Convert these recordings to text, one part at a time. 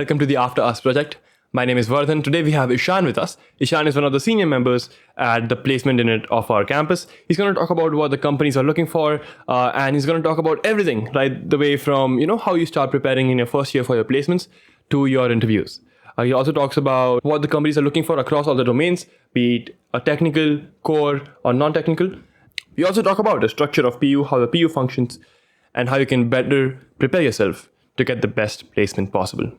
Welcome to the After Us project. My name is Vardhan. Today we have Eeshaan with us. Eeshaan is one of the senior members at the placement unit of our campus. He's going to talk about what the companies are looking for, and he's going to talk about everything, right? The way from how you start preparing in your first year for your placements to your interviews. He also talks about what the companies are looking for across all the domains, be it a technical, core, or non-technical. We also talk about the structure of PU, how the PU functions, and how you can better prepare yourself to get the best placement possible.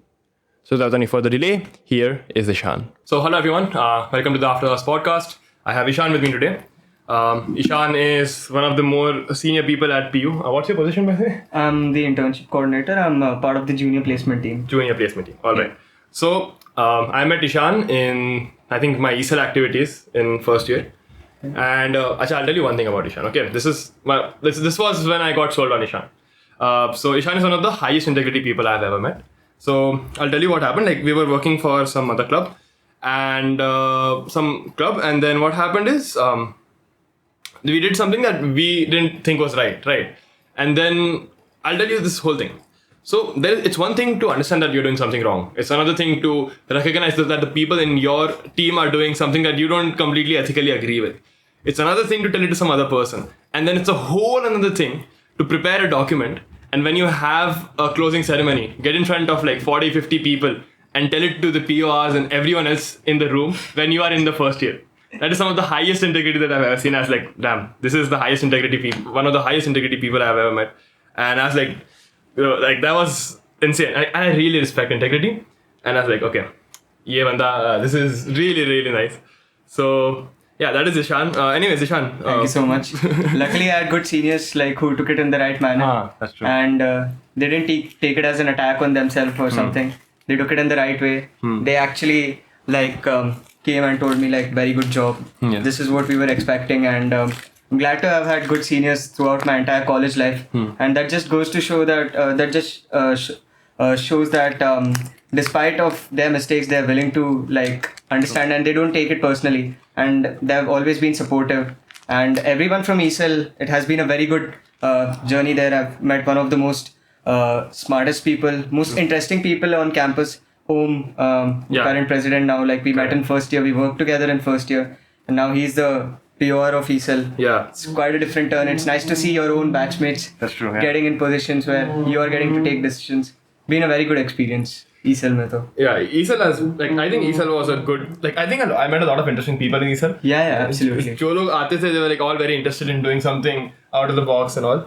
So without any further delay, here is Eeshaan. So hello everyone, welcome to the After Us podcast. I have Eeshaan with me today. Eeshaan is one of the more senior people at PU. What's your position by the way? I'm the internship coordinator. I'm part of the junior placement team. All right. So I met Eeshaan in, I think, my ESL activities in first year. And I'll tell you one thing about Eeshaan. Okay, this was when I got sold on Eeshaan. So Eeshaan is one of the highest integrity people I've ever met. So I'll tell you what happened. Like we were working for some other club, and then what happened is we did something that we didn't think was right. And then I'll tell you this whole thing. So it's one thing to understand that you're doing something wrong. It's another thing to recognize that the people in your team are doing something that you don't completely ethically agree with. It's another thing to tell it to some other person. And then it's a whole another thing to prepare a document. And when you have a closing ceremony, get in front of like 40, 50 people and tell it to the PORs and everyone else in the room when you are in the first year. That is some of the highest integrity that I've ever seen. I was like, damn, this is the highest integrity people, one of the highest integrity people I've ever met. And I was like, that was insane. I really respect integrity. And I was like, okay, this is really, really nice. So yeah, that is Eeshaan. Anyways, Eeshaan. Thank you so much. Luckily, I had good seniors who took it in the right manner. That's true. And they didn't take it as an attack on themselves or something. They took it in the right way. They actually came and told me very good job. Yeah. This is what we were expecting, and I'm glad to have had good seniors throughout my entire college life. And that just goes to show that shows that despite of their mistakes, they're willing to understand and they don't take it personally. And they've always been supportive. And everyone from ESL, it has been a very good journey there. I've met one of the most smartest people, most interesting people on campus. Current president now. We met in first year. We worked together in first year. And now he's the POR of ESL. Yeah. It's quite a different turn. It's nice to see your own batchmates getting in positions where you are getting to take decisions. Been a very good experience. ESL mein to. Yeah, ESL has, I think ESL was a good, I think I met a lot of interesting people in ESL. Yeah, absolutely. Jo log aate the, they were all very interested in doing something out of the box and all.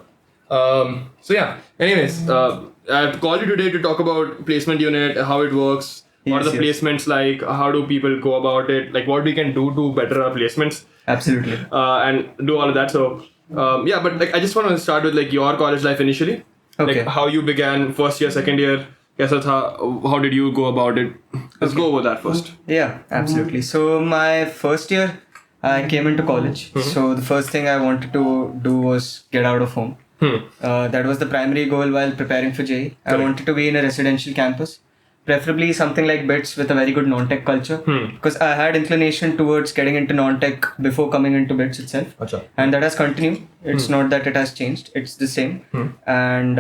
So yeah, anyways, I've called you today to talk about placement unit, how it works, what are the placements like, how do people go about it, what we can do to better our placements. Absolutely. And do all of that. So but I just want to start with your college life initially. Okay. How you began first year, second year. How did you go about it? Let's go over that first. Yeah, absolutely. So my first year, I came into college. So the first thing I wanted to do was get out of home. That was the primary goal while preparing for JEE. I wanted to be in a residential campus, preferably something like BITS with a very good non-tech culture. Because I had inclination towards getting into non-tech before coming into BITS itself. Achha. And that has continued. It's not that it has changed. It's the same. And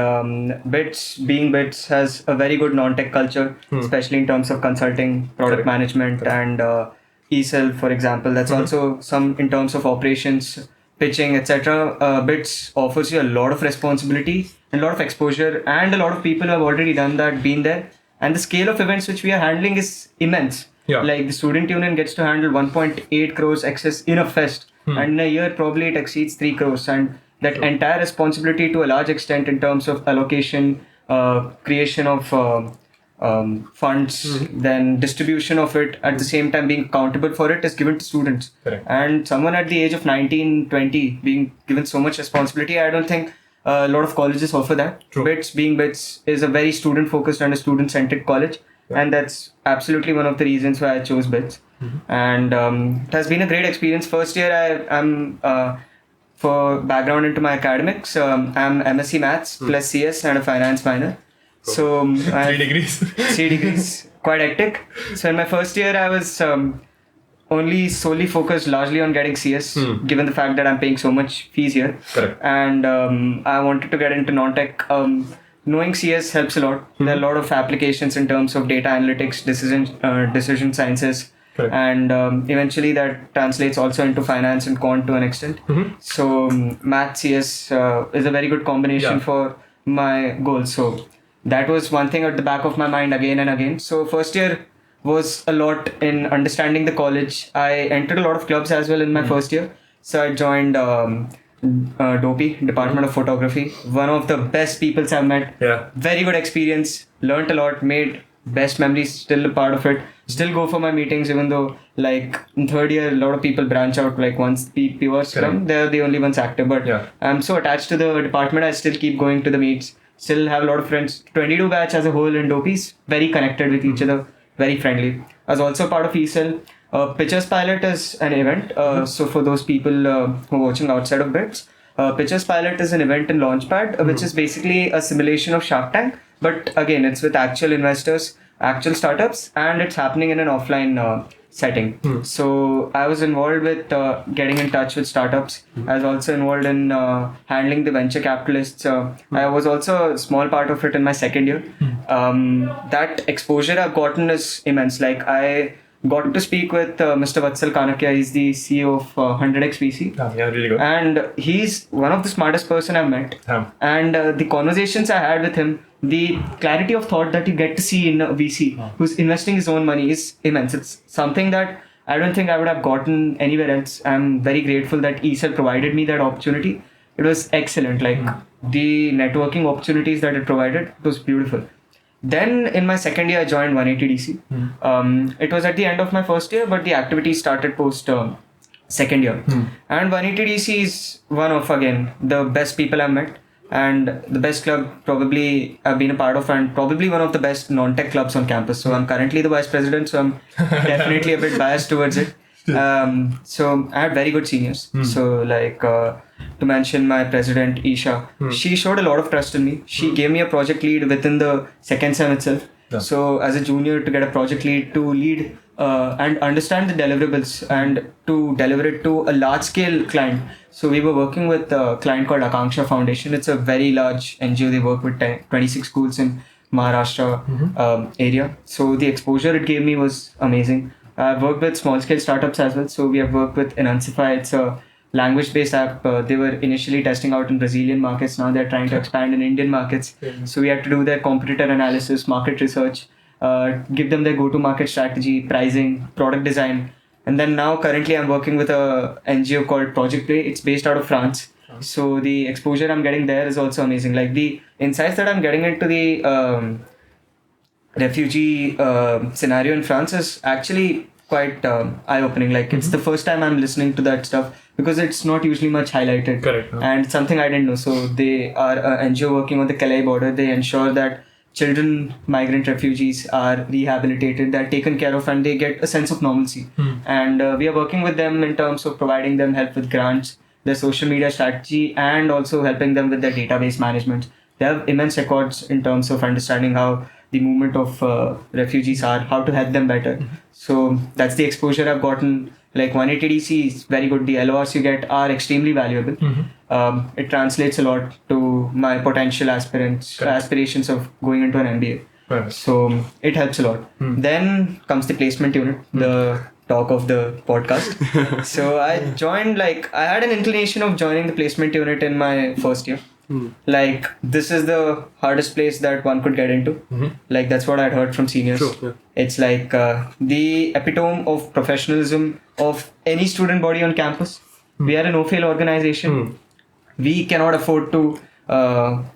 BITS has a very good non-tech culture, especially in terms of consulting, product management, and ESL, for example. That's also some in terms of operations, pitching, etc. BITS offers you a lot of responsibility and a lot of exposure, and a lot of people have already done that, been there. And the scale of events which we are handling is immense. Yeah. The student union gets to handle 1.8 crores excess in a fest. And in a year, probably it exceeds 3 crores. And that entire responsibility to a large extent in terms of allocation, creation of funds, then distribution of it, at the same time being accountable for it, is given to students. Correct. And someone at the age of 19, 20 being given so much responsibility, I don't think a lot of colleges offer that. True. BITS is a very student-focused and a student-centric college. Yeah. And that's absolutely one of the reasons why I chose BITS. And it has been a great experience. First year, I'm for background into my academics, I'm MSc Maths plus CS and a finance minor. Cool. So 3 degrees. 3 degrees, quite hectic. So in my first year, I was only solely focused largely on getting CS, given the fact that I'm paying so much fees here. Correct. And I wanted to get into non-tech knowing CS helps a lot. There are a lot of applications in terms of data analytics, decision sciences. Correct. And eventually that translates also into finance and quant to an extent. So math CS is a very good combination for my goals. So that was one thing at the back of my mind again and again. So first year was a lot in understanding the college. I entered a lot of clubs as well in my first year. So I joined Dopey, Department of Photography. One of the best people I've met. Yeah. Very good experience. Learned a lot. Made best memories. Still a part of it. Still go for my meetings, even though like in third year a lot of people branch out. Like once POs come, they're the only ones active. But I'm so attached to the department. I still keep going to the meets. Still have a lot of friends. 22 batch as a whole in Dopey's very connected with each other. Very friendly. I was also part of ESL. Pitchers Pilot is an event. So for those people who are watching outside of BITS, Pitchers Pilot is an event in Launchpad, which is basically a simulation of Shark Tank. But again, it's with actual investors, actual startups, and it's happening in an offline setting. So I was involved with getting in touch with startups. I was also involved in handling the venture capitalists. I was also a small part of it in my second year. That exposure I've gotten is immense. Like I got to speak with Mr. Vatsal Kanakia. He's the CEO of 100x VC. Yeah, really good. And he's one of the smartest person I've met. And the conversations I had with him, the clarity of thought that you get to see in a VC who's investing his own money is immense. It's something that I don't think I would have gotten anywhere else. I'm very grateful that ESL provided me that opportunity. It was excellent. Like the networking opportunities that it provided, it was beautiful. Then in my second year, I joined 180DC. It was at the end of my first year, but the activity started post second year. And 180DC is one of, again, the best people I've met and the best club probably I've been a part of, and probably one of the best non-tech clubs on campus. So I'm currently the vice president, so I'm definitely a bit biased towards it. So I had very good seniors. So like to mention my president Eeshaan, she showed a lot of trust in me. She gave me a project lead within the second sem itself. So as a junior, to get a project lead, to lead and understand the deliverables and to deliver it to a large scale client. So we were working with a client called Akanksha Foundation. It's a very large NGO. They work with 26 schools in Maharashtra area. So the exposure it gave me was amazing. I've worked with small scale startups as well. So we have worked with Enuncify. It's a language based app. They were initially testing out in Brazilian markets. Now they're trying to expand in Indian markets. So we had to do their competitor analysis, market research, give them their go-to market strategy, pricing, product design. And then now currently I'm working with a NGO called Project Play. It's based out of France. So the exposure I'm getting there is also amazing. Like the insights that I'm getting into the refugee scenario in France is actually quite eye-opening. Like it's the first time I'm listening to that stuff because it's not usually much highlighted. Correct. And something I didn't know. So they are an NGO working on the Calais border. They ensure that children, migrant refugees are rehabilitated, they're taken care of, and they get a sense of normalcy. And we are working with them in terms of providing them help with grants, their social media strategy, and also helping them with their database management. They have immense records in terms of understanding how the movement of refugees are, how to help them better. So that's the exposure I've gotten. Like 180DC is very good. The LORs you get are extremely valuable. It translates a lot to my potential aspirations of going into an MBA. So it helps a lot. Then comes the placement unit, the talk of the podcast. So I joined, like I had an inclination of joining the placement unit in my first year. Like this is the hardest place that one could get into. Like that's what I'd heard from seniors. It's like the epitome of professionalism of any student body on campus. We are a no-fail organization. We cannot afford to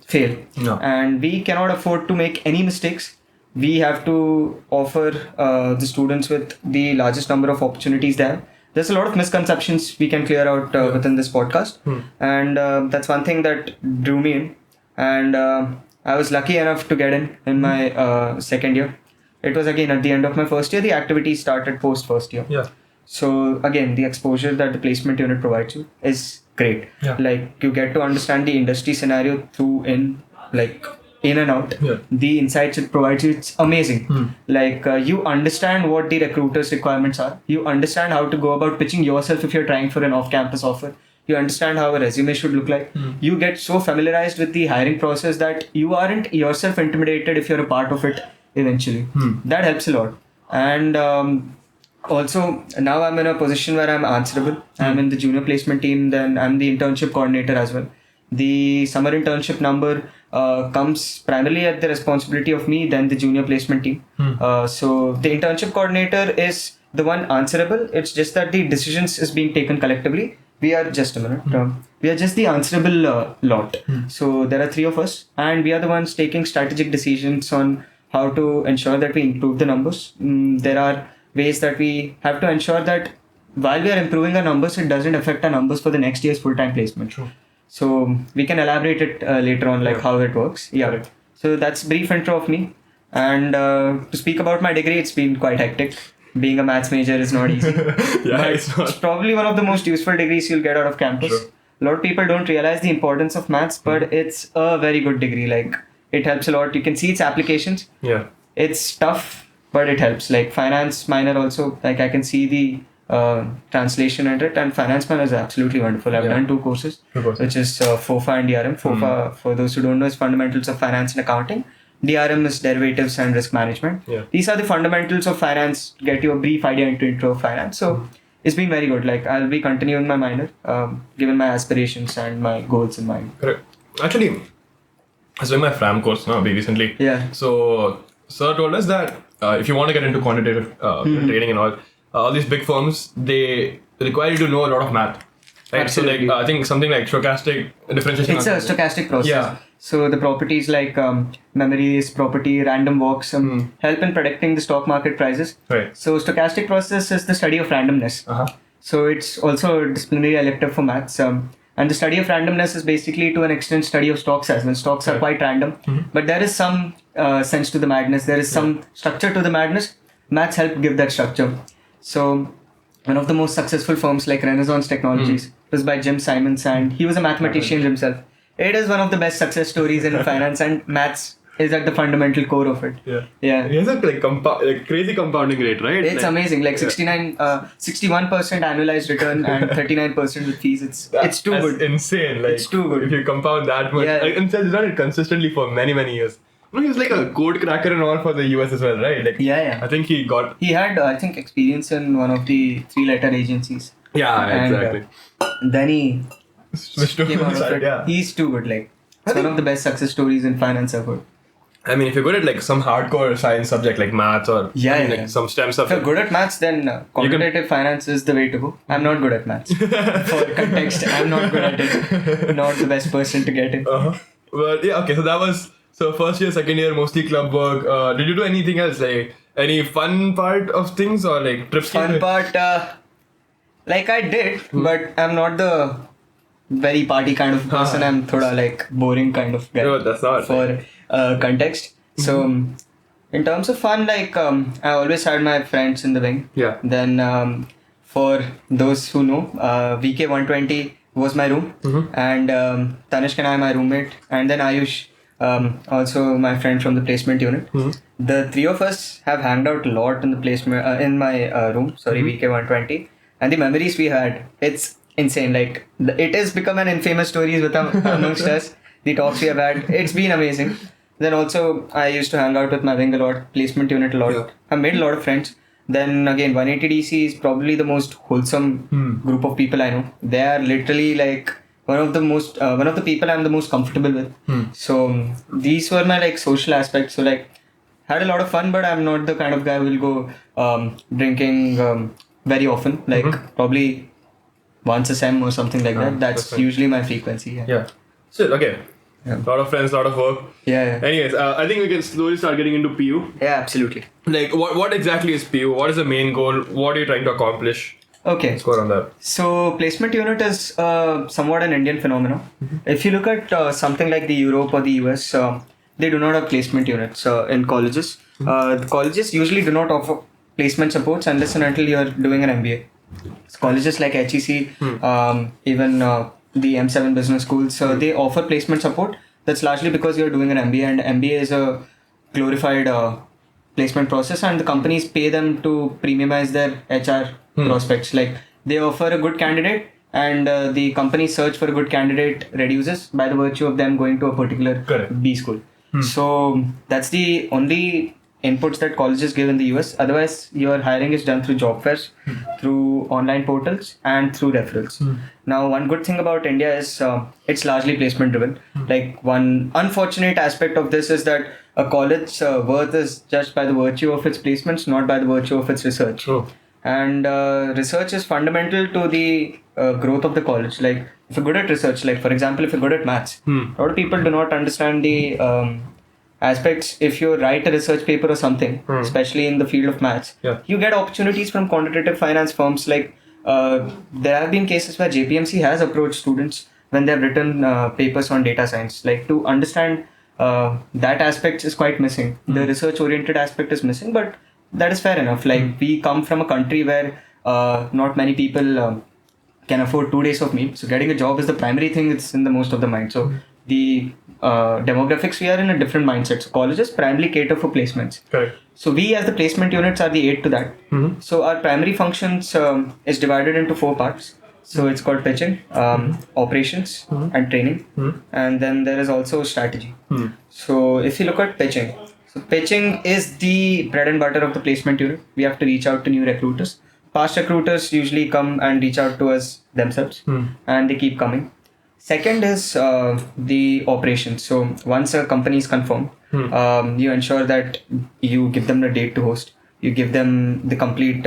fail, and we cannot afford to make any mistakes. We have to offer the students with the largest number of opportunities there. There's a lot of misconceptions we can clear out within this podcast. And that's one thing that drew me in. And I was lucky enough to get in my second year. It was again at the end of my first year. The activity started post first year. So again, the exposure that the placement unit provides you is great. Like you get to understand the industry scenario through in and out. The insights it provides you, it's amazing. Like you understand what the recruiter's requirements are. You understand how to go about pitching yourself if you're trying for an off-campus offer. You understand how a resume should look like. You get so familiarized with the hiring process that you aren't yourself intimidated if you're a part of it eventually. That helps a lot. And also, now I'm in a position where I'm answerable. I'm in the junior placement team, then I'm the internship coordinator as well. The summer internship number comes primarily at the responsibility of me, then the junior placement team. So the internship coordinator is the one answerable. It's just that the decisions is being taken collectively. We are just a minute. We are just the answerable lot. So there are 3 of us, and we are the ones taking strategic decisions on how to ensure that we improve the numbers. There are ways that we have to ensure that while we are improving our numbers, it doesn't affect our numbers for the next year's full-time placement. True. So we can elaborate it later on, like how it works. Yeah. Correct. So that's brief intro of me. And to speak about my degree, it's been quite hectic. Being a maths major is not easy. But it's probably one of the most useful degrees you'll get out of campus. Sure. A lot of people don't realize the importance of maths, but it's a very good degree. Like, it helps a lot. You can see its applications. Yeah. It's tough, but it helps. Like finance minor also, like I can see the translation in it, and finance minor is absolutely wonderful. I've done 2 courses, which is FOFA and DRM. FOFA, for those who don't know, is fundamentals of finance and accounting. DRM is derivatives and risk management. These are the fundamentals of finance to get you a brief idea into intro of finance. So it's been very good. Like, I'll be continuing my minor, given my aspirations and my goals in mind. Correct. Actually, I was doing my FRAM course now recently. Yeah. So sir told us that if you want to get into quantitative trading and all these big firms, they require you to know a lot of math. Right? Absolutely. So like I think something like stochastic differentiation. It's a stochastic process. Yeah. So the properties like memories, property, random walks help in predicting the stock market prices. Right. So stochastic process is the study of randomness. So it's also a disciplinary elective for maths. And the study of randomness is basically to an extent study of stocks as well. Stocks are quite random, but there is some sense to the madness. There is some structure to the madness. Maths help give that structure. So one of the most successful firms like Renaissance Technologies was by Jim Simons, and he was a mathematician himself. It is one of the best success stories in finance, and maths is at the fundamental core of it. Yeah. It has a like crazy compounding rate, right? It's amazing. Like 61% annualized return and 39% with fees. It's too good. Insane. Like, it's too good. If you compound that much, and he's done it consistently for many years. No, he was like a code cracker and all for the US as well, right? Like, yeah. I think he had, I think, experience in one of the 3-letter agencies. Yeah, and, exactly. Then he came out of it. Yeah. He's too good. Like, it's one of the best success stories in finance I've heard. I mean, if you're good at like some hardcore science subject like maths or like some STEM stuff. If you're good at maths, then competitive finance is the way to go. I'm not good at maths. For context, I'm not good at it. Not the best person to get in. But yeah, okay, so that was first year, second year, mostly club work. Did you do anything else? Like any fun part of things or like trips? Fun part, like I did, but I'm not the very party kind of person. I'm thoda like boring kind of guy. No, that's not. For context. So in terms of fun, like I always had my friends in the wing. Yeah. Then for those who know, VK 120 was my room, and Tanishq and I my roommate, and then Ayush, also my friend from the placement unit. The 3 of us have hanged out a lot in the placement in my room. Sorry, VK 120, and the memories we had, it's insane. Like it has become an infamous stories amongst us. The talks we have had, it's been amazing. Then also I used to hang out with my wing a lot, placement unit a lot. Yeah. I made a lot of friends. Then again, 180 DC is probably the most wholesome group of people I know. They are literally like one of the people I'm the most comfortable with. So these were my like social aspects. So like had a lot of fun, but I'm not the kind of guy who will go drinking very often. Like probably once a sem or something like that. That's usually my frequency. Yeah. So okay. A lot of friends, a lot of work. Yeah. Anyways, I think we can slowly start getting into PU. Yeah, absolutely. Like, what exactly is PU? What is the main goal? What are you trying to accomplish? Okay. Let's go on that. So, placement unit is somewhat an Indian phenomenon. If you look at something like the Europe or the US, they do not have placement units in colleges. The colleges usually do not offer placement supports unless and until you are doing an MBA. So colleges like HEC, even the M7 business schools, they offer placement support. That's largely because you're doing an MBA, and MBA is a glorified placement process, and the companies pay them to premiumize their HR prospects. Like they offer a good candidate, and the company's search for a good candidate reduces by the virtue of them going to a particular Correct. B school. So that's the only inputs that colleges give in the US. Otherwise, your hiring is done through job fairs, through online portals, and through referrals. Now, one good thing about India is it's largely placement driven. Like, one unfortunate aspect of this is that a college worth is judged by the virtue of its placements, not by the virtue of its research. True. And research is fundamental to the growth of the college. Like, if you're good at research, like for example, if you're good at maths, a lot of people do not understand the aspects. If you write a research paper or something, especially in the field of maths, you get opportunities from quantitative finance firms. Like, there have been cases where JPMC has approached students when they have written papers on data science. Like, to understand that aspect is quite missing. The research oriented aspect is missing, but that is fair enough. Like, we come from a country where not many people can afford 2 days of meal. So getting a job is the primary thing. It's in the most of the mind. So the demographics, we are in a different mindset. So colleges primarily cater for placements. Correct. So we as the placement units are the aid to that. So our primary functions is divided into 4 parts. So it's called pitching, operations, and training. And then there is also strategy. So if you look at pitching, so pitching is the bread and butter of the placement unit. We have to reach out to new recruiters. Past recruiters usually come and reach out to us themselves, and they keep coming. Second is the operations. So once a company is confirmed, you ensure that you give them a date to host. You give them the complete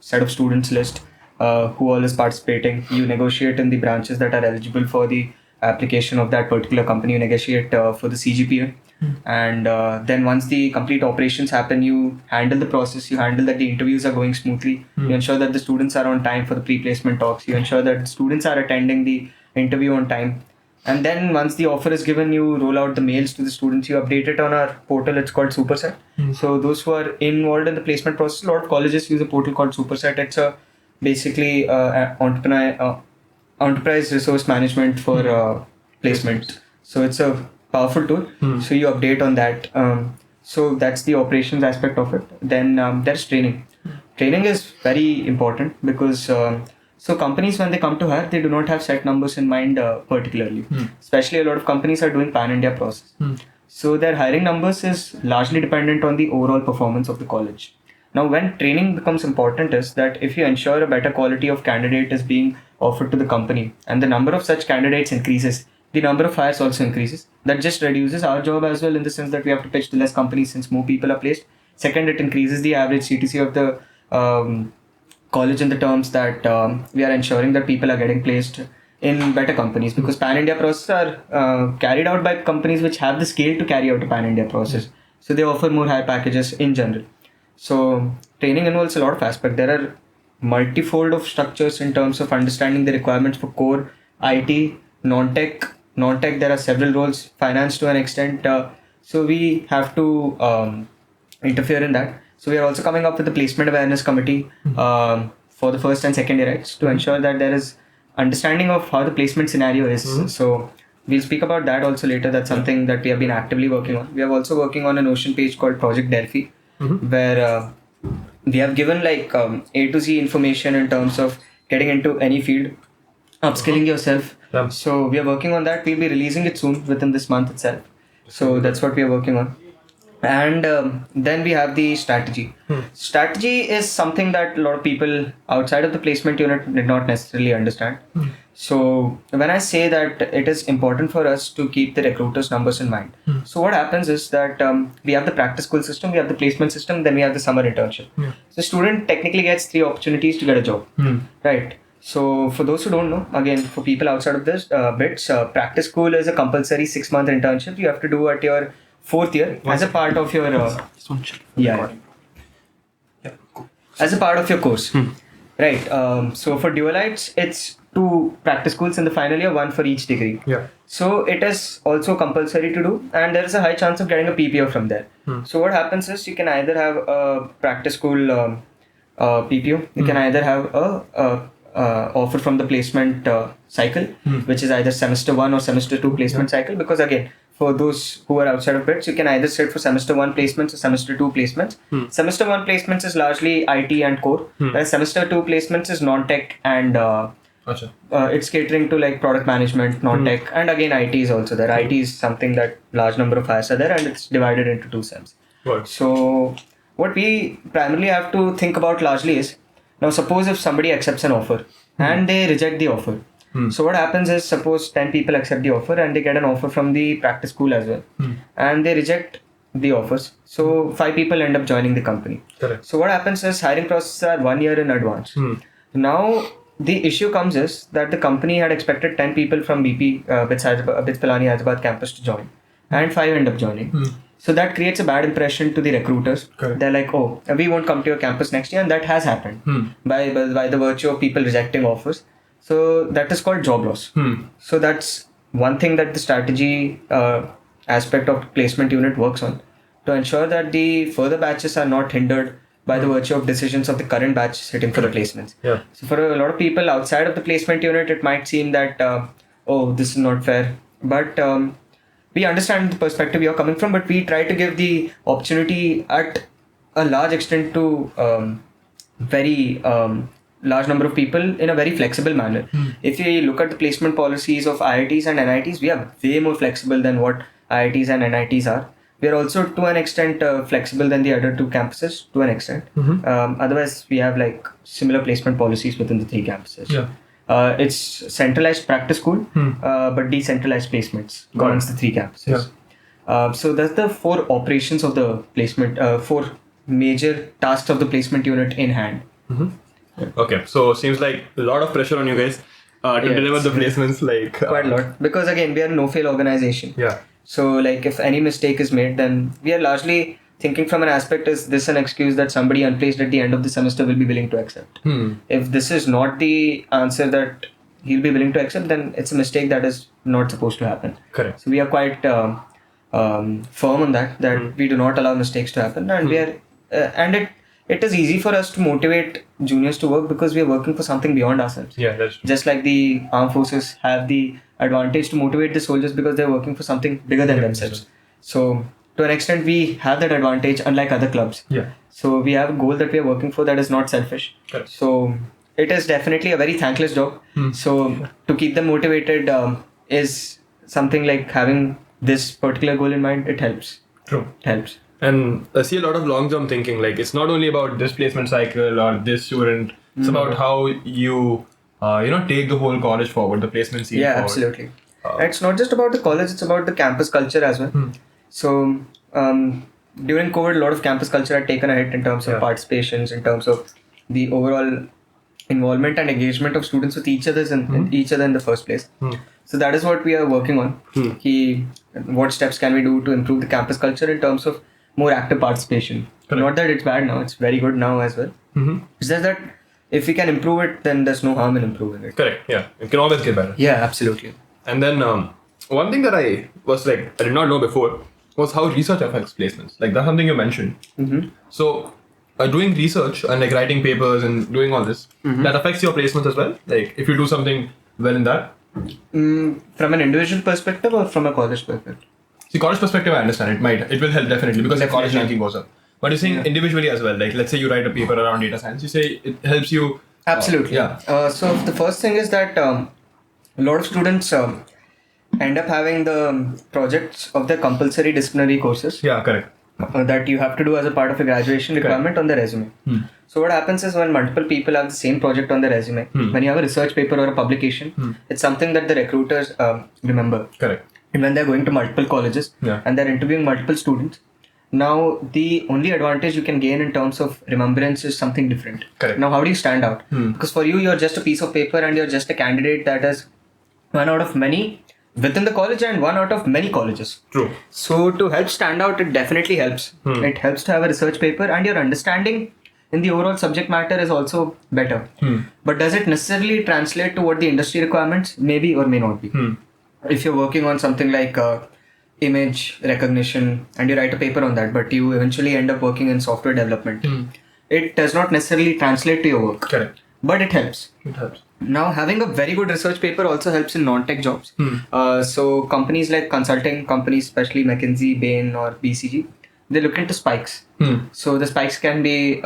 set of students list, who all is participating. You negotiate in the branches that are eligible for the application of that particular company. You negotiate for the CGPA. And then once the complete operations happen, you handle the process. You handle that the interviews are going smoothly. You ensure that the students are on time for the pre-placement talks. You ensure that the students are attending the interview on time. And then once the offer is given, you roll out the mails to the students. You update it on our portal. It's called Superset. So those who are involved in the placement process, a lot of colleges use a portal called Superset. It's a basically enterprise resource management for placement. So it's a powerful tool. So you update on that. So that's the operations aspect of it. Then there's training. Training is very important because so companies, when they come to hire, they do not have set numbers in mind particularly. Especially a lot of companies are doing pan-India process. So their hiring numbers is largely dependent on the overall performance of the college. Now, when training becomes important is that if you ensure a better quality of candidate is being offered to the company and the number of such candidates increases, the number of hires also increases. That just reduces our job as well, in the sense that we have to pitch to less companies since more people are placed. Second, it increases the average CTC of the college in the terms that we are ensuring that people are getting placed in better companies, because pan-India processes are carried out by companies which have the scale to carry out a pan-India process. So they offer more high packages in general. So training involves a lot of aspects. There are multifold of structures in terms of understanding the requirements for core, IT, non-tech. Non-tech, there are several roles, finance to an extent. So we have to interfere in that. So we are also coming up with the placement awareness committee for the first and second year rights to ensure that there is understanding of how the placement scenario is. So we'll speak about that also later. That's something that we have been actively working on. We are also working on a Notion page called Project Delphi, where we have given like A to Z information in terms of getting into any field, upskilling yourself. So we are working on that. We'll be releasing it soon within this month itself. So that's what we are working on. And then we have the strategy. Strategy is something that a lot of people outside of the placement unit did not necessarily understand. So when I say that it is important for us to keep the recruiters' numbers in mind. So what happens is that we have the practice school system, we have the placement system, then we have the summer internship. So student technically gets 3 opportunities to get a job, right? So for those who don't know, again, for people outside of this bits, practice school is a compulsory 6-month internship you have to do at your 4th year as a part of your as a part of your course, right? So for dualites, it's 2 practice schools in the final year, 1 for each degree. So it is also compulsory to do, and there is a high chance of getting a PPO from there. So what happens is you can either have a practice school PPO, you can either have a offer from the placement cycle, which is either semester 1 or semester 2 placement cycle, because again, for those who are outside of BITS, you can either sit for semester 1 placements or semester 2 placements. Semester 1 placements is largely IT and core, whereas semester 2 placements is non-tech and Achha. It's catering to like product management, non-tech, and again IT is also there. IT is something that large number of hires are there, and it's divided into two sems. Right. So what we primarily have to think about largely is, now suppose if somebody accepts an offer and they reject the offer. So what happens is, suppose 10 people accept the offer and they get an offer from the practice school as well, and they reject the offers. So 5 people end up joining the company. Correct. So what happens is, hiring processes are 1 year in advance. Now the issue comes is that the company had expected 10 people from BP BITS Pilani Hyderabad campus to join, and 5 end up joining. So that creates a bad impression to the recruiters. Correct. They're like, oh, we won't come to your campus next year, and that has happened by the virtue of people rejecting offers. So that is called job loss. So that's one thing that the strategy aspect of placement unit works on, to ensure that the further batches are not hindered by the virtue of decisions of the current batch sitting for the placements. Yeah. So for a lot of people outside of the placement unit, it might seem that, oh, this is not fair. But we understand the perspective you're coming from, but we try to give the opportunity at a large extent to very large number of people in a very flexible manner. If you look at the placement policies of IITs and NITs, we are way more flexible than what IITs and NITs are. We are also to an extent flexible than the other two campuses to an extent. Otherwise, we have like similar placement policies within the 3 campuses. Yeah. It's centralized practice school, but decentralized placements amongst the 3 campuses. So that's the 4 operations of the placement, 4 major tasks of the placement unit in hand. Okay, so seems like a lot of pressure on you guys to deliver the placements, like Quite a lot, because again, we are a no-fail organization. Yeah. So like if any mistake is made, then we are largely thinking from an aspect, is this an excuse that somebody unplaced at the end of the semester will be willing to accept? If this is not the answer that he'll be willing to accept, then it's a mistake that is not supposed to happen. Correct. So we are quite firm on that we do not allow mistakes to happen, and we are and it is easy for us to motivate juniors to work because we are working for something beyond ourselves. Yeah, that's true. Just like the armed forces have the advantage to motivate the soldiers because they're working for something bigger than themselves. So to an extent, we have that advantage, unlike other clubs. Yeah. So we have a goal that we are working for that is not selfish. Correct. So it is definitely a very thankless job. So to keep them motivated is something like having this particular goal in mind. It helps. True. It helps. And I see a lot of long-term thinking. Like, it's not only about this placement cycle or this student. It's about how you, take the whole college forward, the placement scene forward. Absolutely. It's not just about the college; it's about the campus culture as well. So during COVID, a lot of campus culture had taken a hit in terms of participations, in terms of the overall involvement and engagement of students with each other in the first place. So that is what we are working on. What steps can we do to improve the campus culture in terms of more active participation? Correct. Not that it's bad now; it's very good now as well. It's just that if we can improve it, then there's no harm in improving it. Correct. Yeah, it can always get better. Yeah, absolutely. And then one thing that I did not know before was how research affects placements. Like, that's something you mentioned. So doing research and like writing papers and doing all this, that affects your placements as well. Like, if you do something well in that. From an individual perspective or from a college perspective? See, college perspective, I understand. It will help definitely because the college ranking goes up. But you're saying individually as well. Like, let's say you write a paper around data science. You say it helps you. Absolutely. So the first thing is that a lot of students end up having the projects of their compulsory disciplinary courses. Yeah, correct. That you have to do as a part of a graduation requirement on the resume. So what happens is, when multiple people have the same project on the resume, when you have a research paper or a publication, it's something that the recruiters remember. Correct. And when they're going to multiple colleges and they're interviewing multiple students, now the only advantage you can gain in terms of remembrance is something different. Correct. Now how do you stand out? Because for you, you're just a piece of paper and you're just a candidate that is one out of many within the college and one out of many colleges. True. So to help stand out, it definitely helps. It helps to have a research paper, and your understanding in the overall subject matter is also better. But does it necessarily translate to what the industry requirements? Maybe or may not be. If you're working on something like image recognition and you write a paper on that, but you eventually end up working in software development, it does not necessarily translate to your work. Correct. But it helps. It helps. Now, having a very good research paper also helps in non-tech jobs. So companies like consulting companies, especially McKinsey, Bain or BCG, they look into spikes. So the spikes can be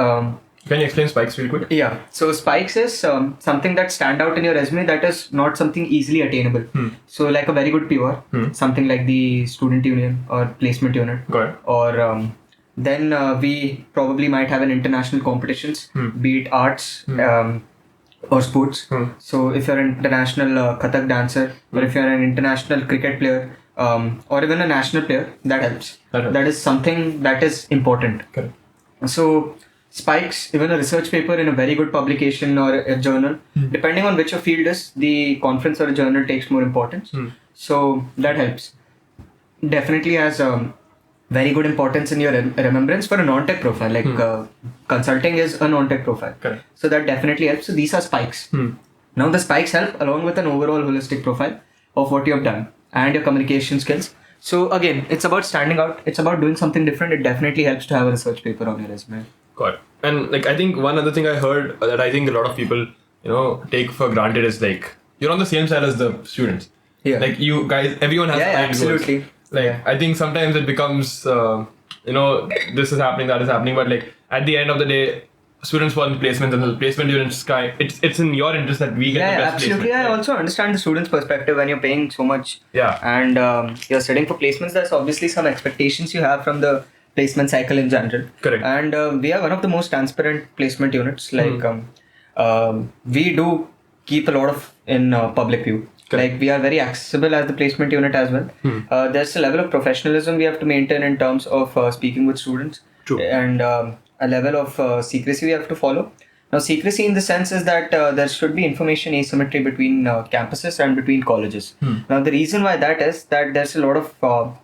Can you explain spikes real quick? Yeah. So spikes is something that stand out in your resume that is not something easily attainable. So like a very good PR, something like the student union or placement unit. Got it. Or then we probably might have an international competitions, be it arts or sports. So if you're an international Kathak dancer, or if you're an international cricket player, or even a national player, that helps. That is something that is important. Correct. So spikes, even a research paper in a very good publication or a journal, depending on which your field is, the conference or a journal takes more importance. So that helps. Definitely has very good importance in your remembrance for a non-tech profile. Like consulting is a non-tech profile. Correct. So that definitely helps. So these are spikes. Now the spikes help along with an overall holistic profile of what you have done and your communication skills. So again, it's about standing out. It's about doing something different. It definitely helps to have a research paper on your resume. Got it. And like, I think one other thing I heard that I think a lot of people, take for granted is like, you're on the same side as the students. Yeah. Like you guys, everyone has aligned absolutely. goals. Like, I think sometimes it becomes, this is happening, that is happening. But like, at the end of the day, students want placements and the placement units, it's in your interest that we get the best absolutely. placement. I also understand the student's perspective when you're paying so much. Yeah. And you're studying for placements. There's obviously some expectations you have from the placement cycle in general. Correct. And we are one of the most transparent placement units. Like we do keep a lot of in public view. Correct. Like we are very accessible as the placement unit as well. There's a level of professionalism we have to maintain in terms of speaking with students. True. And a level of secrecy we have to follow. Now, secrecy in the sense is that there should be information asymmetry between campuses and between colleges. Now, the reason why that is that there's a lot of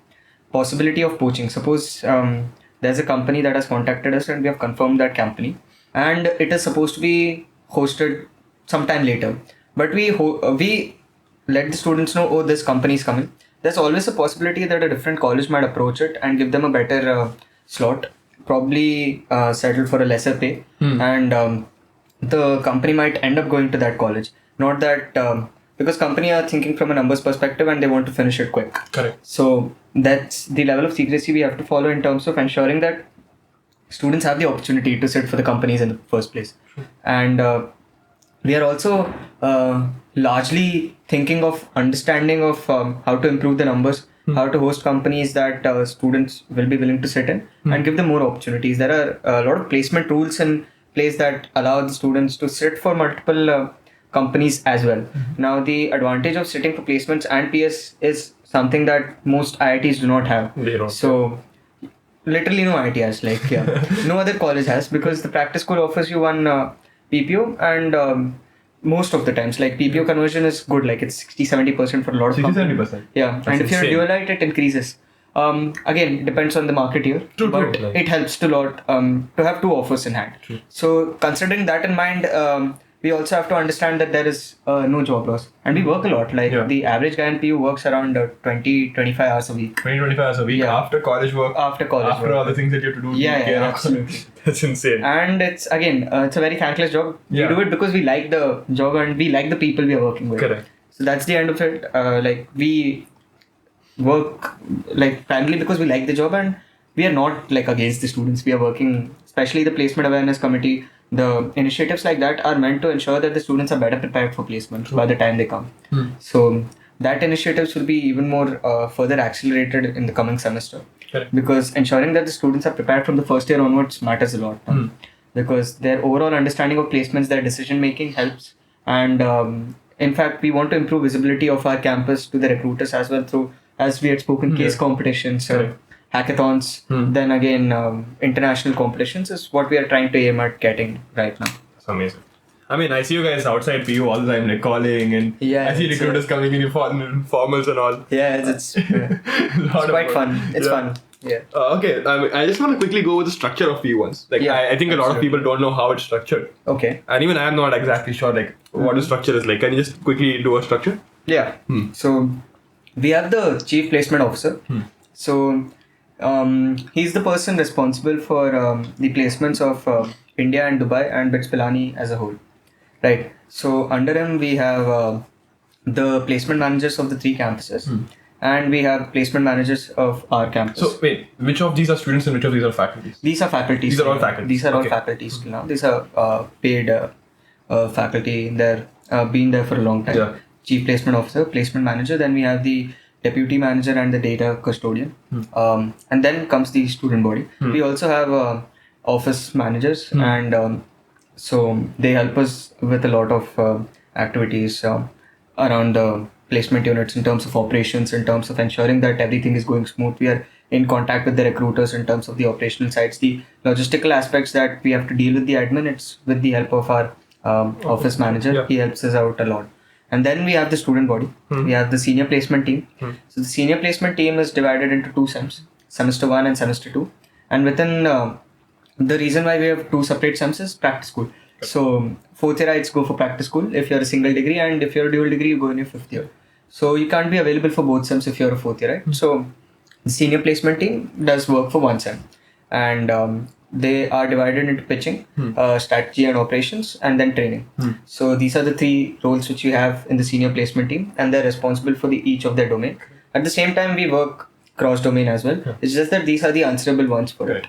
possibility of poaching. Suppose there's a company that has contacted us and we have confirmed that company, and it is supposed to be hosted sometime later. But we let the students know, oh, this company is coming. There's always a possibility that a different college might approach it and give them a better slot, probably settle for a lesser pay, and the company might end up going to that college. Not that because company are thinking from a numbers perspective and they want to finish it quick. Correct. So that's the level of secrecy we have to follow in terms of ensuring that students have the opportunity to sit for the companies in the first place. And we are also largely thinking of understanding of how to improve the numbers, how to host companies that students will be willing to sit in and give them more opportunities. There are a lot of placement rules in place that allow the students to sit for multiple companies as well. Now, the advantage of sitting for placements and PS is something that most IITs do not have. They don't. So, literally no IIT has, no other college has, because the practice school offers you one PPO, and most of the times, PPO conversion is good, it's 60-70% for a lot of 60-70%? Yeah, That's and if you're a insane. dualite, it increases. Again, it depends on the market here, but it helps a lot to have two offers in hand. True. So considering that in mind, we also have to understand that there is no job loss, and we work a lot. The average guy in PU works around 20-25 hours a week. 20-25 hours a week after college work. After college after work. all the things that you have to do. Yeah, absolutely. That's insane. And it's a very thankless job. Yeah. We do it because we like the job and we like the people we are working with. Correct. So that's the end of it. We work primarily because we like the job, and we are not against the students. We are working, especially the placement awareness committee. The initiatives like that are meant to ensure that the students are better prepared for placement by the time they come. So that initiatives will be even more further accelerated in the coming semester. Correct. Because ensuring that the students are prepared from the first year onwards matters a lot. Because their overall understanding of placements, their decision making helps, and in fact we want to improve visibility of our campus to the recruiters as well through, as we had spoken, case competitions, hackathons, then again international competitions is what we are trying to aim at getting right now. That's amazing. I mean, I see you guys outside PU all the time, calling, and I see recruiters coming in formals and all. Yeah, it's quite fun. It's fun. Yeah. Okay, I just want to quickly go over the structure of PU once. I think a lot of people don't know how it's structured. Okay. And even I am not exactly sure what the structure is like. Can you just quickly do a structure? Yeah. So we have the chief placement officer. So he's the person responsible for the placements of India and Dubai and BITS Pilani as a whole. Right. So under him we have the placement managers of the three campuses, and we have placement managers of our campus. So wait, which of these are students and which of these are faculties? These are faculties. These are all faculties. These are all Okay. faculties till now. These are paid faculty. They're been there for a long time. Yeah. Chief placement officer, placement manager. Then we have the deputy manager and the data custodian. And then comes the student body. We also have office managers, and so they help us with a lot of activities around the placement units in terms of operations, in terms of ensuring that everything is going smooth. We are in contact with the recruiters in terms of the operational sides, the logistical aspects that we have to deal with the admin. It's with the help of our office manager. Yeah. He helps us out a lot. And then we have the student body. We have the senior placement team. So the senior placement team is divided into 2 sems, semester 1 and semester 2. And within the reason why we have 2 separate sems is practice school. So 4th yearites go for practice school if you're a single degree, and if you're a dual degree, you go in your 5th year. So you can't be available for both sems if you're a 4th year, right? So the senior placement team does work for 1 sem, and they are divided into pitching, strategy and operations, and then training. So these are the 3 roles which we have in the senior placement team, and they're responsible for each of their domain. At the same time, we work cross-domain as well. It's just that these are the answerable ones for it.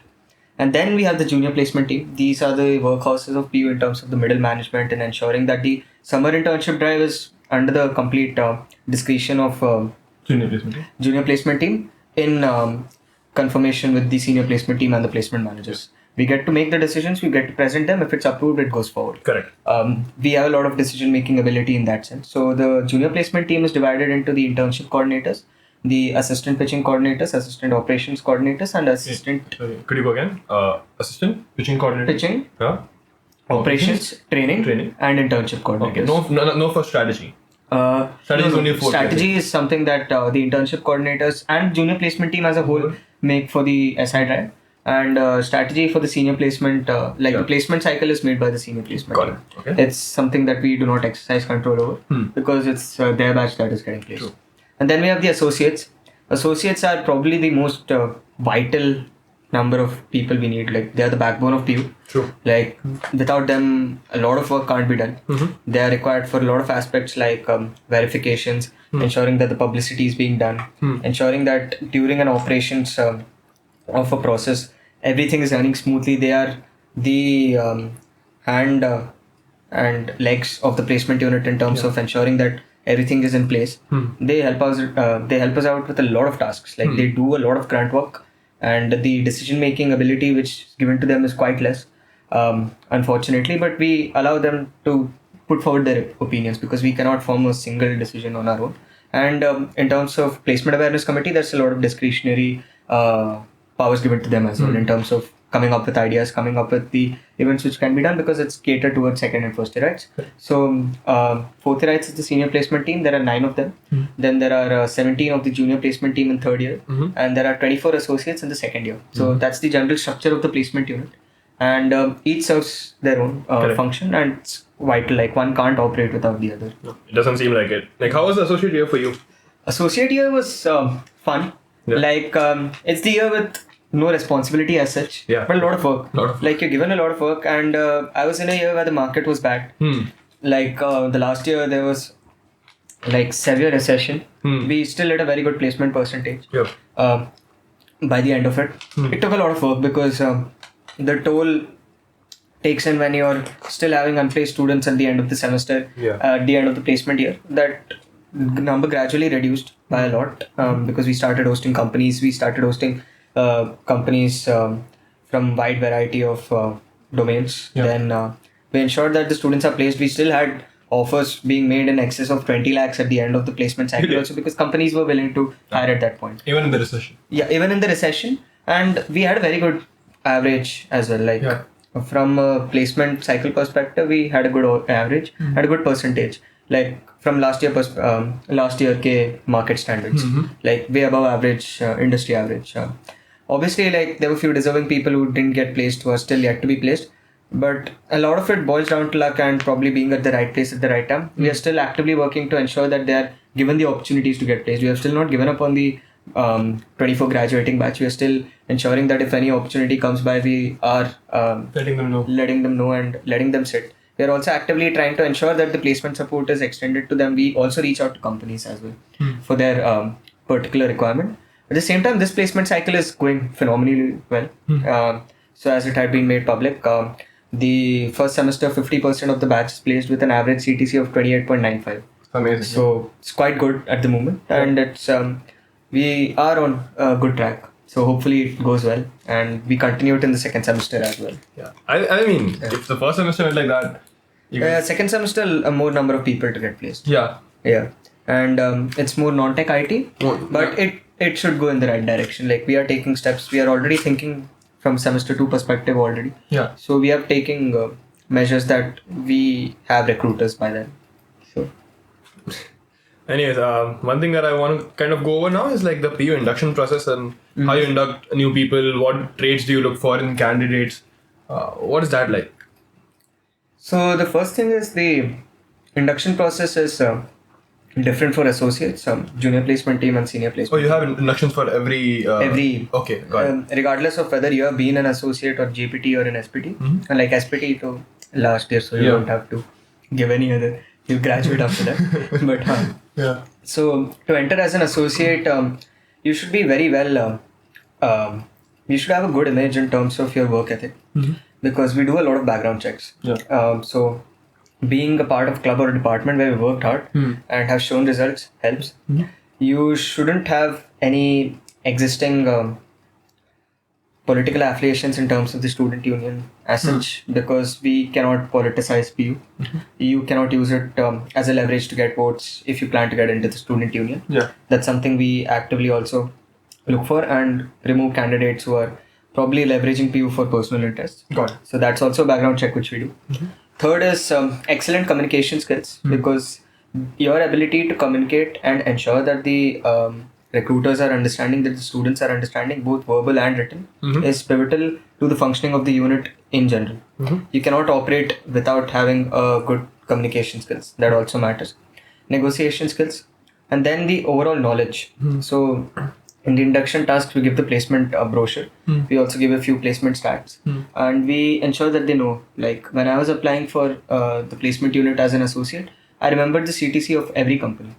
And then we have the junior placement team. These are the workhouses of PU in terms of the middle management and ensuring that the summer internship drive is under the complete discretion of junior placement team in confirmation with the senior placement team and the placement managers. We get to make the decisions, we get to present them. If it's approved, it goes forward. Correct. We have a lot of decision-making ability in that sense. So the junior placement team is divided into the internship coordinators, the assistant pitching coordinators, assistant operations coordinators, and assistant... Could you go again? Assistant pitching coordinator. Pitching, operations, training, and internship coordinators. Okay. No for strategy. Strategy is only 4th strategy is something that the internship coordinators and junior placement team as a whole make for the SI drive. And strategy for the senior placement, the placement cycle is made by the senior placement team. Okay. It's something that we do not exercise control over because it's their batch that is getting placed. True. And then we have the associates. Associates are probably the most vital number of people we need. Like, they are the backbone of PU. True. Like, without them, a lot of work can't be done. They are required for a lot of aspects like verifications, ensuring that the publicity is being done, ensuring that during an operations of a process, everything is running smoothly. They are the hand and legs of the placement unit in terms of ensuring that everything is in place. They help us. They help us out with a lot of tasks. Like, they do a lot of grunt work, and the decision making ability which is given to them is quite less, unfortunately. But we allow them to put forward their opinions because we cannot form a single decision on our own. And in terms of placement awareness committee, there's a lot of discretionary powers given to them as well in terms of coming up with ideas, coming up with the events which can be done because it's catered towards 2nd and 1st yearites. So 4th yearites is the senior placement team. There are 9 of them. Then there are 17 of the junior placement team in 3rd year, and there are 24 associates in the 2nd year. So that's the general structure of the placement unit, and each serves their own function, and it's vital. Like, one can't operate without the other. No, it doesn't seem like it. Like, how was the associate year for you? Associate year was fun. Yeah. Like, it's the year with no responsibility as such, but a lot of work. Like, you're given a lot of work, and I was in a year where the market was bad. Like, the last year there was like severe recession. We still had a very good placement percentage. By the end of it, it took a lot of work because the toll takes in when you're still having unplaced students at the end of the semester, at the end of the placement year. That number gradually reduced by a lot because we started hosting companies. We started hosting companies from wide variety of domains. Then we ensured that the students are placed. We still had offers being made in excess of 20 lakhs at the end of the placement cycle also because companies were willing to hire at that point. Even in the recession? Yeah, even in the recession. And we had a very good average as well. Like, from a placement cycle perspective, we had a good average, had a good percentage. Like, from last year ke market standards, like way above average, industry average. Obviously, like, there were few deserving people who didn't get placed, who are still yet to be placed. But a lot of it boils down to luck and probably being at the right place at the right time. We are still actively working to ensure that they are given the opportunities to get placed. We have still not given up on the 24 graduating batch. We are still ensuring that if any opportunity comes by, we are letting them know and letting them sit. We are also actively trying to ensure that the placement support is extended to them. We also reach out to companies as well for their particular requirement. At the same time, this placement cycle is going phenomenally well. So as it had been made public, the first semester 50% of the batch is placed with an average CTC of 28.95. Amazing. So it's quite good at the moment, and it's we are on a good track. So hopefully it goes well, and we continue it in the second semester as well. Yeah, I mean, if the first semester went like that, Second semester, a more number of people to get placed. Yeah. And it's more non-tech IT, but it should go in the right direction. Like, we are taking steps. We are already thinking from semester 2 perspective already. Yeah. So we are taking measures that we have recruiters by then. So. Anyways, one thing that I want to kind of go over now is like the PU induction process and how you induct new people. What traits do you look for in candidates? What is that like? So the first thing is the induction process is different for associates, junior placement team and senior placement. Oh, you have inductions for every... Okay, got it. Regardless of whether you have been an associate or GPT or an SPT. And like SPT to last year, so you don't have to give any other... You graduate after that. But so to enter as an associate, you should be very well... you should have a good image in terms of your work ethic. Because we do a lot of background checks. So being a part of club or department where we worked hard and have shown results helps. You shouldn't have any existing political affiliations in terms of the student union as such, because we cannot politicize PU. You cannot use it as a leverage to get votes if you plan to get into the student union. That's something we actively also look for, and remove candidates who are probably leveraging PU for personal interests. Got it. So that's also a background check which we do. Third is excellent communication skills, because your ability to communicate and ensure that the recruiters are understanding, that the students are understanding, both verbal and written, is pivotal to the functioning of the unit in general. You cannot operate without having good communication skills. That also matters. Negotiation skills, and then the overall knowledge. So in the induction tasks, we give the placement brochure. We also give a few placement stats. And we ensure that they know. Like, when I was applying for the placement unit as an associate, I remembered the CTC of every company.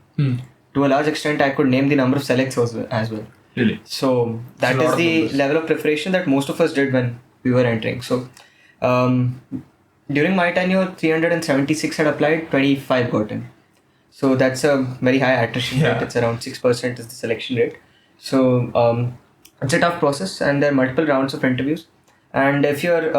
To a large extent, I could name the number of selects as well. Really? So that is the level of preparation that most of us did when we were entering. So during my tenure, 376 had applied, 25 got in. So that's a very high attrition rate. It's around 6% is the selection rate. So it's a tough process, and there are multiple rounds of interviews. And if you're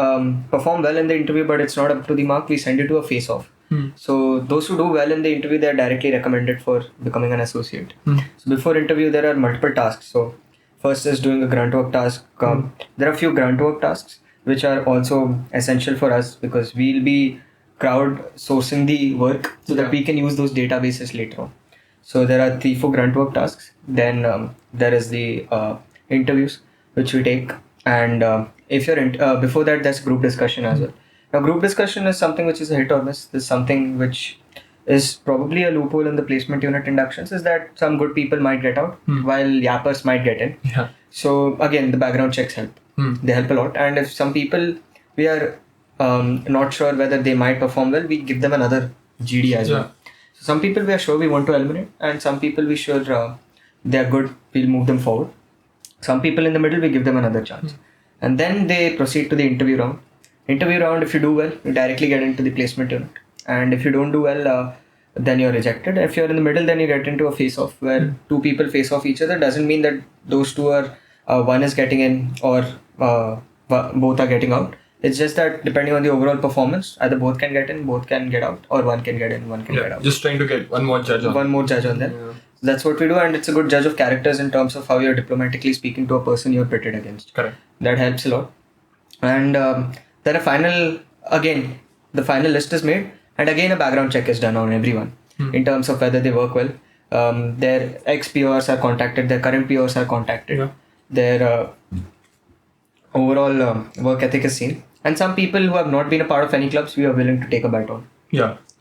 perform well in the interview but it's not up to the mark, we send you to a face-off. So those who do well in the interview, they're directly recommended for becoming an associate. So before interview, there are multiple tasks. So first is doing a grunt work task. There are a few grunt work tasks which are also essential for us, because we'll be crowd sourcing the work so that we can use those databases later on. So there are 3-4 grunt work tasks. Then there is the interviews which we take, and if you're before that, there's group discussion as well. Now, group discussion is something which is a hit or miss. This is something which is probably a loophole in the placement unit inductions, is that some good people might get out while yappers might get in. So again, the background checks help. They help a lot. And if some people we are not sure whether they might perform well, we give them another GD as well. So some people we are sure we want to eliminate, and some people we sure they are good, we'll move them forward. Some people in the middle, we give them another chance. And then they proceed to the interview round. Interview round, if you do well, you directly get into the placement unit. And if you don't do well, then you're rejected. If you're in the middle, then you get into a face-off where two people face off each other. Doesn't mean that those two are, one is getting in or both are getting out. It's just that depending on the overall performance, either both can get in, both can get out, or one can get in, one can get out. Just trying to get one more judge on. One more judge on them. That's what we do, and it's a good judge of characters in terms of how you're diplomatically speaking to a person you're pitted against. Correct. That helps a lot. And then the final list is made, and again a background check is done on everyone in terms of whether they work well. Their ex-PORs are contacted, their current PORs are contacted, their overall work ethic is seen. And some people who have not been a part of any clubs, we are willing to take a bet on.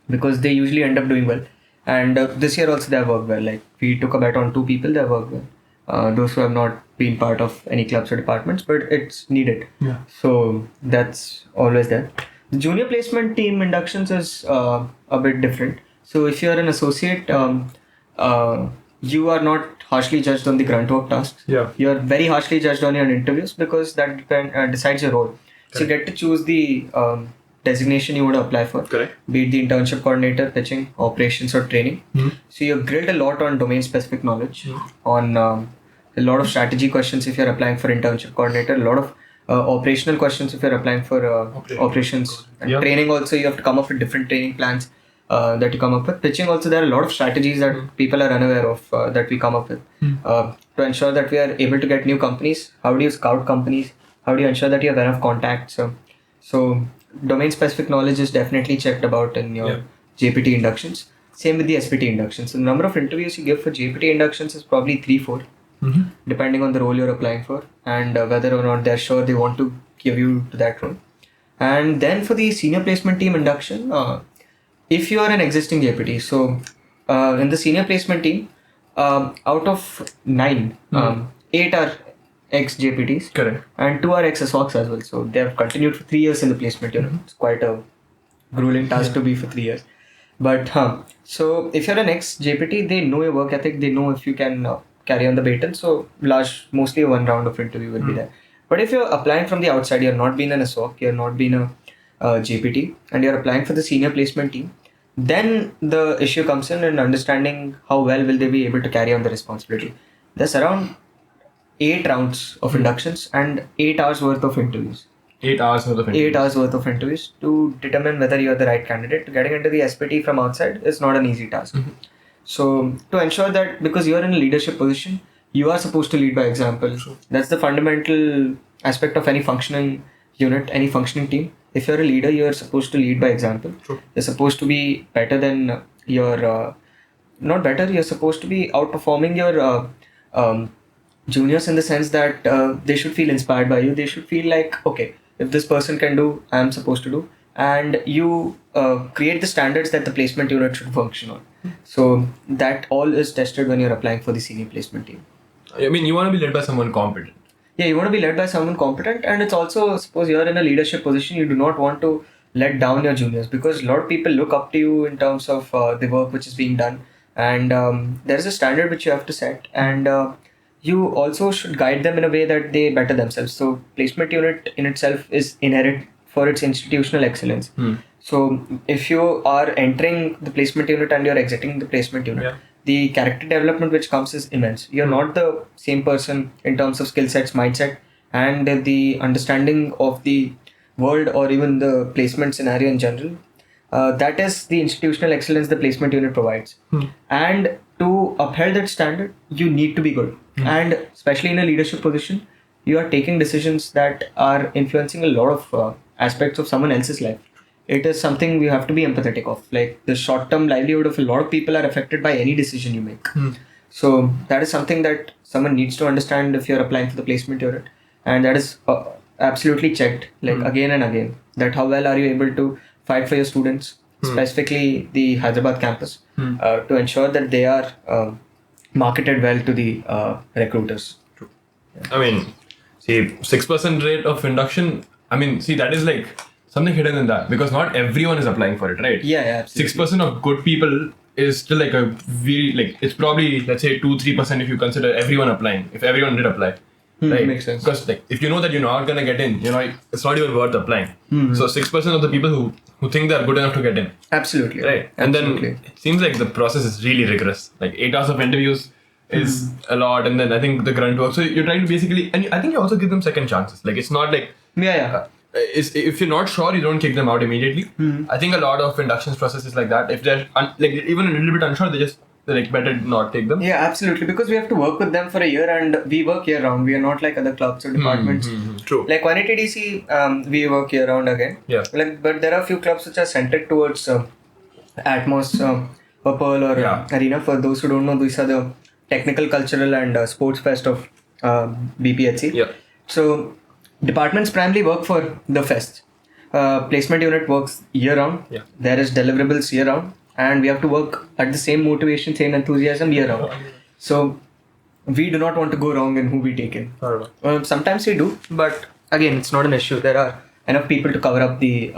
Because they usually end up doing well. And this year also they have worked well. Like, we took a bet on 2 people, they have worked well. Those who have not been part of any clubs or departments, but it's needed. So that's always there. The junior placement team inductions is a bit different. So if you're an associate, you are not harshly judged on the grunt work tasks. Yeah. You are very harshly judged on your interviews because that decides your role. So you get to choose the designation you want to apply for. Correct. Be it the internship coordinator, pitching, operations, or training. So you're grilled a lot on domain-specific knowledge, on a lot of strategy questions if you're applying for internship coordinator, a lot of operational questions if you're applying for operations. And training also, you have to come up with different training plans that you come up with. Pitching also, there are a lot of strategies that people are unaware of that we come up with to ensure that we are able to get new companies. How do you scout companies? How do you ensure that you have enough contacts? So domain-specific knowledge is definitely checked about in your JPT inductions. Same with the SPT inductions. So the number of interviews you give for JPT inductions is probably 3-4. Depending on the role you're applying for and whether or not they're sure they want to give you to that role. And then for the senior placement team induction, if you are an existing JPT, so in the senior placement team, out of 9, 8 are ex-JPTs. Correct. And 2 are ex-SOCs as well. So they have continued for 3 years in the placement unit. It's quite a grueling task to be for 3 years. But so if you're an ex-JPT, they know your work ethic, they know if you can carry on the baton. So mostly a 1 round of interview will be there. But if you're applying from the outside, you're not been in a SOC, you're not been a JPT, and you're applying for the senior placement team, then the issue comes in understanding how well will they be able to carry on the responsibility. There's around 8 rounds of inductions and 8 hours worth of interviews. 8 hours worth of interviews. 8 hours worth of interviews to determine whether you're the right candidate. Getting into the SPT from outside is not an easy task. So to ensure that, because you're in a leadership position, you are supposed to lead by example. True. That's the fundamental aspect of any functioning unit, any functioning team. If you're a leader, you're supposed to lead by example. True. You're supposed to be better than your, not better, you're supposed to be outperforming your juniors in the sense that they should feel inspired by you. They should feel like, okay, if this person can do, I'm supposed to do. And you create the standards that the placement unit should function on. So that all is tested when you're applying for the senior placement team. I mean, you want to be led by someone competent. Yeah, you want to be led by someone competent, and it's also, suppose you're in a leadership position, you do not want to let down your juniors because a lot of people look up to you in terms of the work which is being done, and there is a standard which you have to set, and you also should guide them in a way that they better themselves. So placement unit in itself is inherent for its institutional excellence. So if you are entering the placement unit and you're exiting the placement unit, the character development which comes is immense. You're not the same person in terms of skill sets, mindset, and the understanding of the world or even the placement scenario in general. That is the institutional excellence the placement unit provides. And to uphold that standard, you need to be good. And especially in a leadership position, you are taking decisions that are influencing a lot of aspects of someone else's life. It is something you have to be empathetic of. Like the short-term livelihood of a lot of people are affected by any decision you make. So that is something that someone needs to understand if you're applying for the placement unit. And that is absolutely checked, like again and again, that how well are you able to fight for your students, specifically the Hyderabad campus, to ensure that they are marketed well to the recruiters. True. I mean, see, 6% rate of induction, I mean, see, that is like something hidden in that because not everyone is applying for it, right? Yeah, absolutely. 6% of good people is still like a very, like, it's probably, let's say 2-3% if you consider everyone applying, if everyone did apply. Right? Makes sense. Because like, if you know that you're not going to get in, you know, it's not even worth applying. So 6% of the people who think they're good enough to get in. Absolutely. Right. And then it seems like the process is really rigorous. Like 8 hours of interviews is a lot. And then I think the grunt work. So you're trying to basically, and I think you also give them second chances. Like it's not like, if you're not sure, you don't kick them out immediately. I think a lot of inductions process is like that. If they're like even a little bit unsure, they're like better not take them. Yeah, absolutely. Because we have to work with them for a year and we work year round. We are not like other clubs or departments. True. Like 180DC, we work year round again. Yeah. Like, but there are a few clubs which are centered towards Atmos, Purple or Arena. For those who don't know, these are the technical, cultural and sports fest of BPHC. Yeah. So departments primarily work for the fest. Placement unit works year round. Yeah. There is deliverables year round. And we have to work at the same motivation, same enthusiasm year round. So we do not want to go wrong in who we take in. Sometimes we do, but again, it's not an issue. There are enough people to cover up the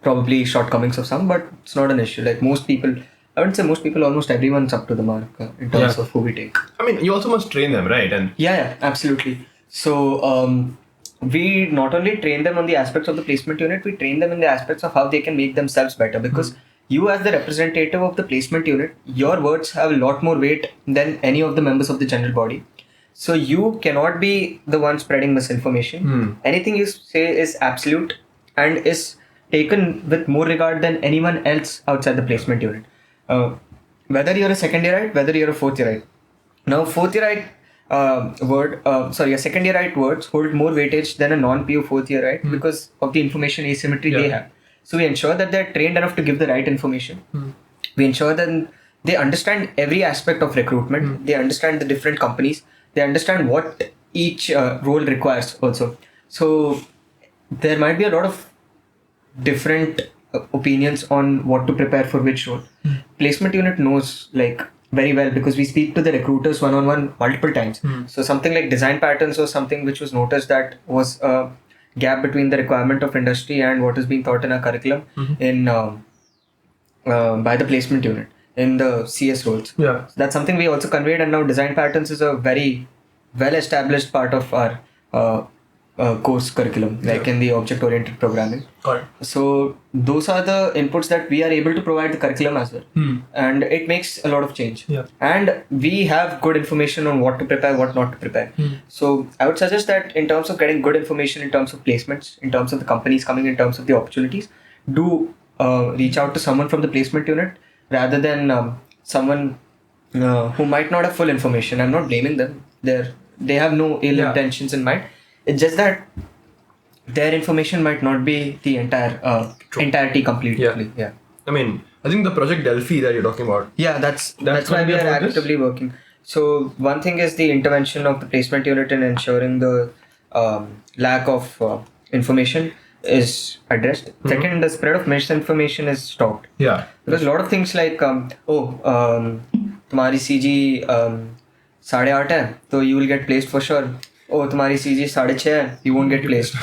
probably shortcomings of some, but it's not an issue. Like most people I would say most people, almost everyone's up to the mark in terms of who we take. I mean, you also must train them, right? And Yeah, absolutely. So we not only train them on the aspects of the placement unit, we train them in the aspects of how they can make themselves better. Because you, as the representative of the placement unit, your words have a lot more weight than any of the members of the general body. So you cannot be the one spreading misinformation. Anything you say is absolute and is taken with more regard than anyone else outside the placement unit. Whether you're a second yearite, whether you're a fourth yearite. Now, fourth yearite a second yearite words hold more weightage than a non-PU fourth yearite because of the information asymmetry they have. So we ensure that they're trained enough to give the right information. We ensure that they understand every aspect of recruitment. They understand the different companies. They understand what each role requires also. So there might be a lot of different opinions on what to prepare for which role. Placement unit knows like very well because we speak to the recruiters one-on-one multiple times. So something like design patterns was something which was noticed that was a gap between the requirement of industry and what is being taught in our curriculum in by the placement unit in the CS roles. Yeah. So that's something we also conveyed, and now design patterns is a very well-established part of our course curriculum, like in the object-oriented programming. Got it. So those are the inputs that we are able to provide the curriculum as well, and it makes a lot of change. Yeah. And we have good information on what to prepare, what not to prepare. So I would suggest that in terms of getting good information, in terms of placements, in terms of the companies coming, in terms of the opportunities, do reach out to someone from the placement unit rather than someone who might not have full information. I'm not blaming them. They have no ill intentions in mind. It's just that their information might not be the entirety completely. Yeah. I mean, I think the project Delphi that you're talking about. Yeah, that's why we are actively working. So one thing is the intervention of the placement unit in ensuring the lack of information is addressed. Second, the spread of misinformation is stopped. Yeah. Because a lot of things like तुम्हारी CG 8.5 है, so you will get placed for sure. Oh, तुम्हारी CG 6.5 है, you won't get placed.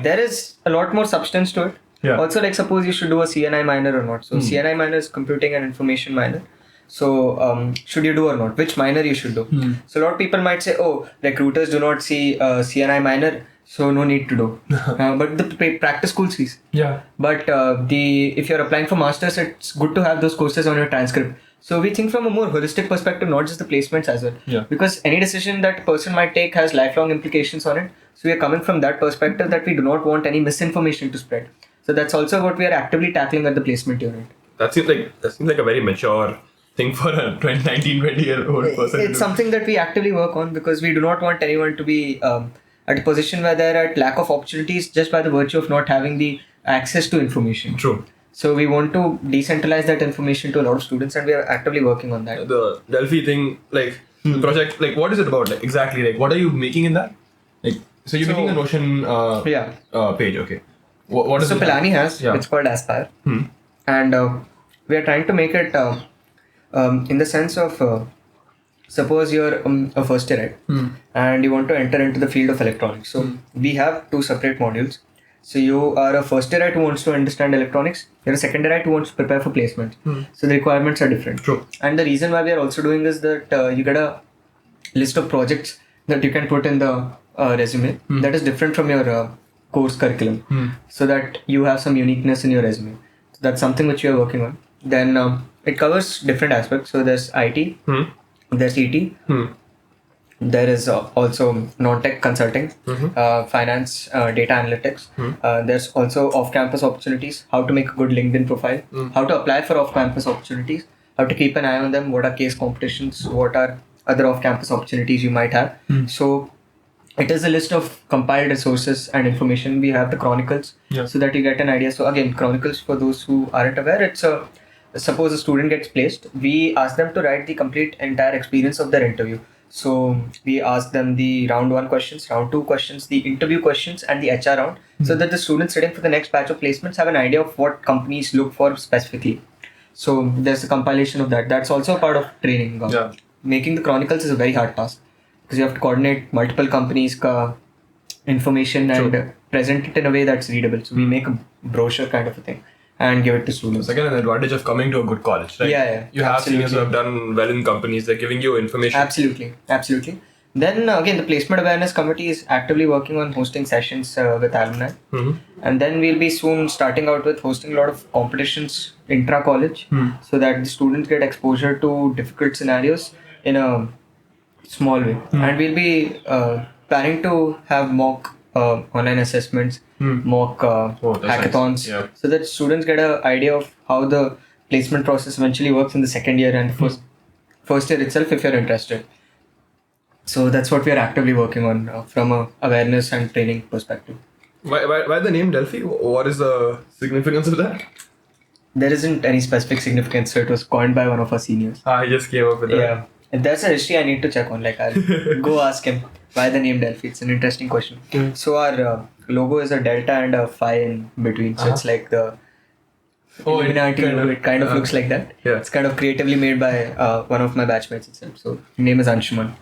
There is a lot more substance to it. Yeah. Also, like suppose you should do a CNI minor or not. So CNI minor is computing and information minor. So should you do or not? Which minor you should do? So a lot of people might say, oh, recruiters do not see CNI minor, so no need to do. But the practice school sees. Yeah. But if you're applying for masters, it's good to have those courses on your transcript. So we think from a more holistic perspective, not just the placements as well. Yeah. Because any decision that a person might take has lifelong implications on it. So we are coming from that perspective that we do not want any misinformation to spread. So that's also what we are actively tackling at the placement unit. That seems like a very mature thing for a 20-year-old person. It's something that we actively work on because we do not want anyone to be at a position where they're at lack of opportunities just by the virtue of not having the access to information. True. So we want to decentralize that information to a lot of students, and we are actively working on that. The Delphi thing, like the project, like what is it about? Like exactly, like what are you making in that? Like so you're making a Notion page, okay? What is so it? Pilani has it's called Aspire, and we are trying to make it in the sense of suppose you're a first year, right? And you want to enter into the field of electronics. So we have 2 separate modules. So you are a first yearite who wants to understand electronics. You're a second yearite who wants to prepare for placement. So the requirements are different. True. And the reason why we are also doing is that you get a list of projects that you can put in the resume that is different from your course curriculum, so that you have some uniqueness in your resume. So that's something which we are working on. Then it covers different aspects. So there's IT, there's ET. There is also non-tech consulting, finance, data analytics. There's also off-campus opportunities, how to make a good LinkedIn profile, how to apply for off-campus opportunities, how to keep an eye on them, what are case competitions, what are other off-campus opportunities you might have. So it is a list of compiled resources and information. We have the chronicles so that you get an idea. So again, chronicles, for those who aren't aware, it's suppose a student gets placed, we ask them to write the complete entire experience of their interview. So we ask them the round 1 questions, round 2 questions, the interview questions, and the HR round, so that the students sitting for the next batch of placements have an idea of what companies look for specifically. So there's a compilation of that. That's also a part of training. Making the chronicles is a very hard task because you have to coordinate multiple companies' information and present it in a way that's readable. So we make a brochure kind of a thing, and give it to students. Second, an advantage of coming to a good college, right? Yeah, You have absolutely. seniors who have done well in companies. They're giving you information. Absolutely. Then again, the Placement Awareness Committee is actively working on hosting sessions with alumni. And then we'll be soon starting out with hosting a lot of competitions intra-college so that the students get exposure to difficult scenarios in a small way. And we'll be planning to have mock online assessments, mock hackathons, so that students get an idea of how the placement process eventually works in the second year and the first year itself if you're interested. So that's what we are actively working on from a awareness and training perspective. Why the name Delphi? What is the significance of that? There isn't any specific significance, so it was coined by one of our seniors. I just came up with that. Yeah. And that's a history I need to check on. Like, I'll go ask him why the name Delphi. It's an interesting question. So our logo is a delta and a phi in between. So it's like the Illuminati logo. It kind of looks like that. Yeah. It's kind of creatively made by one of my batchmates itself. So his name is Anshuman.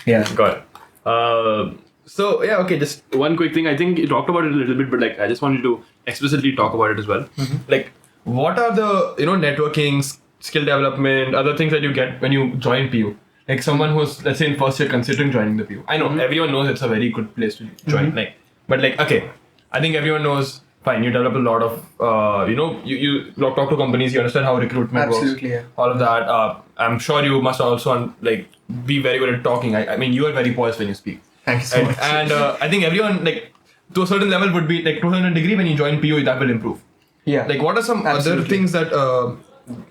Yeah. Got it. So yeah, okay. Just one quick thing. I think you talked about it a little bit, but like I just wanted to explicitly talk about it as well. Like, what are the networking, skill development, other things that you get when you join PU? Like someone who's, let's say, in first year considering joining the PU. I know everyone knows it's a very good place to join. Like, but like, okay, I think everyone knows. Fine, you develop a lot of, you talk to companies, you understand how recruitment works. Yeah. All of that. I'm sure you must also be very good at talking. I mean, you are very poised when you speak. Thank you so much. And I think everyone, like, to a certain level would be, like, to a certain degree, when you join PU, that will improve. Yeah. Like, what are some other things that,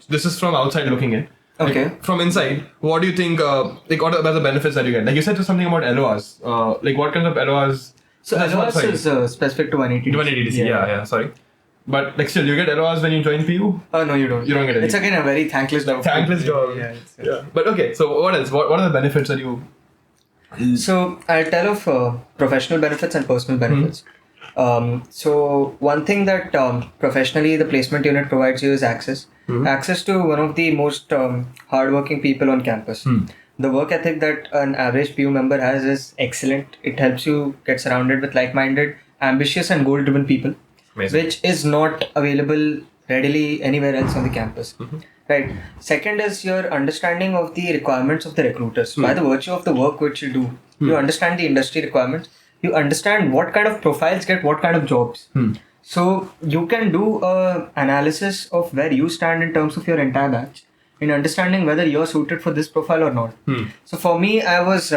this is from outside looking in. Like, Okay. from inside, what do you think, what are the benefits that you get? Like, you said something about LORs. Like, what kinds of LORs? So LORs is specific to 180. 180 DC, yeah, sorry. But, like, still, you get LORs when you join PU? Oh, no, you don't. You don't get it. It's again a very thankless job. Yeah. But, okay, so what else? What are the benefits that you... So I'll tell of professional benefits and personal benefits. So one thing that professionally the placement unit provides you is access to one of the most hardworking people on campus. The work ethic that an average PU member has is excellent. It helps you get surrounded with like-minded, ambitious and goal-driven people. Amazing. Which is not available readily anywhere else on the campus. Right. Second is your understanding of the requirements of the recruiters. By the virtue of the work which you do, you understand the industry requirements. You understand what kind of profiles get what kind of jobs. So you can do an analysis of where you stand in terms of your entire batch, in understanding whether you're suited for this profile or not. So for me, I was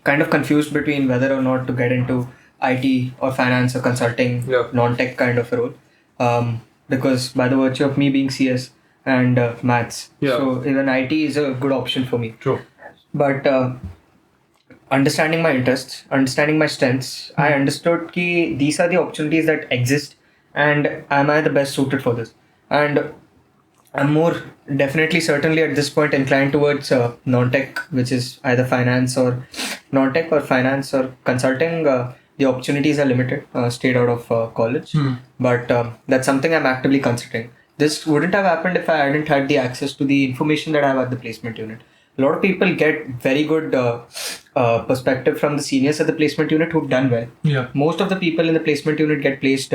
kind of confused between whether or not to get into IT or finance or consulting, non-tech kind of a role. Because by the virtue of me being CS and maths, so even IT is a good option for me. True. But understanding my interests, understanding my strengths, I understood that these are the opportunities that exist and am I the best suited for this? And I'm more definitely certainly at this point inclined towards non-tech, which is either finance or non-tech or finance or consulting. The opportunities are limited straight out of college, but that's something I'm actively considering. This wouldn't have happened if I hadn't had the access to the information that I have at the placement unit. A lot of people get very good perspective from the seniors at the placement unit who've done well. Most of the people in the placement unit get placed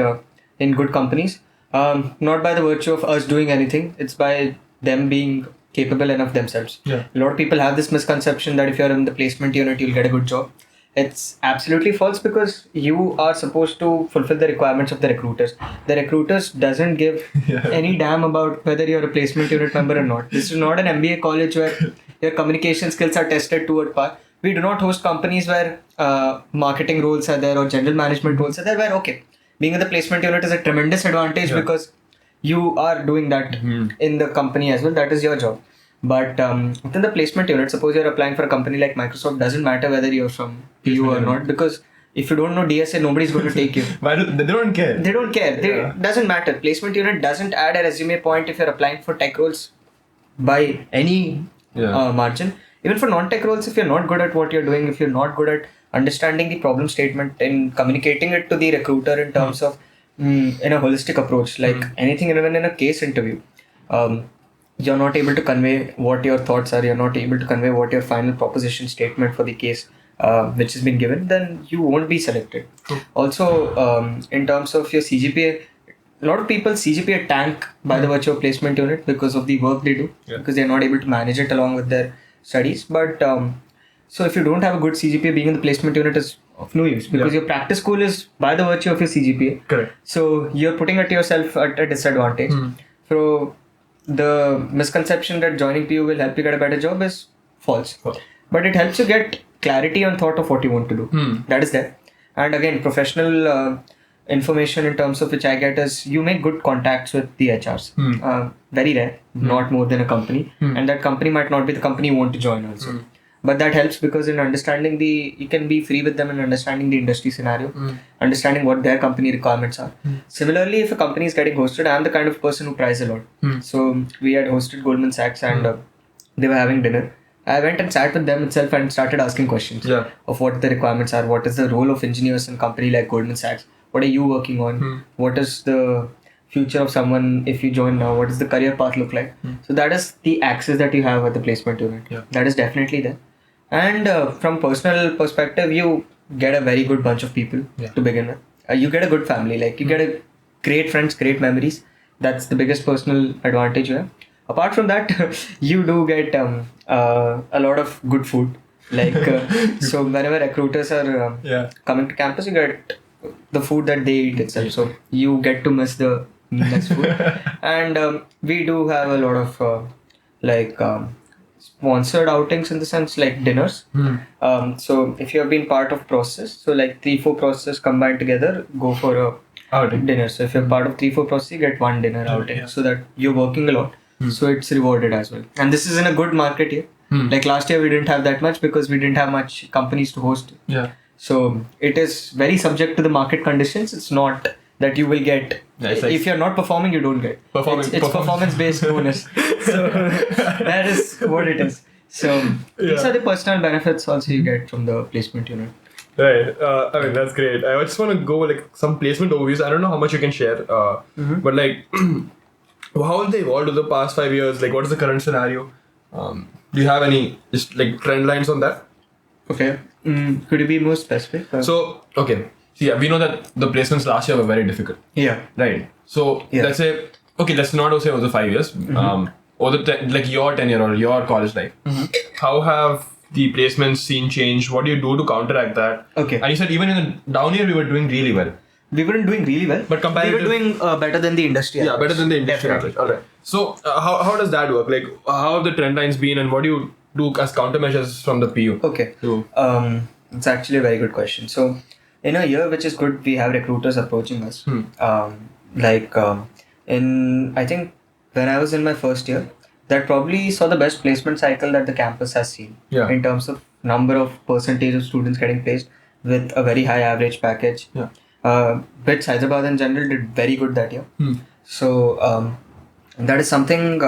in good companies, not by the virtue of us doing anything. It's by them being capable enough themselves. A lot of people have this misconception that if you're in the placement unit, you'll get a good job. It's absolutely false because you are supposed to fulfill the requirements of the recruiters. The recruiters doesn't give any damn about whether you're a placement unit member or not. This is not an MBA college where your communication skills are tested toward par. We do not host companies where marketing roles are there or general management roles are there, where being in the placement unit is a tremendous advantage because you are doing that in the company as well. That is your job. But within the placement unit, suppose you're applying for a company like Microsoft, doesn't matter whether you're from PU or not, because if you don't know DSA, nobody's going to take you. They don't care. They don't care. It doesn't matter. Placement unit doesn't add a resume point if you're applying for tech roles by any margin. Even for non-tech roles, if you're not good at what you're doing, if you're not good at understanding the problem statement and communicating it to the recruiter in terms of in a holistic approach, like anything, even in a case interview, you're not able to convey what your thoughts are, you're not able to convey what your final proposition statement for the case which has been given, then you won't be selected. Also, in terms of your CGPA, a lot of people CGPA tank by the virtue of placement unit because of the work they do, because they're not able to manage it along with their studies. But so if you don't have a good CGPA, being in the placement unit is of no use, because your practice school is by the virtue of your CGPA. Correct. So you're putting it yourself at a disadvantage. So the misconception that joining PU will help you get a better job is false. But it helps you get clarity on thought of what you want to do. That is there. And again, professional information in terms of which I get is you make good contacts with the HRs. Very rare, not more than a company. And that company might not be the company you want to join also. But that helps because in understanding you can be free with them in understanding the industry scenario, understanding what their company requirements are. Similarly, if a company is getting hosted, I am the kind of person who tries a lot. So we had hosted Goldman Sachs and they were having dinner. I went and sat with them itself and started asking questions of what the requirements are, what is the role of engineers in a company like Goldman Sachs, what are you working on, what is the future of someone if you join now, what does the career path look like. So that is the access that you have at the placement unit. That is definitely there. And from personal perspective, you get a very good bunch of people to begin with. You get a good family, like you get a great friends, great memories. That's the biggest personal advantage you have. Apart from that, you do get a lot of good food. Like so, whenever recruiters are coming to campus, you get the food that they eat itself. So you get to miss the next food. And we do have a lot of sponsored outings in the sense like dinners. So if you have been part of process, so like 3-4 processes combined together, go for a dinner. So if you're part of 3-4 processes, you get one dinner outing, so that you're working a lot. So it's rewarded as well. And this is in a good market here. Like last year we didn't have that much because we didn't have much companies to host. So it is very subject to the market conditions. It's not that you will get, if you're not performing, you don't get. It's performance-based bonus. So that is what it is. So these are the personal benefits also you get from the placement unit. Right. I mean, that's great. I just want to go like some placement overviews. I don't know how much you can share, but like how have they evolved over the past 5 years? Like, what is the current scenario? Do you have any just like trend lines on that? Okay. Could you be more specific? So, okay. So, yeah, we know that the placements last year were very difficult. Right. So, let's say, okay, let's not say it was the 5 years. Or like your tenure or your college life. How have the placements scene changed? What do you do to counteract that? Okay. And you said even in the down year, we were doing really well. We weren't doing really well, but comparative, we were doing better than the industry average. Better than the industry average. All right. So, how does that work? Like, how have the trend lines been, and what do you do as countermeasures from the PU? Okay. It's actually a very good question. So, in a year which is good, we have recruiters approaching us. I think when I was in my first year, that probably saw the best placement cycle that the campus has seen. In terms of number of percentage of students getting placed with a very high average package. BITS Hyderabad in general did very good that year. So that is something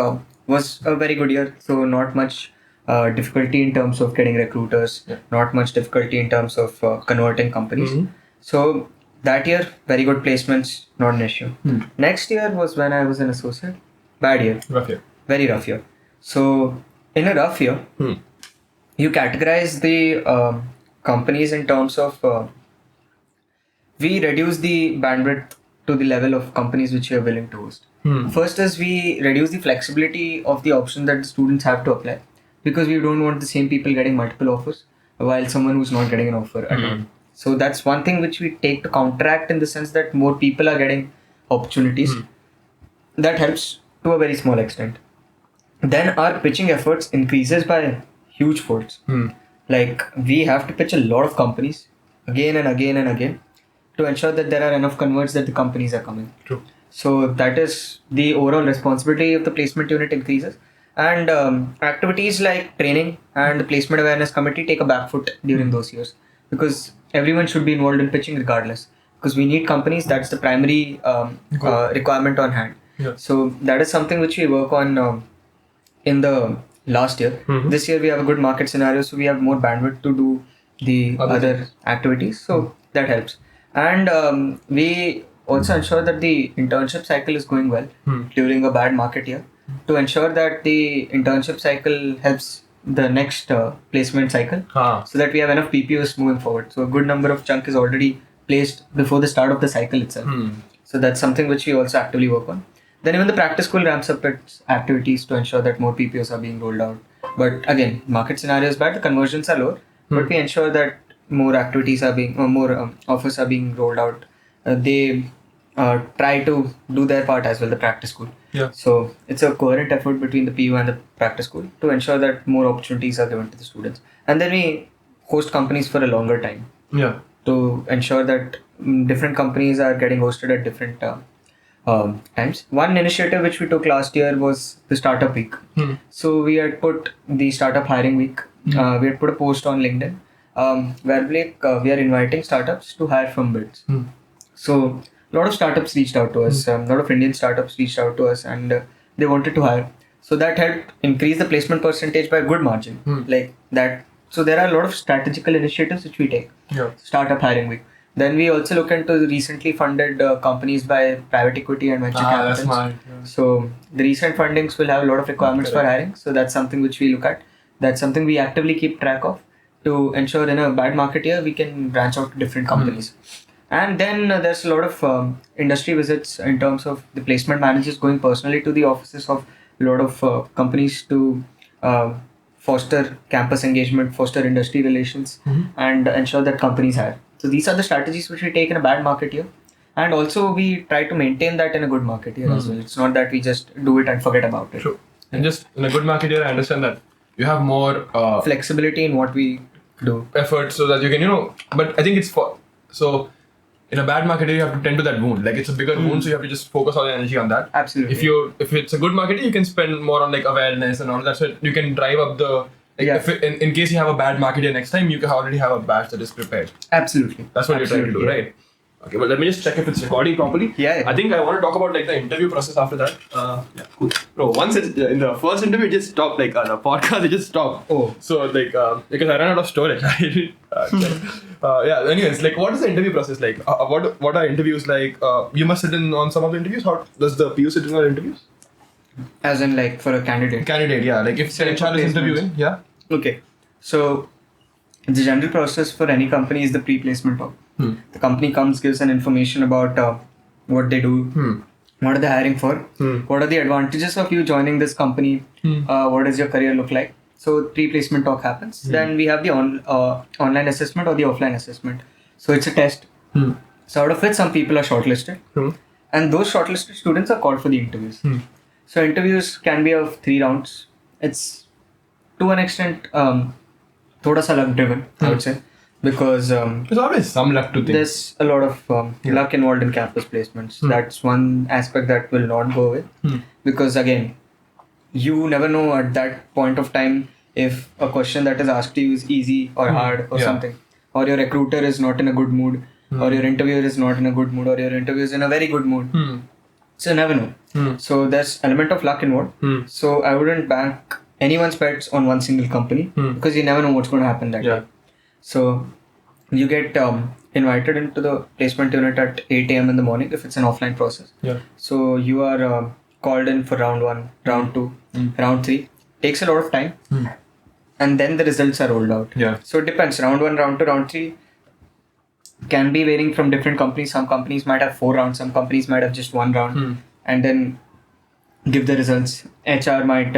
was a very good year. So not much difficulty in terms of getting recruiters, not much difficulty in terms of converting companies. So that year, very good placements, not an issue. Next year was when I was an associate. Bad year. Rough year. Very rough year. So in a rough year, you categorize the companies in terms of we reduce the bandwidth to the level of companies which you are willing to host. First is we reduce the flexibility of the option that the students have to apply, because we don't want the same people getting multiple offers while someone who's not getting an offer at all. So that's one thing which we take to counteract, in the sense that more people are getting opportunities. That helps to a very small extent. Then our pitching efforts increases by huge folds. Like we have to pitch a lot of companies again and again and again to ensure that there are enough converts that the companies are coming. True. So that is the overall responsibility of the placement unit increases. And activities like training and the placement awareness committee take a back foot during those years, because everyone should be involved in pitching regardless, because we need companies. That's the primary requirement on hand. So that is something which we work on in the last year. This year we have a good market scenario, so we have more bandwidth to do the other activities. So that helps. And we also ensure that the internship cycle is going well during a bad market year, to ensure that the internship cycle helps the next placement cycle, so that we have enough PPOs moving forward. So a good number of chunk is already placed before the start of the cycle itself. So that's something which we also actively work on. Then even the practice school ramps up its activities to ensure that more PPOs are being rolled out. But again, market scenario is bad, the conversions are lower, but we ensure that more activities are being, more offers are being rolled out. They try to do their part as well, the practice school. Yeah. So it's a coherent effort between the PU and the practice school to ensure that more opportunities are given to the students. And then we host companies for a longer time. Yeah. To ensure that different companies are getting hosted at different times. One initiative which we took last year was the Startup Week. So we had put the Startup Hiring Week. We had put a post on LinkedIn where we are inviting startups to hire from bids. So a lot of startups reached out to us. A lot of Indian startups reached out to us and they wanted to hire. So that helped increase the placement percentage by a good margin. Like that. So there are a lot of strategical initiatives which we take. Yeah. Startup Hiring Week. Then we also look into the recently funded companies by private equity and venture capital. That's smart. Yeah. So the recent fundings will have a lot of requirements for hiring. So that's something which we look at. That's something we actively keep track of to ensure in a bad market year we can branch out to different companies. And then there's a lot of industry visits in terms of the placement managers going personally to the offices of a lot of companies to foster campus engagement, foster industry relations, and ensure that companies hire. So these are the strategies which we take in a bad market year. And also we try to maintain that in a good market year as well. It's not that we just do it and forget about it. True. And just in a good market year, I understand that you have more flexibility in what we do. Effort so that you can, but I think it's so in a bad market year, you have to tend to that wound. Like it's a bigger wound, so you have to just focus all your energy on that. Absolutely. If it's a good market year, you can spend more on like awareness and all that. So you can drive up the. If in case you have a bad market year next time, you can already have a batch that is prepared. Absolutely. That's what you're trying to do, right? Okay, well, let me just check if it's recording properly. Yeah. I think I want to talk about like the interview process after that. Yeah, cool. Bro, once it's in the first interview, it just stopped. Like on a podcast, it just stopped. Oh. So like because I ran out of storage, I didn't. Yeah. Anyways, like, what is the interview process like? What are interviews like? You must sit in on some of the interviews. How does the PU sit in on interviews? As in, like, for a candidate. Candidate, yeah. Like if HR is interviewing, yeah. Okay. So the general process for any company is the pre-placement talk. The company comes, gives an information about what they do, what are they hiring for, what are the advantages of you joining this company, what does your career look like. So pre-placement talk happens. Then we have the online assessment or the offline assessment. So it's a test. So out of which some people are shortlisted, and those shortlisted students are called for the interviews. So interviews can be of 3 rounds. It's to an extent thoda sa luck driven, I would say, because there's always some luck to things. There's a lot of luck involved in campus placements. That's one aspect that will not go away, because again, you never know at that point of time if a question that is asked to you is easy or hard or something, or your recruiter is not in a good mood, or your interviewer is not in a good mood, or your interviewer is in a very good mood. So you never know. So there's element of luck involved. So I wouldn't bank anyone's bets on one single company, because you never know what's going to happen that day. So you get invited into the placement unit at 8 a.m. in the morning if it's an offline process. So you are called in for round 1, round 2, round 3. Takes a lot of time. And then the results are rolled out. So it depends. Round 1, round 2, round 3 can be varying from different companies. Some companies might have 4 rounds. Some companies might have just 1 round. And then give the results. HR might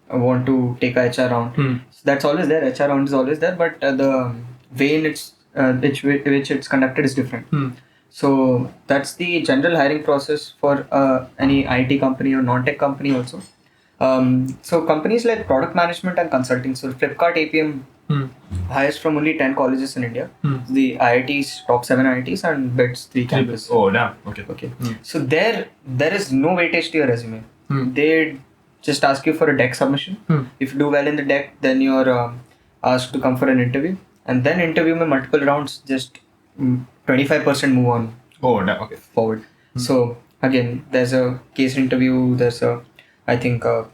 want to take a HR round. So that's always there. HR round is always there. But the way in which it's conducted is different. So that's the general hiring process for any IT company or non-tech company also. So companies like product management and consulting. So Flipkart APM hires from only 10 colleges in India. The IITs, top 7 IITs, and bids 3 campuses. Oh, damn. Okay. So there is no weightage to your resume. They just ask you for a deck submission. If you do well in the deck, then you're asked to come for an interview. And then interview में multiple rounds, just 25% move on. Oh, damn. Okay. Forward. So again, there's a case interview, there's I think a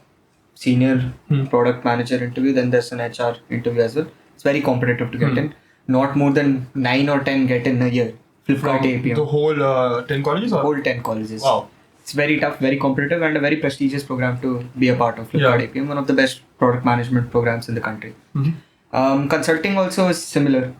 senior product manager interview, then there's an HR interview as well. It's very competitive to get in. Not more than 9 or 10 get in a year. Flipkart APM. The whole 10 colleges? Or? Whole 10 colleges. Wow. It's very tough, very competitive, and a very prestigious program to be a part of. Flipkart APM, one of the best product management programs in the country. Consulting also is similar.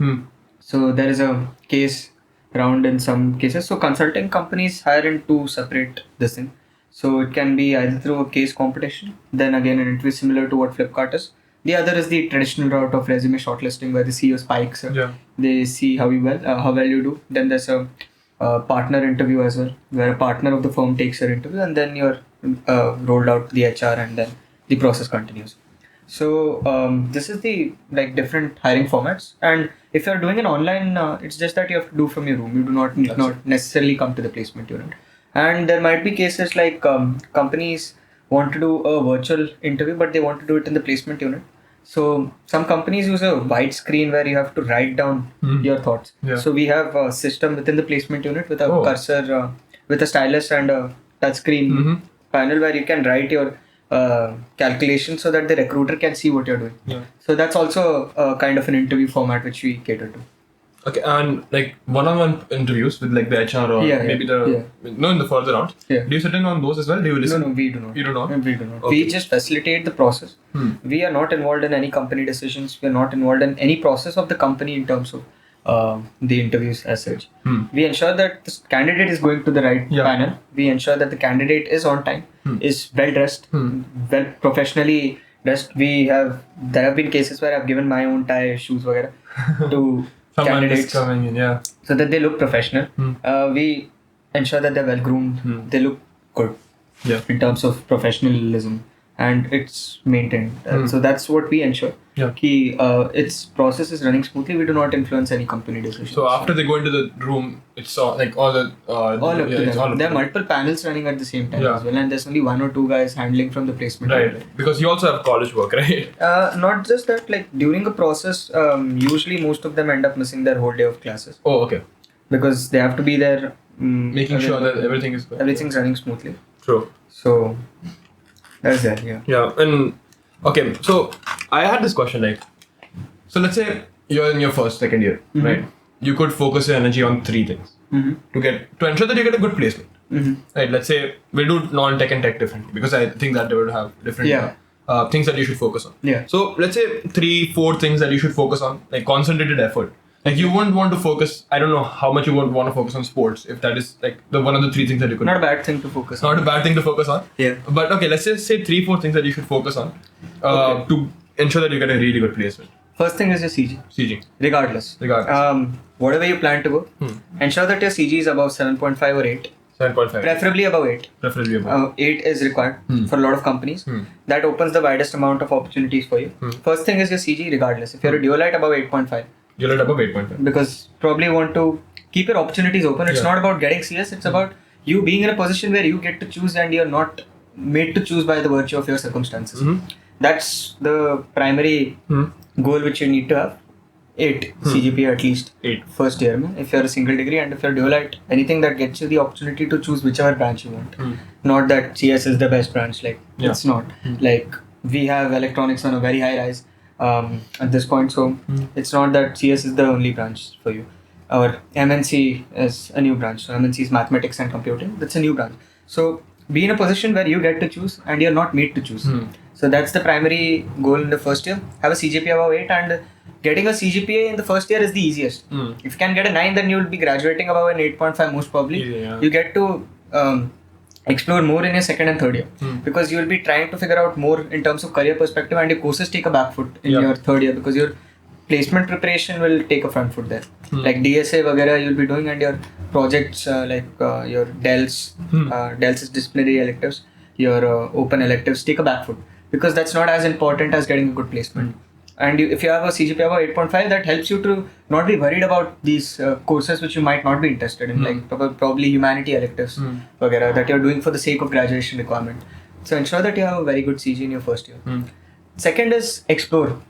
So there is a case round in some cases. So consulting companies hire in two separate this thing. So it can be either through a case competition, then again an interview similar to what Flipkart is. The other is the traditional route of resume shortlisting, where the CEO spikes. They see how well you do. Then there's a partner interview as well, where a partner of the firm takes your interview, and then you're rolled out to the HR, and then the process continues. So this is the different hiring formats, and if you're doing an online, it's just that you have to do from your room. You do not need not necessarily come to the placement unit. And there might be cases like companies want to do a virtual interview, but they want to do it in the placement unit. So some companies use a wide screen where you have to write down your thoughts. So we have a system within the placement unit with a cursor, with a stylus and a touchscreen panel where you can write your calculations so that the recruiter can see what you're doing. So that's also a kind of an interview format which we cater to. Okay, and like one-on-one interviews with like the HR or maybe in the further rounds. Do you sit in on those as well? Do you listen? No, we do not. You do not? We do not. Okay. We just facilitate the process. We are not involved in any company decisions. We are not involved in any process of the company in terms of the interviews as such. We ensure that the candidate is going to the right panel. We ensure that the candidate is on time, is well dressed, well professionally dressed. There have been cases where I've given my own tie, shoes, whatever, to candidates coming in, so that they look professional. We ensure that they're well groomed. They look good in terms of professionalism, and it's maintained. So that's what we ensure. Its process is running smoothly. We do not influence any company decisions. So after they go into the room, it's all up to them. There are multiple panels running at the same time as well, and there's only one or two guys handling from the placement. Right, because you also have college work, right? Not just that. Like during the process, usually most of them end up missing their whole day of classes. Oh, okay. Because they have to be there, making sure that everything's running smoothly. True. So that's there. Yeah, and okay, so I had this question, like, so let's say you're in your second year, right? You could focus your energy on three things to ensure that you get a good placement. Right? Let's say we'll do non-tech and tech differently, because I think that they would have different things that you should focus on. So let's say 3-4 things that you should focus on, like concentrated effort. Like you wouldn't want to focus, I don't know how much you would want to focus on sports, if that is like one of the 3 things that you could. Not a bad thing to focus on. Not a bad thing to focus on. But okay, let's just say 3-4 things that you should focus on to ensure that you get a really good placement. First thing is your CG. Regardless. Whatever you plan to go, ensure that your CG is above 7.5 or 8. 7.5. Preferably above 8. 8 is required for a lot of companies. That opens the widest amount of opportunities for you. First thing is your CG regardless. If you're a dualite, above 8.5. Dualite above 8.5. Because probably want to keep your opportunities open. It's not about getting CS. It's about you being in a position where you get to choose and you're not made to choose by the virtue of your circumstances. That's the primary goal which you need to have. 8 CGPA at least. 8 first year. If you're a single degree, and if you're dualite, anything that gets you the opportunity to choose whichever branch you want. Not that CS is the best branch. It's not. Like we have electronics on a very high rise at this point, so it's not that CS is the only branch for you. Or MNC is a new branch. So MNC is mathematics and computing. That's a new branch. So be in a position where you get to choose and you're not made to choose. So that's the primary goal in the first year. Have a CGPA above 8, and getting a CGPA in the first year is the easiest. If you can get a 9, then you'll be graduating above an 8.5 most probably. You get to explore more in your second and third year, because you will be trying to figure out more in terms of career perspective, and your courses take a back foot in your third year, because your placement preparation will take a front foot there. Like DSA vagara you'll be doing, and your projects your DELS is disciplinary electives, your open electives take a back foot, because that's not as important as getting a good placement. And if you have a CGPA of 8.5, that helps you to not be worried about these courses which you might not be interested in, like probably humanity electives vagara, that you're doing for the sake of graduation requirement. So ensure that you have a very good CG in your first year. Second is explore.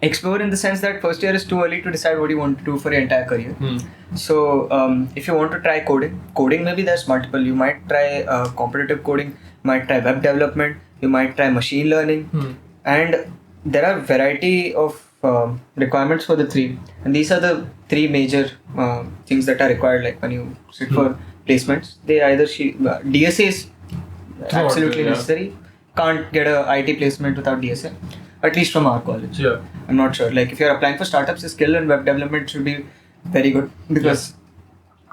Explore in the sense that first year is too early to decide what you want to do for your entire career. So if you want to try coding maybe there's multiple. You might try competitive coding, might try web development, you might try machine learning, and there are variety of requirements for the 3, and these are the 3 major things that are required. Like when you sit for placements, they either DSA is absolutely necessary. Can't get a IT placement without DSA, at least from our college. I'm not sure. Like if you're applying for startups, the skill in web development should be very good, because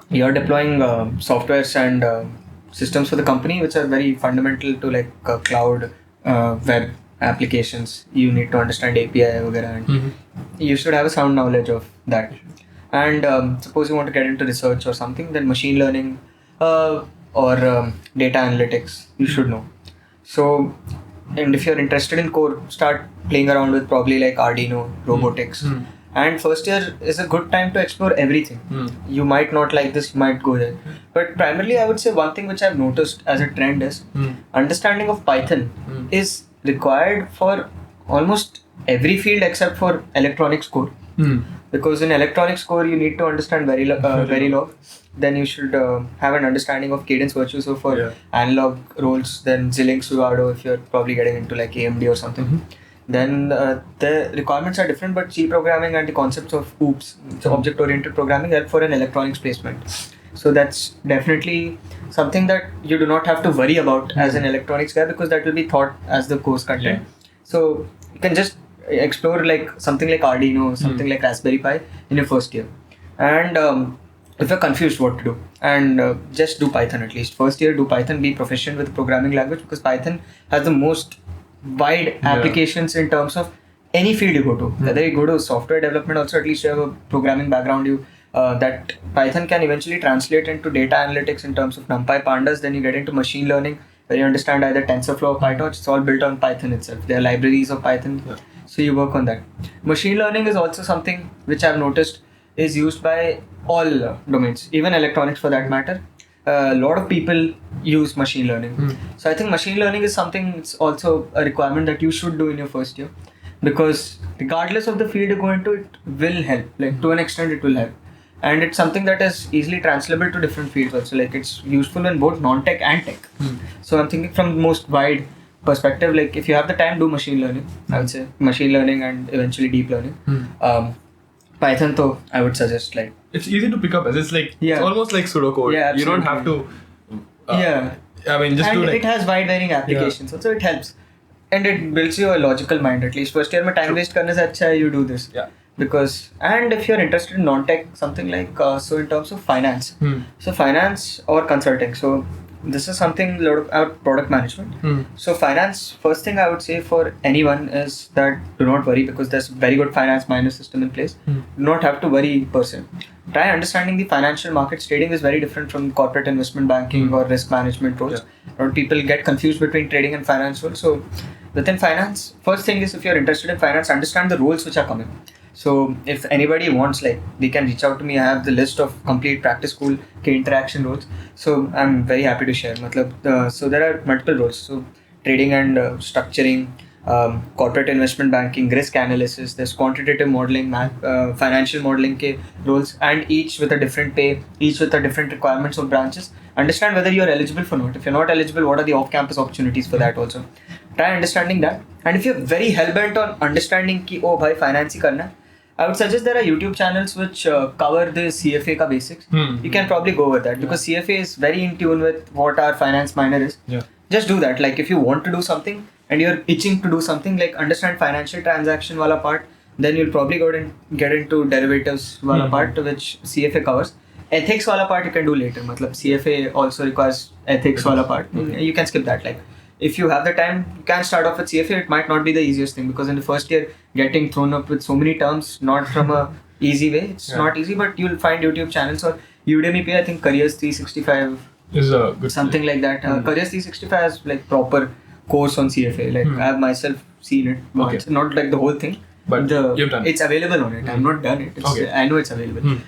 you're deploying softwares and systems for the company which are very fundamental to like cloud web applications. You need to understand API and you should have a sound knowledge of that. And suppose you want to get into research or something, then machine learning or data analytics you should know. So, and if you're interested in core, start playing around with probably like Arduino, robotics. And first year is a good time to explore everything. You might not like this, you might go there. But primarily I would say one thing which I've noticed as a trend is understanding of Python is required for almost every field except for electronics core. Because in electronics core you need to understand Verilog. Then you should have an understanding of cadence virtuoso for analog roles. Then Xilinx Sugado if you're probably getting into like AMD or something. Then the requirements are different, but C programming and the concepts of OOPS, so object-oriented programming, help for an electronics placement. So that's definitely something that you do not have to worry about as an electronics guy, because that will be taught as the course content. So you can just explore like something like Arduino, something like Raspberry Pi in your first year. And if you're confused what to do, and just do Python at least. First year, do Python, be proficient with the programming language, because Python has the most wide applications in terms of any field you go to. Whether you go to software development, also at least you have a programming background, you that Python can eventually translate into data analytics in terms of NumPy, Pandas. Then you get into machine learning, where you understand either TensorFlow or PyTorch. It's all built on Python itself. There are libraries of Python, so you work on that. Machine learning is also something which I've noticed is used by all domains, even electronics for that matter. A lot of people use machine learning. So I think machine learning is something, it's also a requirement that you should do in your first year, because regardless of the field you go into, it will help. Like to an extent it will help. And it's something that is easily transferable to different fields also. Like it's useful in both non-tech and tech. So I'm thinking from the most wide perspective, like if you have the time, do machine learning. I would say machine learning and eventually deep learning. Python though, I would suggest like it's easy to pick up as it's like it's almost like pseudocode. You don't have to I mean just and do like, it has wide varying applications, so it helps. And it builds you a logical mind. At least first year mein time waste karne se acha hai you do this. Because, and if you're interested in non-tech, something like so in terms of finance, so finance or consulting, so this is something a lot about product management. So finance, first thing I would say for anyone is that do not worry, because there's very good finance minor system in place. Do not have to worry per se. Try understanding the financial markets. Trading is very different from corporate investment banking or risk management roles. A lot of people get confused between trading and finance roles. So within finance, first thing is if you're interested in finance, understand the roles which are coming. So if anybody wants, like, they can reach out to me. I have the list of complete practice school interaction roles. So I'm very happy to share. So there are multiple roles. So trading and structuring, corporate investment banking, risk analysis. There's quantitative modeling, financial modeling ke roles, and each with a different pay, each with a different requirements of branches. Understand whether you're eligible for not. If you're not eligible, what are the off-campus opportunities for that also? Try understanding that. And if you're very hell-bent on understanding ki, oh bhai, finance hi karna hai, I would suggest there are YouTube channels which cover the CFA ka basics. You can probably go with that, because CFA is very in tune with what our finance minor is. Just do that. Like if you want to do something and you're itching to do something, like understand financial transaction wala part, then you'll probably get into derivatives wala part, which CFA covers. Ethics wala part you can do later. Matlab CFA also requires ethics wala part. You can skip that. Like if you have the time, you can start off with CFA. It might not be the easiest thing, because in the first year, getting thrown up with so many terms, not from a easy way. It's not easy, but you'll find YouTube channels or Udemy pay. I think Careers 365 is a good something like that. Careers 365 has like proper course on CFA. Like I have myself seen it once, not like the whole thing, but you've done it's available on it. I've not done it. I know it's available.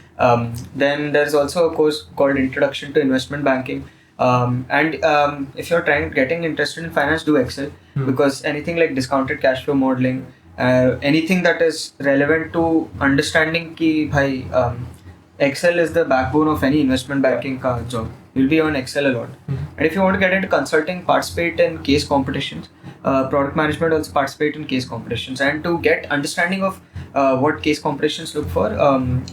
Then there's also a course called Introduction to Investment Banking. If you're getting interested in finance, do Excel, because anything like discounted cash flow modeling, anything that is relevant to understanding ki bhai, Excel is the backbone of any investment banking job. You'll be on Excel a lot. And if you want to get into consulting, participate in case competitions. Product management also participate in case competitions. And to get understanding of what case competitions look for,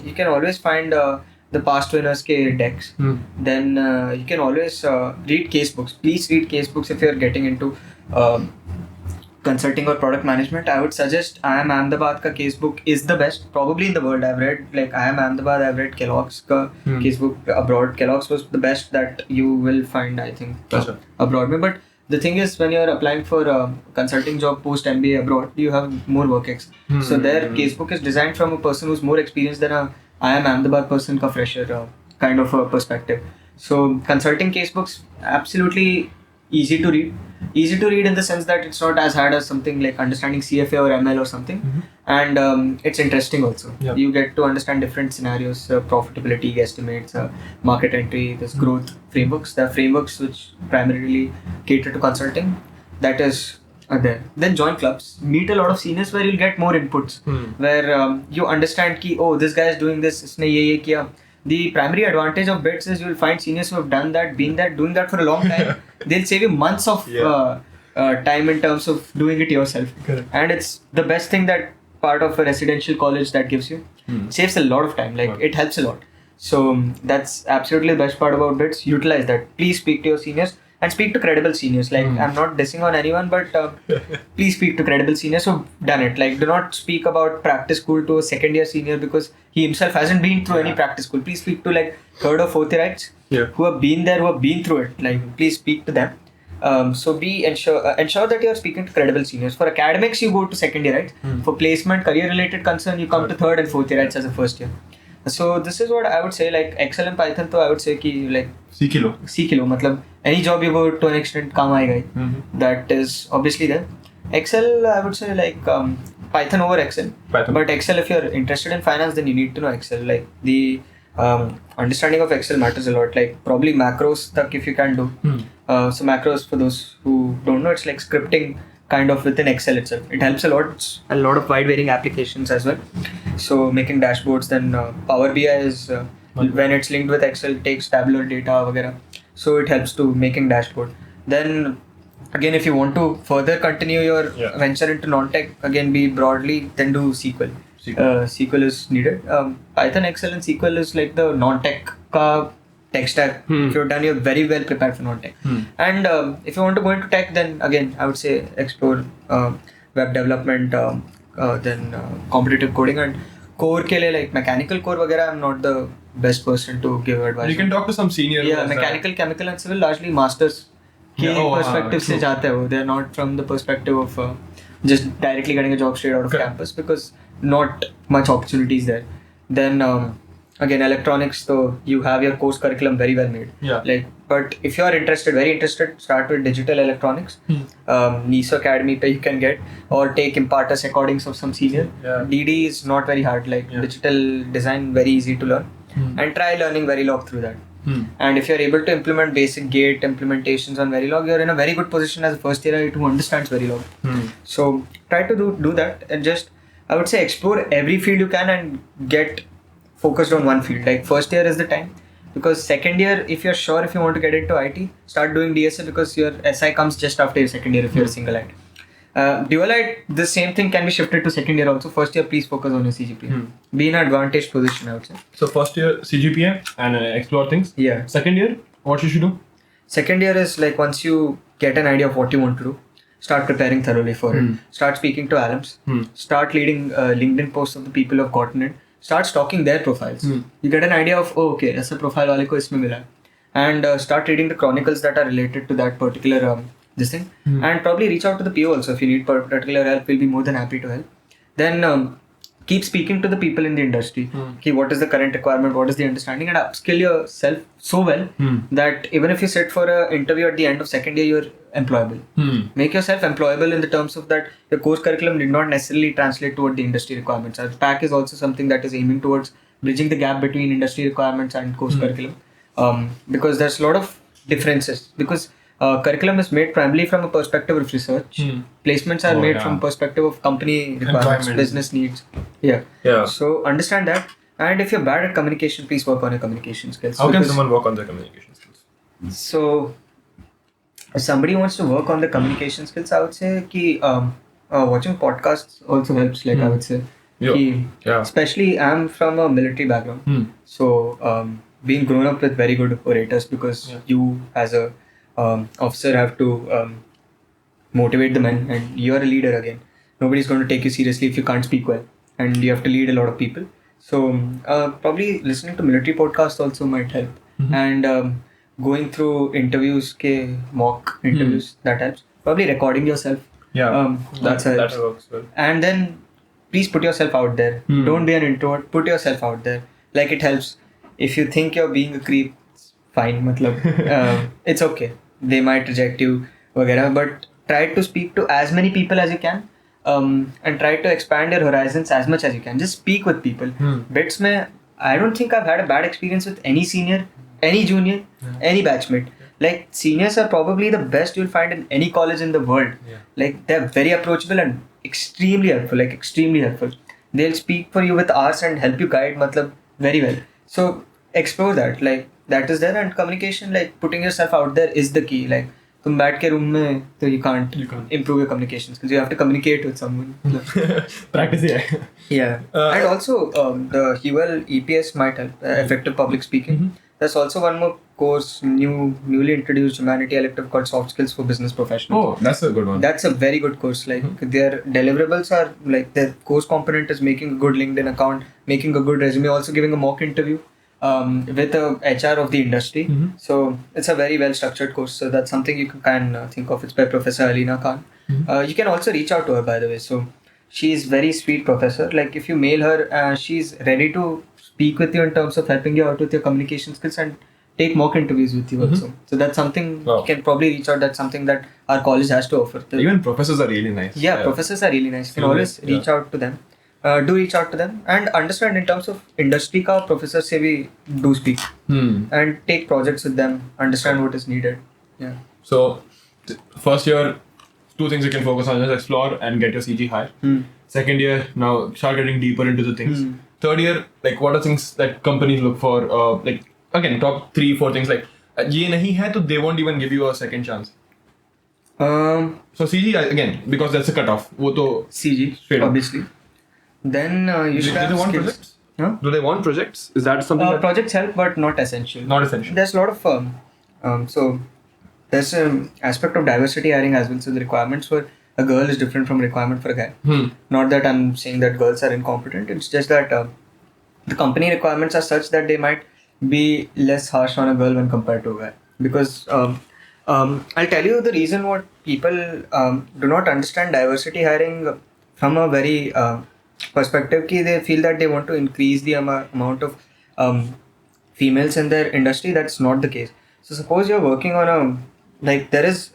you can always find the past winners ke decks. Then you can always read case books. Please read case books if you're getting into consulting or product management, I would suggest IIM Ahmedabad ka casebook is the best probably in the world. I've read like IIM Ahmedabad, I've read Kellogg's ka casebook abroad. Kellogg's was the best that you will find, I think, abroad. But the thing is, when you're applying for a consulting job post MBA abroad, you have more work ex. So their casebook is designed from a person who's more experienced than a IIM Ahmedabad person ka fresher kind of a perspective. So consulting casebooks absolutely easy to read. Easy to read in the sense that it's not as hard as something like understanding CFA or ML or something, and it's interesting also. You get to understand different scenarios, profitability estimates, market entry, there's growth frameworks. There are frameworks which primarily cater to consulting. That is there. Then join clubs, meet a lot of seniors where you'll get more inputs, where you understand ki, oh, this guy is doing this, isne ye kiya. The primary advantage of bits is you'll find seniors who have done that, been that, doing that for a long time. They'll save you months of time in terms of doing it yourself. Correct. And it's the best thing that part of a residential college that gives you. Saves a lot of time. Like it helps a lot. So that's absolutely the best part about bits. Utilize that. Please speak to your seniors and speak to credible seniors. Like I'm not dissing on anyone, but please speak to credible seniors who've done it. Like do not speak about practice school to a second year senior because he himself hasn't been through any practice school. Please speak to like third or fourth yearites who have been there, who have been through it. Like please speak to them. So ensure that you are speaking to credible seniors. For academics, you go to second year, right? For placement, career related concern, you come to third and fourth yearites as a first year. So this is what I would say. Like Excel and Python, तो I would say कि like सीख लो मतलब any job you go to an extent काम आएगा ही. That is obviously there. Excel, I would say like Python over Excel. But Excel, if you're interested in finance, then you need to know Excel. Like the understanding of Excel matters a lot. Like probably macros tak if you can do. So macros, for those who don't know, it's like scripting kind of within Excel itself. It helps a lot. It's a lot of wide varying applications as well. So making dashboards, then Power BI is when it's linked with Excel, takes tabular data, वगैरह. So it helps to making dashboard. Then again, if you want to further continue your venture into non-tech, again be broadly, then do SQL. SQL is needed. Python, Excel, and SQL is like the non-tech ka tech stack. If you're done, you're very well prepared for non-tech. And if you want to go into tech, then again, I would say explore web development, then competitive coding and core ke liye, like mechanical core वगैरह. I'm not the best person to give advice. You can talk to some senior. Yeah, mechanical, chemical, and civil largely masters के perspective से जाते हैं वो. They're not from the perspective of just directly getting a job straight out of campus because not much opportunities there. Then again, electronics, so you have your course curriculum very well made. Like, but if you are interested, very interested, start with digital electronics. NISO Academy pe you can get, or take Impartus recordings of some senior. DD is not very hard. Like digital design, very easy to learn, and try learning Verilog through that. And if you're able to implement basic gate implementations on Verilog, you're in a very good position as a first year who understands Verilog. So try to do that, and just I would say explore every field you can and get focused on one field. Like first year is the time, because second year, if you're sure if you want to get into IT, start doing DSA because your SI comes just after your second year if you're a single IT. Dual-IT, the same thing can be shifted to second year also. First year, please focus on your CGPA. Be in an advantaged position, I would say. So first year CGPA and explore things. Yeah. Second year, what you should do? Second year is like once you get an idea of what you want to do, start preparing thoroughly for it. Start speaking to alums. Start reading LinkedIn posts of the people who have gotten it. Start stalking their profiles. You get an idea of, oh, okay, ऐसा profile वाले को इसमें मिला. And start reading the chronicles that are related to that particular this thing. And probably reach out to the PO also if you need particular help. We'll be more than happy to help. Then keep speaking to the people in the industry. Okay, what is the current requirement? What is the understanding? And upskill yourself so well that even if you sit for an interview at the end of second year, you're employable. Make yourself employable in the terms of that your course curriculum did not necessarily translate toward the industry requirements. Our PAC is also something that is aiming towards bridging the gap between industry requirements and course curriculum. Because there's a lot of differences. Because curriculum is made primarily from a perspective of research. Placements are made from perspective of company requirements, business needs. So understand that. And if you're bad at communication, please work on your communication skills. How can someone work on their communication skills? So, if somebody wants to work on the communication skills, I would say ki, watching podcasts also helps. Like I would say, especially I'm from a military background, so being grown up with very good orators because you as a officer have to motivate the men, and you're a leader again. Nobody's going to take you seriously if you can't speak well, and you have to lead a lot of people. So probably listening to military podcasts also might help, and going through interviews, mock interviews, that helps. Probably recording yourself. Yeah, that helps. works well. And then please put yourself out there. Don't be an introvert. Put yourself out there. Like, it helps. If you think you're being a creep, it's fine. It's okay. They might reject you, वगैरह. But try to speak to as many people as you can, and try to expand your horizons as much as you can. Just speak with people. Bits mein, I don't think I've had a bad experience with any senior, any junior, any batchmate. Like, seniors are probably the best you'll find in any college in the world. Like, they're very approachable and extremely helpful. Like, extremely helpful. They'll speak for you with hours and help you guide very well. So explore that. Like, that is there. And communication, like putting yourself out there, is the key. Like, तुम बैठ के room में तो you can't improve your communication skills. You have to communicate with someone. Practice, yeah. Yeah. And also the HUL EPS might help, effective public speaking. There's also one more course, newly introduced humanity elective, called Soft Skills for Business Professionals. Oh, that's a good one. That's a very good course. Like, their deliverables are like, their course component is making a good LinkedIn account, making a good resume, also giving a mock interview with a HR of the industry. So it's a very well structured course. So that's something you can think of. It's by Professor Alina Khan. You can also reach out to her, by the way. So she's very sweet professor. Like, if you mail her, she's ready to speak with you in terms of helping you out with your communication skills and take mock interviews with you also. So that's something you can probably reach out. That's something that our college has to offer. Even professors are really nice. Yeah, professors are really nice. You can always reach out to them. Do reach out to them and understand in terms of industry ka professors se bhi do speak and take projects with them, understand what is needed. Yeah. So first year, two things you can focus on: just explore and get your CG high. Second year, now start getting deeper into the things. Third year, like, what are things that companies look for? Like, again, top 3-4 things. Like, ये नहीं है, तो they won't even give you a second chance. So CG, again, because that's a cutoff. वो तो CG, obviously. Then you should have do they want skills. projects? Huh? Do they want projects? Is that something? Projects help, but not essential. Not essential. There's a lot of so there's an aspect of diversity hiring as well. So the requirements for a girl is different from requirement for a guy. Not that I'm saying that girls are incompetent. It's just that the company requirements are such that they might be less harsh on a girl when compared to a guy. Because I'll tell you the reason what people do not understand diversity hiring from a very perspective ki they feel that they want to increase the amount of females in their industry. That's not the case. So suppose you're working on there is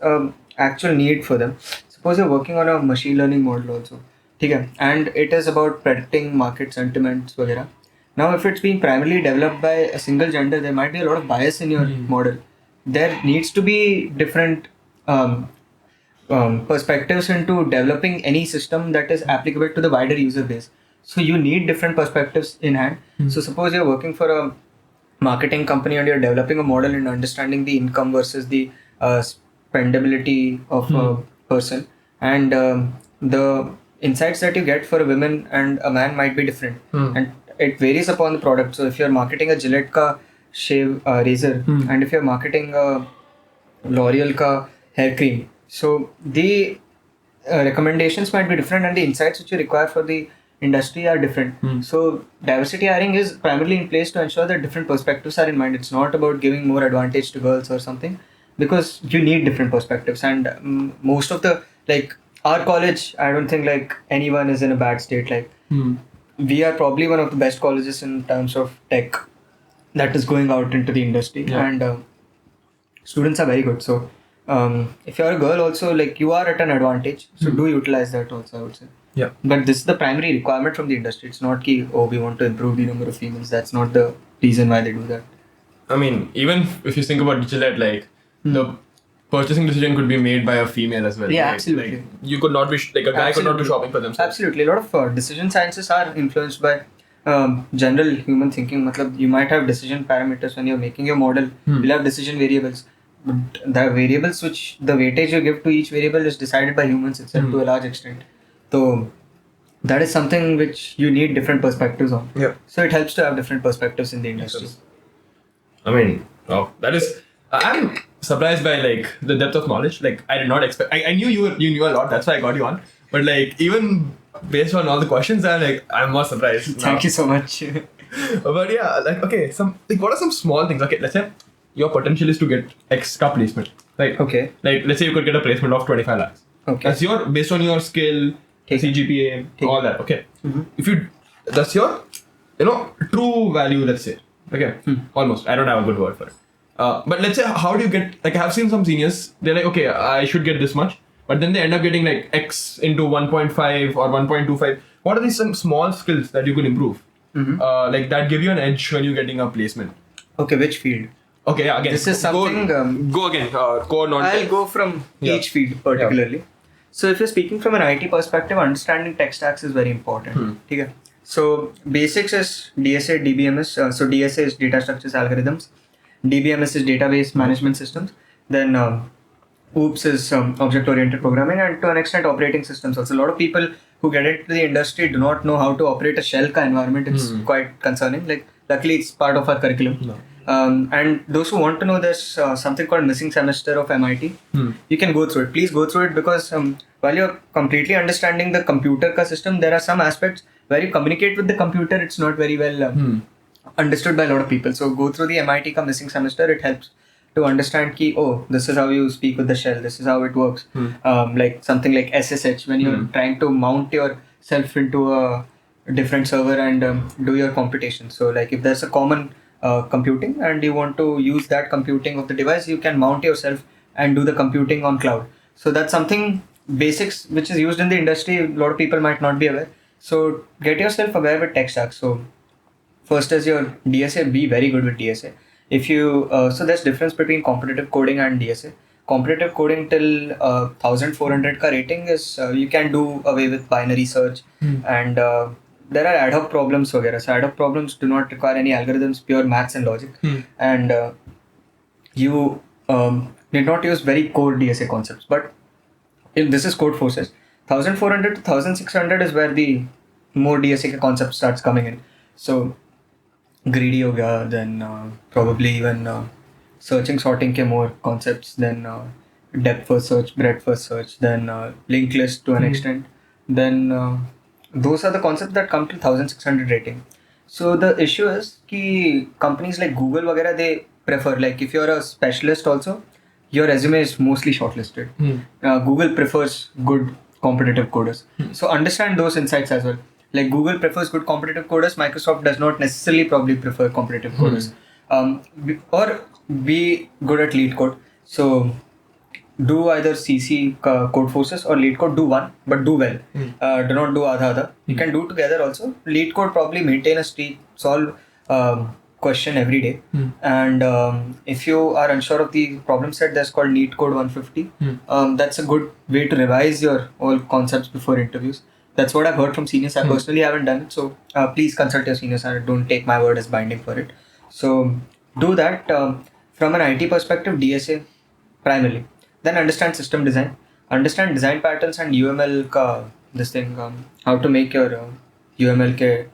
actual need for them. Suppose you're working on a machine learning model also, okay, and it is about predicting market sentiments, वगैरह. Now, if it's being primarily developed by a single gender, there might be a lot of bias in your model. There needs to be different perspectives into developing any system that is applicable to the wider user base. So you need different perspectives in hand. So suppose you're working for a marketing company and you're developing a model and understanding the income versus the spendability of a person, and the insights that you get for a woman and a man might be different, and it varies upon the product. So if you're marketing a Gillette ka shave razor and if you're marketing a L'Oreal ka hair cream, so the recommendations might be different and the insights which you require for the industry are different. So diversity hiring is primarily in place to ensure that different perspectives are in mind. It's not about giving more advantage to girls or something, because you need different perspectives. And most of the, like, our college, I don't think like anyone is in a bad state. Like we are probably one of the best colleges in terms of tech that is going out into the industry, and students are very good. So if you're a girl also, like, you are at an advantage, so do utilize that also, I would say. Yeah. But this is the primary requirement from the industry. It's not ki, oh, we want to improve the number of females. That's not the reason why they do that. I mean, even if you think about Gillette, like, the purchasing decision could be made by a female as well. Yeah, like, absolutely. Like, you could not be, like, a guy could not be shopping for themselves. Absolutely. A lot of decision sciences are influenced by general human thinking. Matlab, you might have decision parameters when you're making your model. You'll have decision variables. But the variables which the weightage you give to each variable is decided by humans itself to a large extent. So that is something which you need different perspectives on. Yeah. So it helps to have different perspectives in the industry. I mean, that is, I'm surprised by like the depth of knowledge. Like I did not expect. I knew you knew a lot. That's why I got you on. But like even based on all the questions, I'm more surprised. Thank you so much. But yeah, like okay, what are some small things? Okay, let's say your potential is to get extra placement, right? Okay. Like let's say you could get a placement of 25 lakhs. Okay. That's your based on your skill, CGPA, all that. Okay. Mm-hmm. If you that's your true value. Let's say okay, almost. I don't have a good word for it. But let's say how do you get like I've seen some seniors. They're like okay, I should get this much, but then they end up getting like X into 1.5 or 1.25. What are these some small skills that you could improve? Like that give you an edge when you're getting a placement. Okay, which field? Okay, yeah, again. This is something. Go again. Core non. I'll go from each field particularly. Yeah. So if you're speaking from an IT perspective, understanding tech stacks is very important. Okay. So basics is DSA, DBMS. So DSA is data structures algorithms. DBMS is database management systems. Then OOPS is object-oriented programming, and to an extent operating systems also. A lot of people who get into the industry do not know how to operate a shell environment. It's quite concerning. Like luckily it's part of our curriculum. No. And those who want to know, there's something called missing semester of MIT. You can go through it. Please go through it because while you're completely understanding the computer ka system, there are some aspects where you communicate with the computer. It's not very well understood by a lot of people. So go through the MIT ka missing semester. It helps to understand ki, this is how you speak with the shell. This is how it works. Like something like SSH when you're trying to mount yourself into a different server and do your computation. So like if there's a common computing and you want to use that computing of the device, you can mount yourself and do the computing on cloud. So that's something basics which is used in the industry. A lot of people might not be aware. So get yourself aware with tech stacks. So first is your DSA. Be very good with DSA. If you so there's difference between competitive coding and DSA. Competitive coding till 1400 ka rating is you can do away with binary search and there are ad hoc problems वगैरह. So ad hoc problems do not require any algorithms, pure maths and logic. And you did not use very core DSA concepts. But if this is code forces, 1400 to 1600 is where the more DSA concept starts coming in. So greedy ho gaya, then probably even searching, sorting ke more concepts, then depth first search, breadth first search, then linked list to an extent, then those are the concepts that come to 1600 rating. So the issue is ki companies like Google वगैरह, they prefer, like if you're a specialist also, your resume is mostly shortlisted. Google prefers good competitive coders. So understand those insights as well. Like Google prefers good competitive coders, Microsoft does not necessarily probably prefer competitive coders. Or be good at lead code. So do either CC code forces or lead code. Do one, but do well. Do not do other. You can do together also. Lead code probably maintain a streak, solve question every day. And if you are unsure of the problem set, there's called Neat Code 150. That's a good way to revise your all concepts before interviews. That's what I've heard from seniors. I personally haven't done it, so please consult your seniors and don't take my word as binding for it. So do that. From an IT perspective, DSA primarily. Then understand system design. Understand design patterns and UML ka this thing. How to make your UML ke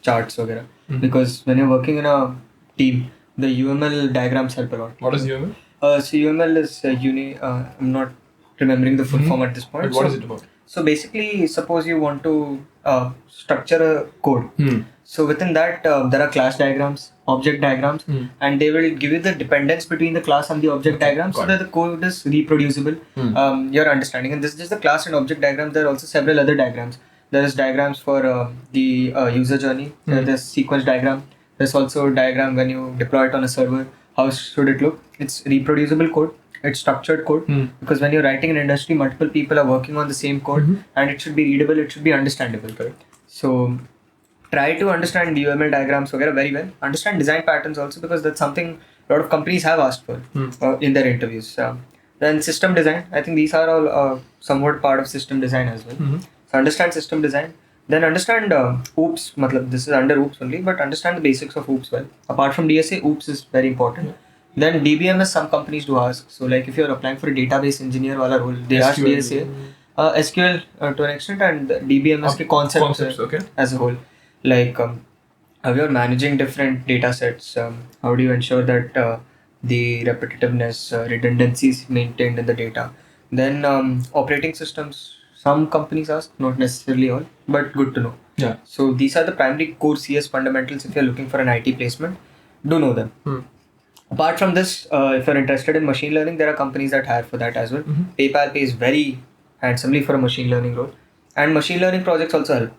charts वगैरह. Because when you're working in a team, the UML diagrams help a lot. What is UML? So UML is I'm not remembering the full form at this point. But what is it about? So basically, suppose you want to structure a code. So within that, there are class diagrams, object diagrams, and they will give you the dependence between the class and the object diagram so that the code is reproducible. Your understanding. And this is just the class and object diagrams. There are also several other diagrams. There is diagrams for the user journey. There's sequence diagram. There's also a diagram when you deploy it on a server. How should it look? It's reproducible code. It's structured code because when you're writing in industry, multiple people are working on the same code and it should be readable, it should be understandable. Correct. So try to understand the UML diagrams very well. Understand design patterns also because that's something a lot of companies have asked for in their interviews. Then system design. I think these are all somewhat part of system design as well. So understand system design. Then understand OOPS. This is under OOPS only, but understand the basics of OOPS well. Apart from DSA, OOPS is very important. Then DBMS, some companies do ask. So like if you're applying for a database engineer wala role, they ask DSA, SQL to an extent, and DBMS concepts as a whole. Like how you're managing different data sets. How do you ensure that the repetitiveness, redundancies maintained in the data. Then operating systems, some companies ask, not necessarily all, but good to know. Yeah. So these are the primary core CS fundamentals if you're looking for an IT placement. Do know them. Apart from this, if you're interested in machine learning, there are companies that hire for that as well. PayPal pays very handsomely for a machine learning role. And machine learning projects also help.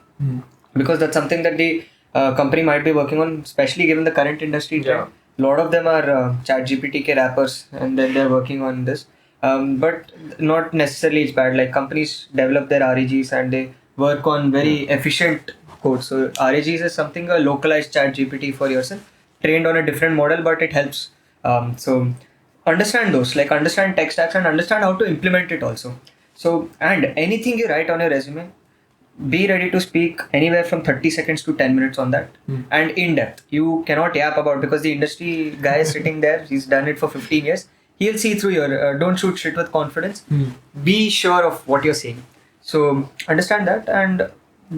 Because that's something that the company might be working on, especially given the current industry trend. A lot of them are ChatGPT ke rappers, and then they're working on this. But not necessarily it's bad. Like companies develop their RAGs and they work on very efficient code. So RAGs is something a localized ChatGPT for yourself, trained on a different model, but it helps. So understand those, like understand tech stacks and understand how to implement it also. So and anything you write on your resume, be ready to speak anywhere from 30 seconds to 10 minutes on that and in depth. You cannot yap about because the industry guy is sitting there, he's done it for 15 years. He'll see through your don't shoot shit with confidence. Be sure of what you're saying. So understand that and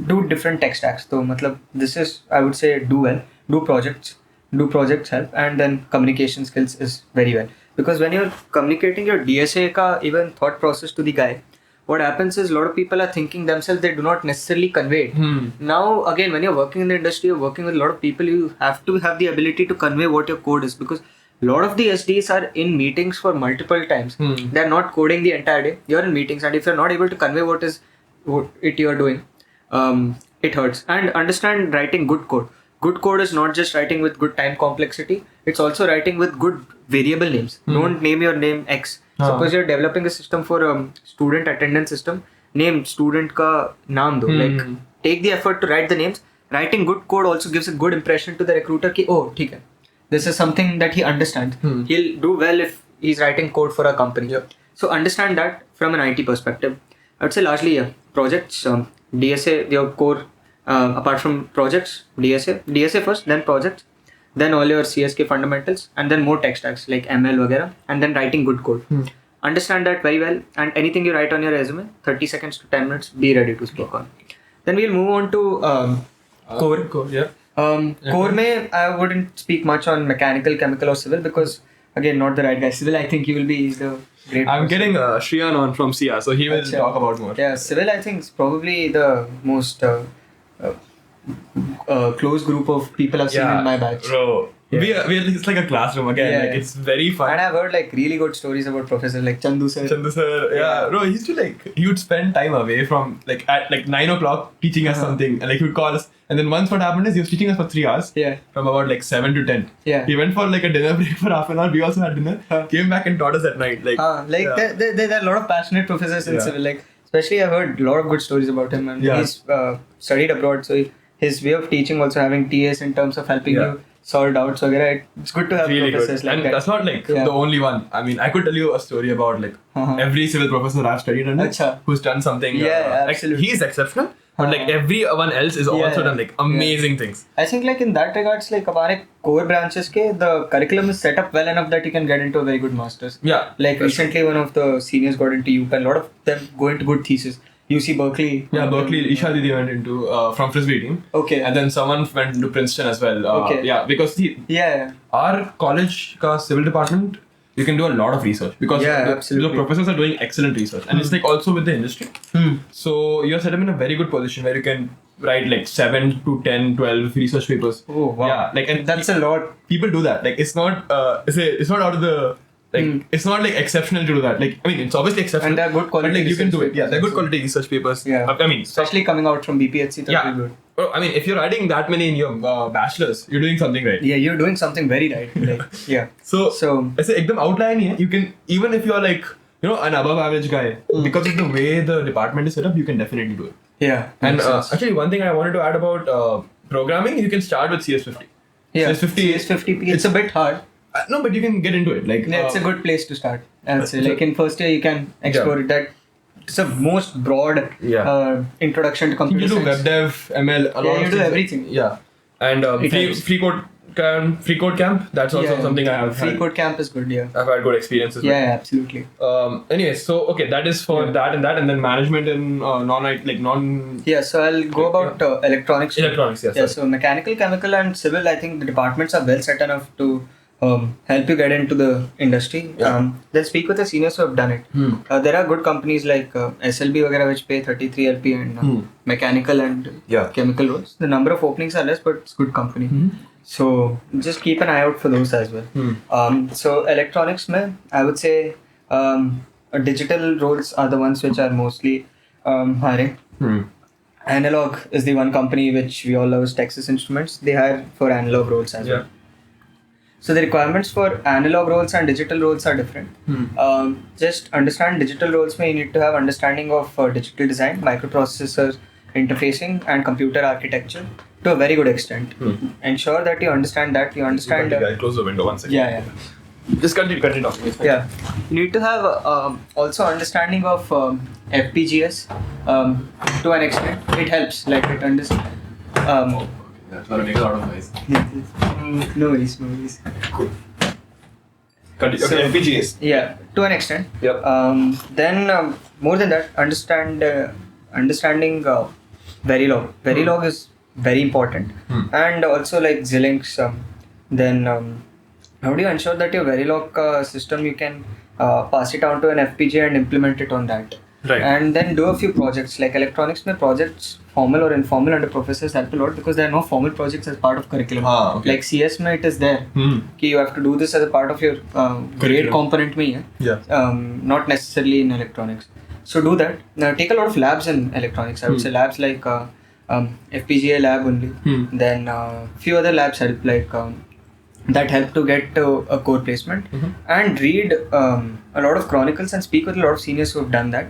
do different tech stacks. So matlab, this is, I would say, do well, do projects help, and then communication skills is very well. Because when you're communicating your DSA ka even thought process to the guy, what happens is a lot of people are thinking themselves, they do not necessarily convey it. Now, again, when you're working in the industry, you're working with a lot of people, you have to have the ability to convey what your code is, because a lot of the SDs are in meetings for multiple times. They're not coding the entire day. You're in meetings, and if you're not able to convey what you're doing, it hurts. And understand writing good code. Good code is not just writing with good time complexity, it's also writing with good variable names. Don't name your name X. Suppose you're developing a system for a student attendance system, name student ka naam do. Like take the effort to write the names. Writing good code also gives a good impression to the recruiter ki, oh, theek hai. This is something that he understands. He'll do well if he's writing code for a company. So understand that from an IT perspective. I would say largely projects, DSA, your core, apart from projects, DSA first, then projects, then all your CSK fundamentals, and then more tech stacks like ML vagera, and then writing good code. Understand that very well, and anything you write on your resume, 30 seconds to 10 minutes, be ready to speak on. Then we'll move on to core. Core mein, I wouldn't speak much on mechanical, chemical or civil because again, not the right guy. Civil, I think he will be the great I'm person. getting Shriyan on from SIA, so he will talk about more. Yeah, civil I think is probably the most close group of people I've seen in my batch. Bro. Yeah. It's like a classroom again. Like it's very fun. And I've heard like really good stories about professors like Chandu sir. Bro, he used to he would spend time away from at 9 o'clock teaching us something. And he would call us. And then once what happened is he was teaching us for 3 hours. From about 7 to 10. He went for a dinner break for half an hour. We also had dinner. Came back and taught us at night. There are a lot of passionate professors in civil. Especially I've heard a lot of good stories about him. And he's studied abroad. So his way of teaching also having TAs in terms of helping you solve doubts. It's good to have really professors good. like and that. That's not the only one. I mean, I could tell you a story about every civil professor I've studied under who's done something. Absolutely. He's exceptional. But everyone else is also done amazing things. I think in that regards, our core branches the curriculum is set up well enough that you can get into a very good masters. Recently one of the seniors got into UP and a lot of them go into good thesis. UC Berkeley. Berkeley. Isha Didi went into from Frisbee team. And then someone went into Princeton as well. Because our college civil department, you can do a lot of research because the professors are doing excellent research and it's also with the industry. So you're set up in a very good position where you can write 7 to 10, 12 research papers. Oh wow! And that's a lot. People do that. It's not. It's not out of the. It's not exceptional to do that. I mean, it's obviously exceptional. And they're good quality. But you can do it. They're good quality research papers. I mean, especially coming out from BPHC. That'd be good. Oh, I mean, if you're writing that many in your bachelor's, you're doing something right. Yeah, you're doing something very right. So I say, ekdam outline hai. You can, even if you're an above average guy, because of the way the department is set up, you can definitely do it. Yeah. And actually, one thing I wanted to add about programming, you can start with CS50. Yeah. CS50P. It's a bit hard. No, but you can get into it. It's a good place to start. I would say, in first year, you can explore it. That it's the most broad introduction to computer science. You do science. web dev, ML, you do everything. Yeah. And free code camp, that's also something I have had. Free code camp is good, I've had good experiences with. Yeah, absolutely. Anyways, so okay, that is for that and then management and non. Yeah, so I'll go about electronics. Electronics, yes. Yeah, so mechanical, chemical and civil, I think the departments are well set enough to help you get into the industry. Then speak with the seniors who have done it. There are good companies like SLB वगैरह which pay 33 LP and mechanical and chemical roles. The number of openings are less, but it's good company. So just keep an eye out for those as well. So electronics में I would say digital roles are the ones which are mostly hiring. Analog is the one company which we all love, is Texas Instruments. They hire for analog roles as well. So the requirements for analog roles and digital roles are different. Just understand digital roles may you need to have understanding of digital design, microprocessor interfacing and computer architecture to a very good extent. Ensure that you understand that. You understand... Close the window one second. Yeah. Just continue talking. Yeah. You need to have also understanding of FPGAs to an extent. It helps. Like it understands. That's gonna make a lot of noise. No worries. Cool. Continue. Okay, FPGAs. Yeah, to an extent. Yep. Then more than that, understanding Verilog. Verilog is very important, and also like Xilinx. Then how do you ensure that your Verilog system you can pass it on to an FPGA and implement it on that? Right. And then do a few projects. Like electronics mein projects, formal or informal under professors help a lot because there are no formal projects as part of curriculum. Okay. Like CS mein it is there. Ki you have to do this as a part of your grade component mein. Not necessarily in electronics. So do that. Now take a lot of labs in electronics. I would say labs like FPGA lab only. Then few other labs help like that help to get a core placement and read a lot of chronicles and speak with a lot of seniors who have done that.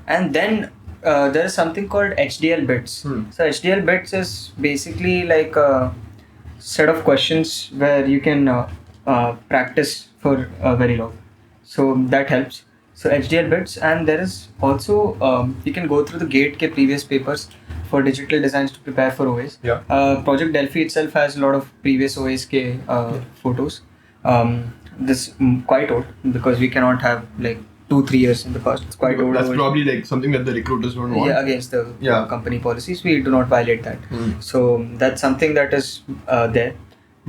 And then there is something called HDL bits. So HDL bits is basically like a set of questions where you can practice for very long. So that helps. So HDL bits, and there is also you can go through the GATE ke previous papers for digital designs to prepare for OAs. Project Delphi itself has a lot of previous OAs ke photos. This quite old because we cannot have like 2-3 years in the past. It's quite old. That's probably like something that the recruiters don't want. Yeah, against the company policies, we do not violate that. So that's something that is there.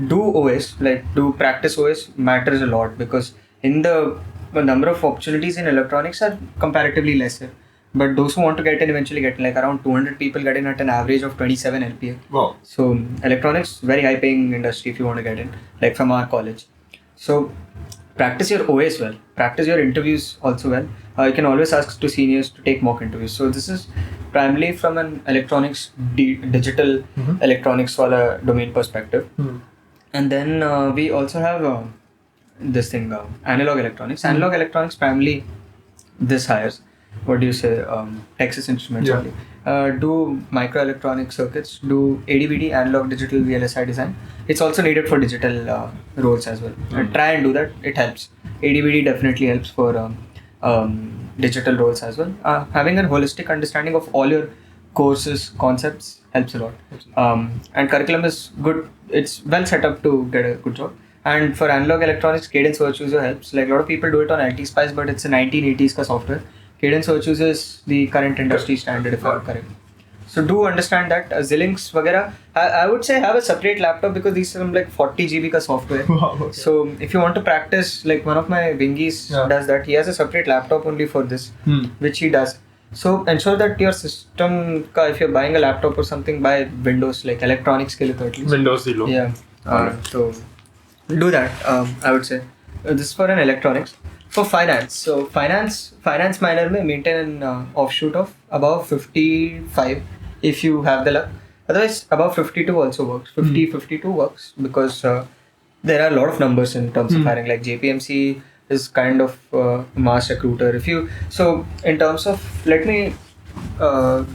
Do OS, like do practice OS matters a lot because in the number of opportunities in electronics are comparatively lesser. But those who want to get in eventually get in, like around 200 people get in at an average of 27 LPA. Wow. So electronics, very high paying industry if you want to get in, like from our college. So practice your OS well, practice your interviews also well. You can always ask to seniors to take mock interviews. So this is primarily from an electronics, digital electronics wala domain perspective. And then we also have this thing, analog electronics. Analog electronics primarily this hires. What do you say? Texas Instruments only. Do microelectronic circuits, do ADVD, analog digital VLSI design. It's also needed for digital roles as well. Try and do that, it helps. ADVD definitely helps for digital roles as well. Having a holistic understanding of all your courses, concepts helps a lot. And curriculum is good, it's well set up to get a good job. And for analog electronics, Cadence Virtuoso helps. Like a lot of people do it on LTSpice, but it's a 1980s ka software. Cadence Virtuoso is the current industry standard if I'm correct. So do understand that. Xilinx वगैरह, I would say have a separate laptop because these are some like 40 GB ka software. So if you want to practice, like one of my wingies does that. He has a separate laptop only for this, which he does. So ensure that your system ka, if you're buying a laptop or something, buy Windows, like electronics ke liye at least. Windows Zero. Yeah. So do that. I would say this is for an electronics. For finance, so finance minor may maintain an offshoot of above 55 if you have the luck. Otherwise, above 52 also works. 52 works because there are a lot of numbers in terms of hiring. Like JPMC is kind of mass recruiter. So in terms of, let me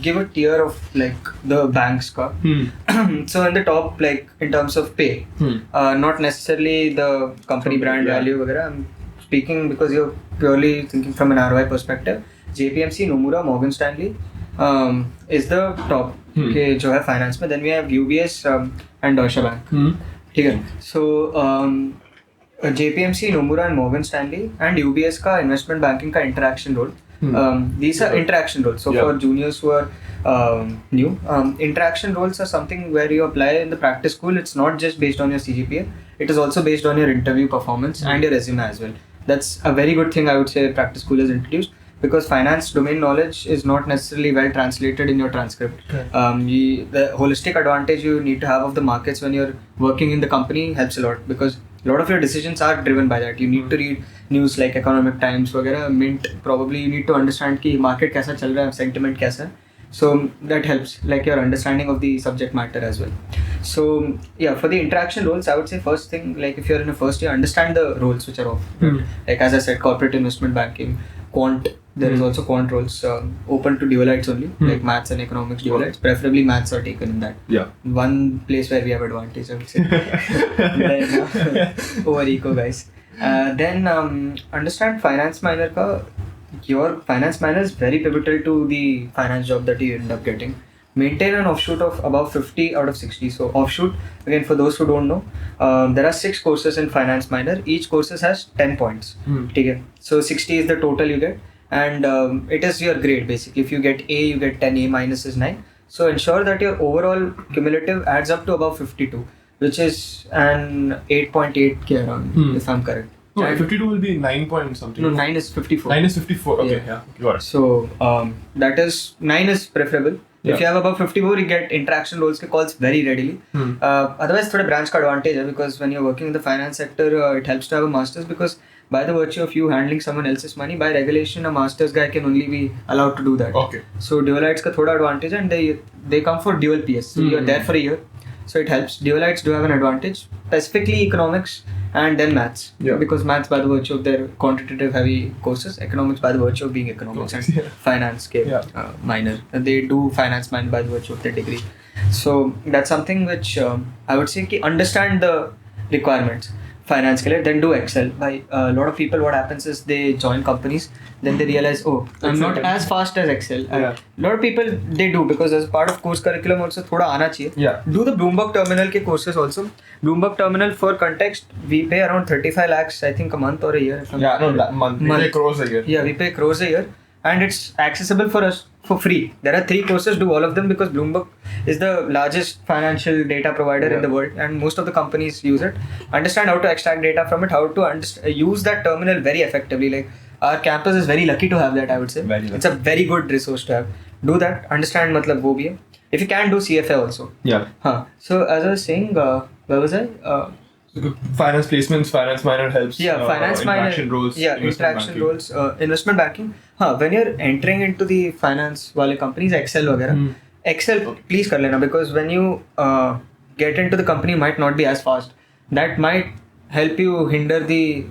give a tier of like the banks ka. So in the top, like in terms of pay, not necessarily the company brand value वगैरह. I'm speaking because you're purely thinking from an ROI perspective. JPMC, Nomura, Morgan Stanley is the top okay, जो है finance में. Then we have UBS and Deutsche Bank. ठीक है. So JPMC, Nomura and Morgan Stanley and UBS का investment banking का interaction role. These are interaction roles. So for juniors who are new, interaction roles are something where you apply in the practice school. It's not just based on your CGPA. it is also based on your interview performance and your resume as well. That's a very good thing I would say Practice School has introduced, because finance domain knowledge is not necessarily well translated in your transcript. The holistic advantage you need to have of the markets when you're working in the company helps a lot, because a lot of your decisions are driven by that. You need to read news like Economic Times वगैरह, Mint, probably you need to understand कि market कैसा चल रहा है, sentiment कैसा है. So that helps, like your understanding of the subject matter as well. So yeah, for the interaction roles, I would say first thing, like if you're in a first year, understand the roles which are offered. Like as I said, corporate investment banking, quant. There is also quant roles open to dualites only, like maths and economics dualites. Preferably maths are taken in that. Yeah. One place where we have advantage, I would say. Then, over eco guys. Then understand finance minor ka. Your finance minor is very pivotal to the finance job that you end up getting. Maintain an offshoot of above 50 out of 60. So offshoot, again for those who don't know, there are 6 courses in finance minor. Each course has 10 points. Okay. So 60 is the total you get, and it is your grade basically. If you get A, you get 10. A minus is 9. So ensure that your overall cumulative adds up to above 52, which is an 8.8k around, if I'm correct. No, 52 will be 9 point something. No, 9 is 54. 9 is 54. Okay, yeah, got it. So that is 9 is preferable. Yeah. If you have above 54, you get interaction roles ke calls very readily. Otherwise, thoda branch ka advantage hai, because when you're working in the finance sector, it helps to have a master's, because by the virtue of you handling someone else's money, by regulation, a master's guy can only be allowed to do that. Okay. So dualites ka thoda advantage, and they come for dual PS. So you're there for a year. So it helps. Dualites do have an advantage, specifically economics and then maths. Yeah. Because maths, by the virtue of their quantitative heavy courses, economics by the virtue of being economics, and finance minor. And they do finance minor by the virtue of their degree. So that's something which I would say ki understand the requirements. Finance ke liye, then do Excel. By a lot of people, what happens is they join companies, then they realize, oh, I'm not as fast as Excel. A lot of people, they do, because as part of course curriculum also thoda aana chahiye. Yeah. Do the Bloomberg Terminal ke courses also. Bloomberg Terminal, for context, we pay around 35 lakhs, I think, a month or a year. Month. We pay crores a year. Yeah, we pay crores a year, and it's accessible for us for free. There are 3 courses, do all of them, because Bloomberg is the largest financial data provider in the world, and most of the companies use it. Understand how to extract data from it, how to use that terminal very effectively. Like our campus is very lucky to have that, I would say. It's a very good resource to have. Do that. Understand matlab wo bhi hai. If you can, do CFA also. Yeah. So as I was saying, where was I? Finance placements, finance minor helps. Yeah, finance minor. Interaction roles. Yeah, interaction roles. Investment banking. When you're entering into the finance wale companies, Excel वगैरह. Excel, please kar lena, because when you get into the company, you might not be as fast. That might help you hinder the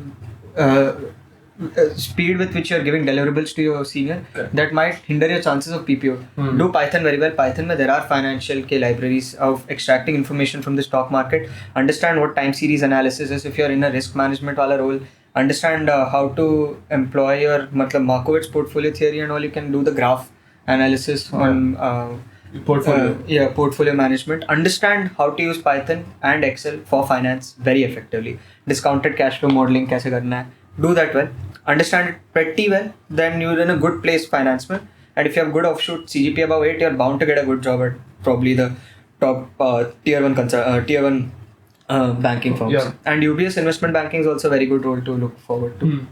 speed with which you're giving deliverables to your senior. That might hinder your chances of PPO. Do Python very well. Python mein there are financial libraries of extracting information from the stock market. Understand what time series analysis is if you're in a risk management wala role. Understand how to employ your Markowitz portfolio theory and all. You can do the graph analysis on portfolio. Portfolio management. Understand how to use Python and Excel for finance very effectively. Discounted cash flow modeling kaise karna hai. Do that well. Understand it pretty well. Then you're in a good place finance mein. And if you have good offshoot CGP above 8, you're bound to get a good job at probably the top tier 1 banking firms. Yeah. And UBS investment banking is also a very good role to look forward to.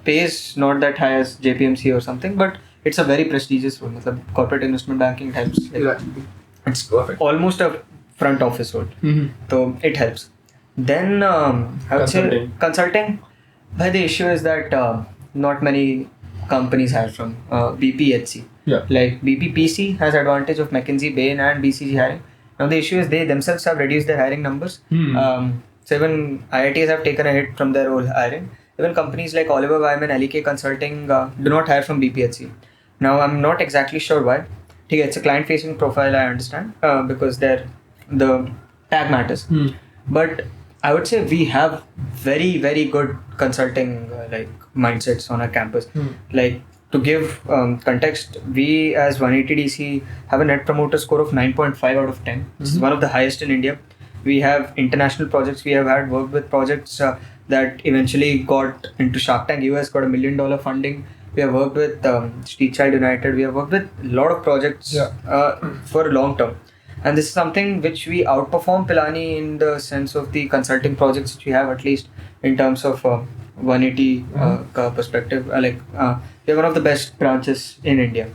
Pay is not that high as JPMC or something, but it's a very prestigious role. Corporate investment banking helps. It's perfect. Almost a front office role. So it helps. Then I would say consulting. But the issue is that not many companies hire from BPHC. Yeah. Like BPPC has advantage of McKinsey, Bain and BCG hiring. Now the issue is they themselves have reduced their hiring numbers. So even IITs have taken a hit from their whole hiring. Even companies like Oliver Wyman, LEK Consulting do not hire from BPHC. Now I'm not exactly sure why. It's a client-facing profile, I understand, because the tag matters. But I would say we have very, very good consulting mindsets on our campus. Like to give context, we as 180 DC have a net promoter score of 9.5 out of 10. This is one of the highest in India. We have international projects. We have had worked with projects that eventually got into Shark Tank. US got $1 million funding. We have worked with Street Child United. We have worked with a lot of projects for long term. And this is something which we outperform Pilani in the sense of the consulting projects which we have, at least in terms of 180 perspective. We are one of the best branches in India.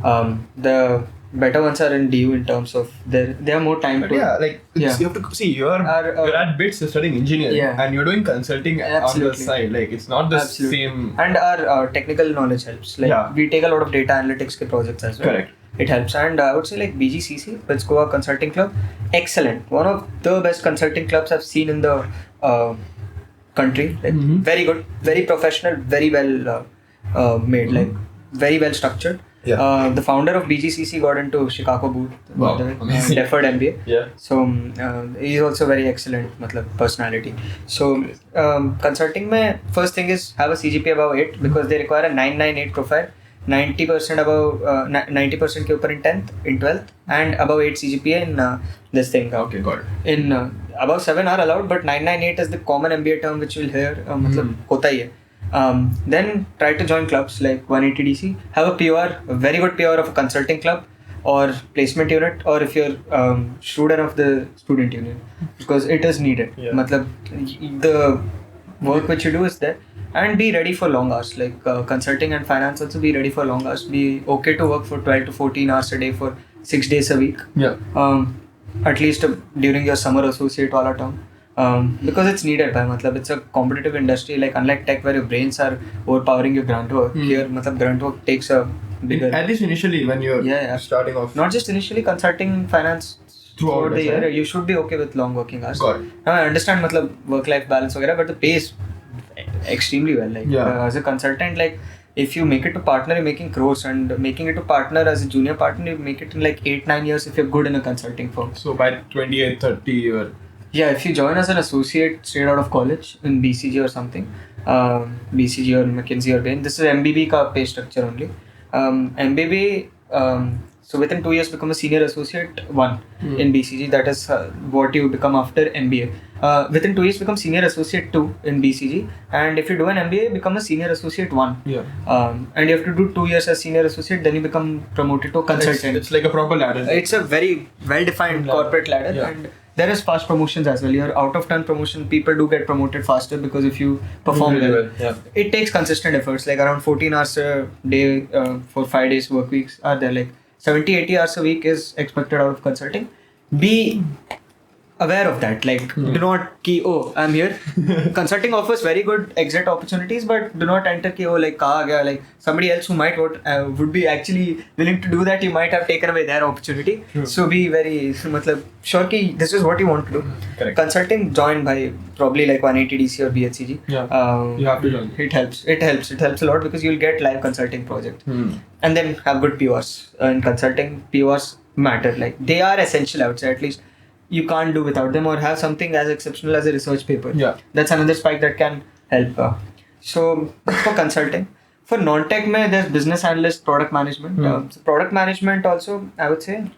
The better ones are in DU in terms of they have more time but to. you have to see you're at BITS, you're studying engineering and you're doing consulting on the side. Like it's not the same. And our technical knowledge helps. We take a lot of data analytics projects as well. Correct. It helps. And I would say BGCC, Brits Goa Consulting Club, excellent. One of the best consulting clubs I've seen in the country. Very good, very professional, very well made, very well structured. Yeah. The founder of BGCC got into Chicago boot. Wow, amazing. Deferred MBA. Yeah. So he's also very excellent personality. So consulting mein first thing is have a CGPA above 8 because they require a 998 profile. 90% above 90% ke upar in 10th, in 12th, and above 8 CGPA in this thing. Okay, got it. In above 7 are allowed, but 998 is the common MBA term which you'll hear. Hota hi hai. Then try to join clubs like 180 DC. Have a PR, a very good PR of a consulting club or placement unit, or if you're shrewd enough, the student union, because it is needed. Yeah. The work which you do is there. And be ready for long hours, consulting and finance also be ready for long hours. Be okay to work for 12 to 14 hours a day for 6 days a week. Yeah. At least during your summer associate wala term. Because it's needed. It's a competitive industry. Unlike tech where your brains are overpowering your grunt work, here grunt work takes a bigger... At least initially when you're starting off. Not just initially, consulting, finance, throughout the year, you should be okay with long working hours. Got it. Now I understand work-life balance, but the pay is extremely well. As a consultant, if you make it to partner, you're making crores, and making it to partner as a junior partner, you make it in 8-9 years if you're good in a consulting firm. So by 28, 30 or... Yeah, if you join as an associate straight out of college in BCG or something, BCG or McKinsey or Bain, this is MBB ka pay structure only. MBB, so within 2 years become a senior associate 1 in BCG. That is what you become after MBA. Within 2 years become senior associate 2 in BCG, and if you do an MBA, become a senior associate 1. Yeah. And you have to do 2 years as senior associate, then you become promoted to consultant. It's like a proper ladder. It's a very well-defined corporate ladder, and there is fast promotions as well. Your out-of-turn promotion, people do get promoted faster because if you perform really well. Yeah. It takes consistent efforts, around 14 hours a day for 5 days work weeks are there. 70-80 hours a week is expected out of consulting. Be aware of that. Do not I'm here. Consulting offers very good exit opportunities, but do not enter kaha gaya. Somebody else who might would be actually willing to do that, you might have taken away their opportunity. True. So be very sure ki this is what you want to do. Correct. Consulting, join by probably 180 DC or BHCG. Yeah. You have to join. It helps a lot because you'll get live consulting project. And then have good POs. In consulting, POs matter. They are essential, I would say. At least you can't do without them, or have something as exceptional as a research paper. Yeah. That's another spike that can help. So for consulting. For non-tech, there's business analyst, product management. So product management also, I would say,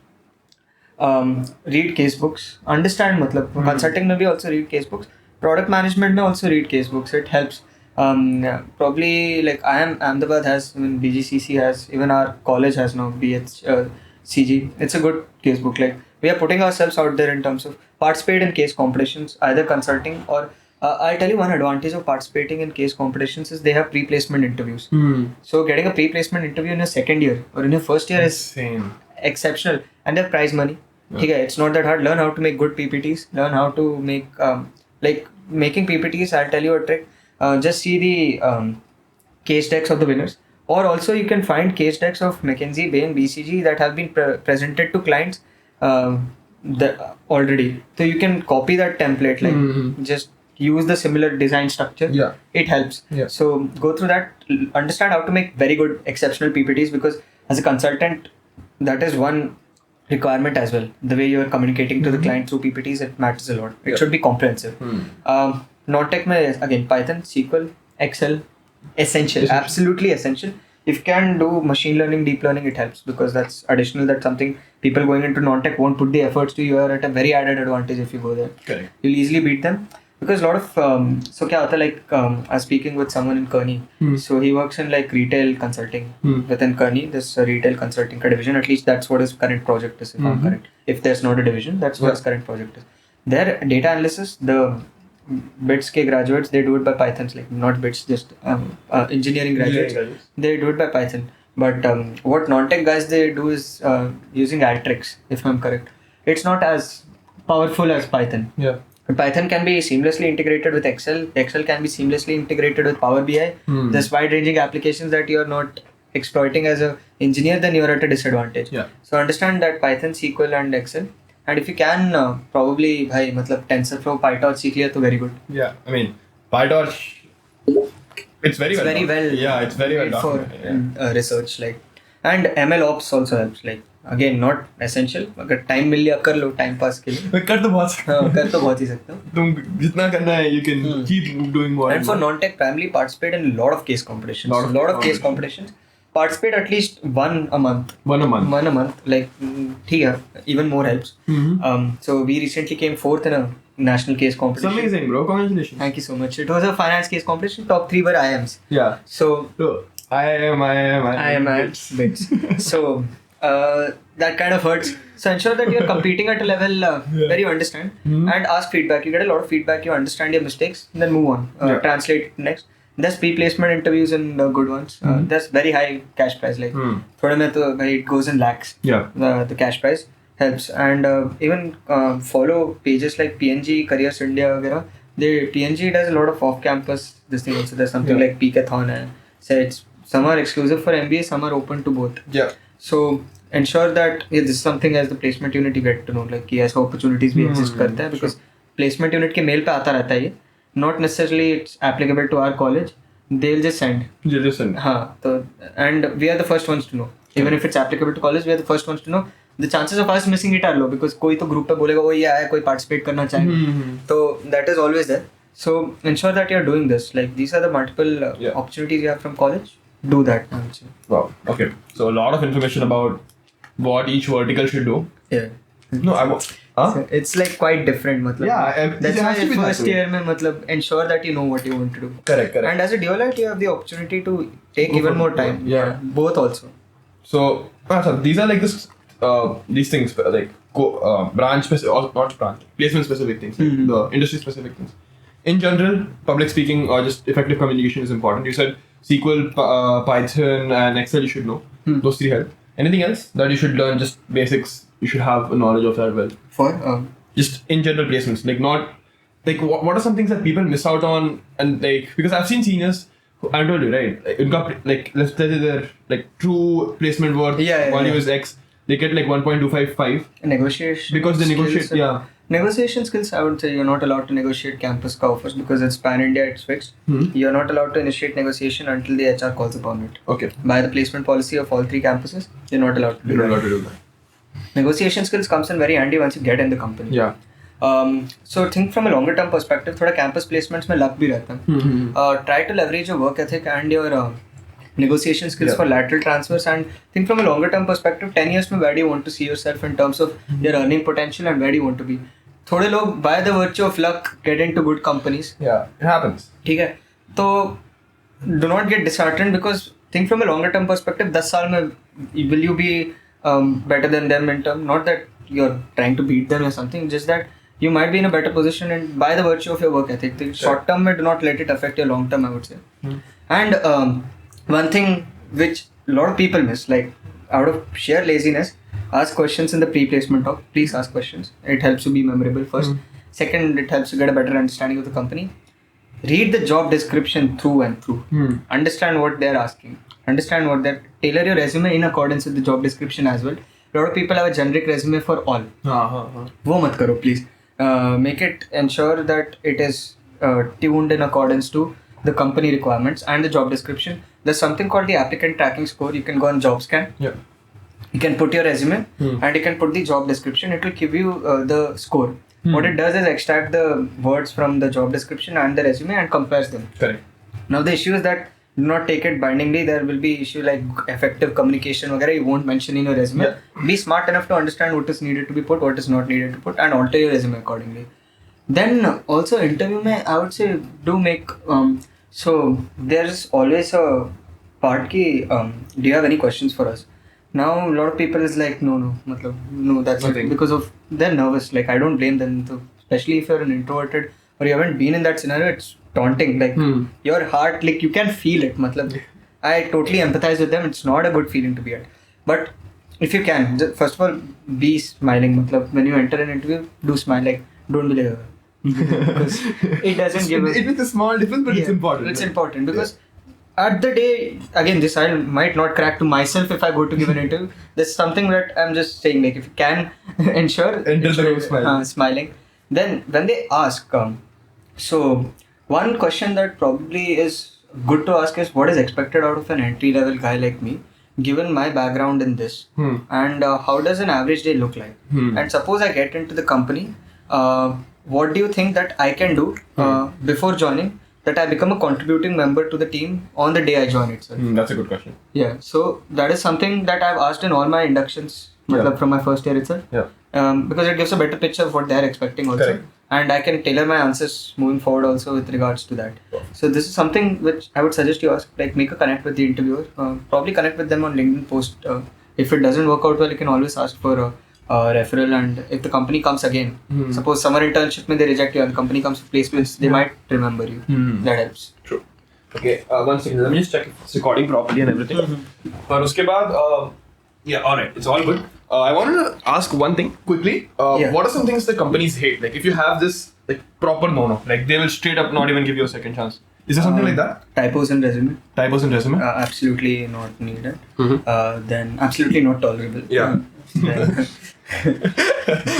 read case books. Understand, consulting may be also read case books. Product management may also read case books. It helps. Probably Ahmedabad has, BGCC has, even our college has now, CG. It's a good case book. We are putting ourselves out there in terms of participate in case competitions, either consulting or I'll tell you one advantage of participating in case competitions is they have pre-placement interviews. So getting a pre-placement interview in your second year or in your first year is exceptional, and they have prize money. Yeah. It's not that hard. Learn how to make good PPTs. Learn how to make making PPTs. I'll tell you a trick. Just see the case decks of the winners. Or also you can find case decks of McKinsey, Bain, BCG that have been presented to clients already. So you can copy that template, just use the similar design structure. Yeah. It helps. Yeah. So go through that, understand how to make very good, exceptional PPTs, because as a consultant, that is one requirement as well. The way you are communicating to the client through PPTs, it matters a lot. It should be comprehensive. Non-tech, again, Python, SQL, Excel, essential, absolutely essential. If you can do machine learning, deep learning, it helps because that's additional. That's something people going into non-tech won't put the efforts to. You are at a very added advantage if you go there. Correct. You'll easily beat them. because a lot of so kya hota, like I was speaking with someone in Kearney. So he works in like retail consulting within Kearney. There's a retail consulting division. At least that's what his current project is, if I'm correct. If there's not a division, that's what his current project is. Their data analysis, the BITS ke graduates, they do it by Pythons, like not BITS, just engineering graduates. They do it by Python. But what non-tech guys they do is using Alteryx, if I'm correct. It's not as powerful as Python. Yeah. But Python can be seamlessly integrated with Excel. Excel can be seamlessly integrated with Power BI. There's wide-ranging applications that you're not exploiting as an engineer, then you're at a disadvantage. Yeah. So understand that Python, SQL and Excel. And if you can, probably, bhai, matlab TensorFlow, PyTorch seekh liya to very good. Yeah, I mean, PyTorch, it's very well. Yeah, it's very well for research, like, and ML Ops also helps. Like, again, not essential. अगर time मिल लिया कर लो time pass के लिए. कर तो बहुत सकते हो. कर तो बहुत ही सकते हो. तुम जितना करना है, you can keep doing more. And for non-tech family, participate in a lot of case competitions. Lot of case competitions. Participate at least one a month. Like, ठीक है. Even more helps. So we recently came fourth in a national case competition. It's amazing, bro. Congratulations. Thank you so much. It was a finance case competition. Top 3 were IIMs. Yeah. So IIMs. So that kind of hurts. So ensure that you're competing at a level where you understand and ask feedback. You get a lot of feedback. You understand your mistakes. Then move on. Translate it next. There's pre-placement interviews and good ones. There's very high cash price. Like, thoda mein to it goes in lakhs. Yeah. The cash price helps, and even follow pages like PNG, Careers India, वगैरह. PNG does a lot of off-campus this thing also. There's something like Peakathon. So it's some are exclusive for MBA, some are open to both. Yeah. So ensure that this is something as the placement unit you get to know, like कि ऐसा opportunities भी exist करते हैं, because placement unit के mail पे आता रहता है ये. Not necessarily it's applicable to our college. They'll just send. हाँ, तो and we are the first ones to know. Even if it's applicable to college, we are the first ones to know. The chances of us missing it are low, because कोई तो group पे बोलेगा वो ये आया, कोई participate करना चाहेगा. तो that is always there. So ensure that you're doing this. Like, these are the multiple opportunities you have from college. Do that. I would say. Wow. Okay. So a lot of information about what each vertical should do. Yeah. No, So it's like quite different, matlab. Yeah, that's why first year mein, matlab, ensure that you know what you want to do. Correct. And as a DOLite, you have the opportunity to take even more time. Yeah. Both also. So these are like this. These things like branch specific, or not branch, placement specific things, like the industry specific things. In general, public speaking or just effective communication is important. You said SQL, Python, and Excel you should know. Those 3 help. Anything else that you should learn? Just basics. You should have a knowledge of that well. For just in general placements, like not like what are some things that people miss out on, and like because I've seen seniors. I told you, right? Like let's say their like true placement worth value is X. They get like 1.255. Negotiation. Because they negotiate, Negotiation skills, I would say you're not allowed to negotiate campus offers because it's pan-India, it's fixed. You're not allowed to initiate negotiation until the HR calls upon it. Okay. By the placement policy of all 3 campuses, you're not allowed to do that. Negotiation skills comes in very handy once you get in the company. Yeah. So think from a longer term perspective, thoda campus placements mein luck bhi rehta hai. Try to leverage your work ethic and your negotiation skills for lateral transfers, and think from a longer term perspective, 10 years mein where do you want to see yourself in terms of your earning potential and where do you want to be. Thode log by the virtue of luck get into good companies. Yeah, it happens. ठीक है, तो do not get disheartened, because think from a longer term perspective, 10 साल में will you be better than them in term, not that you're trying to beat them or something, just that you might be in a better position and by the virtue of your work ethic. The short term do not let it affect your long term, I would say. And one thing which a lot of people miss, like out of sheer laziness, ask questions in the pre-placement talk. Please ask questions. It helps you be memorable first. Second, it helps you get a better understanding of the company. Read the job description through and through. Understand what they're asking. Understand what they're... Tailor your resume in accordance with the job description as well. A lot of people have a generic resume for all. वो मत करो, please. Make it, ensure that it is tuned in accordance to the company requirements and the job description. There's something called the applicant tracking score. You can go on JobScan. Yeah. You can put your resume and you can put the job description. It will give you the score. What it does is extract the words from the job description and the resume and compares them. Correct. Now the issue is that do not take it bindingly. There will be issue like effective communication वगैरह you won't mention in your resume. Be smart enough to understand what is needed to be put, what is not needed to put, and alter your resume accordingly. Then also interview mein, I would say do make so there's always a part ki do you have any questions for us? Now a lot of people is like no that's Nothing. it, because of they're nervous. Like I don't blame them, so, especially if you're an introverted or you haven't been in that scenario. It's daunting. Like your heart, like you can feel it. I totally empathize with them. It's not a good feeling to be at. But if you can, first of all, be smiling. When you enter an interview, do smile. Like don't be like. Because it doesn't give. It makes a small difference, but it's important. It's important because at the day, again, this I might not crack to myself if I go to give an interview. There's something that I'm just saying. Like if you can ensure smiling, then when they ask, so one question that probably is good to ask is what is expected out of an entry level guy like me, given my background in this, and how does an average day look like? And suppose I get into the company, what do you think that I can do before joining that I become a contributing member to the team on the day I join itself? That's a good question. Yeah, so that is something that I've asked in all my inductions from my first year itself. Because it gives a better picture of what they're expecting also. Correct. And I can tailor my answers moving forward also with regards to that. So this is something which I would suggest you ask, like make a connect with the interviewer. Probably connect with them on LinkedIn post. If it doesn't work out well, you can always ask for a referral, and if the company comes again, suppose summer internship they reject you and the company comes for placements, they might remember you. That helps. True. Okay, 1 second. Let me just check if it's recording properly and everything. But uske baad, yeah, alright, it's all good. I wanted to ask one thing quickly. What are some things that companies hate? Like if you have this like proper no, like they will straight up not even give you a second chance. Is there something like that? Typos in resume. Typos in resume? Absolutely not needed. Then absolutely not tolerable. Yeah.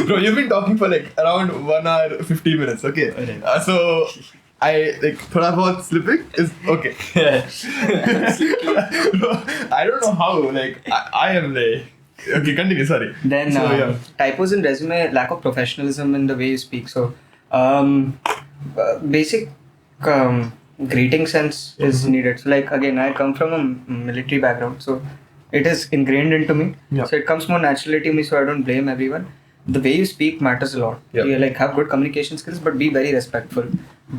Bro, you've been talking for like around 1 hour 15 minutes. Okay. So I like thoda bahut slipping is okay. Bro, I don't know how. Like I am like. Okay, continue. Sorry. Then typos in resume, lack of professionalism in the way you speak. So basic greeting sense is needed. So like again, I come from a military background, so it is ingrained into me. So it comes more naturally to me. So I don't blame everyone. The way you speak matters a lot. You like have good communication skills, but be very respectful.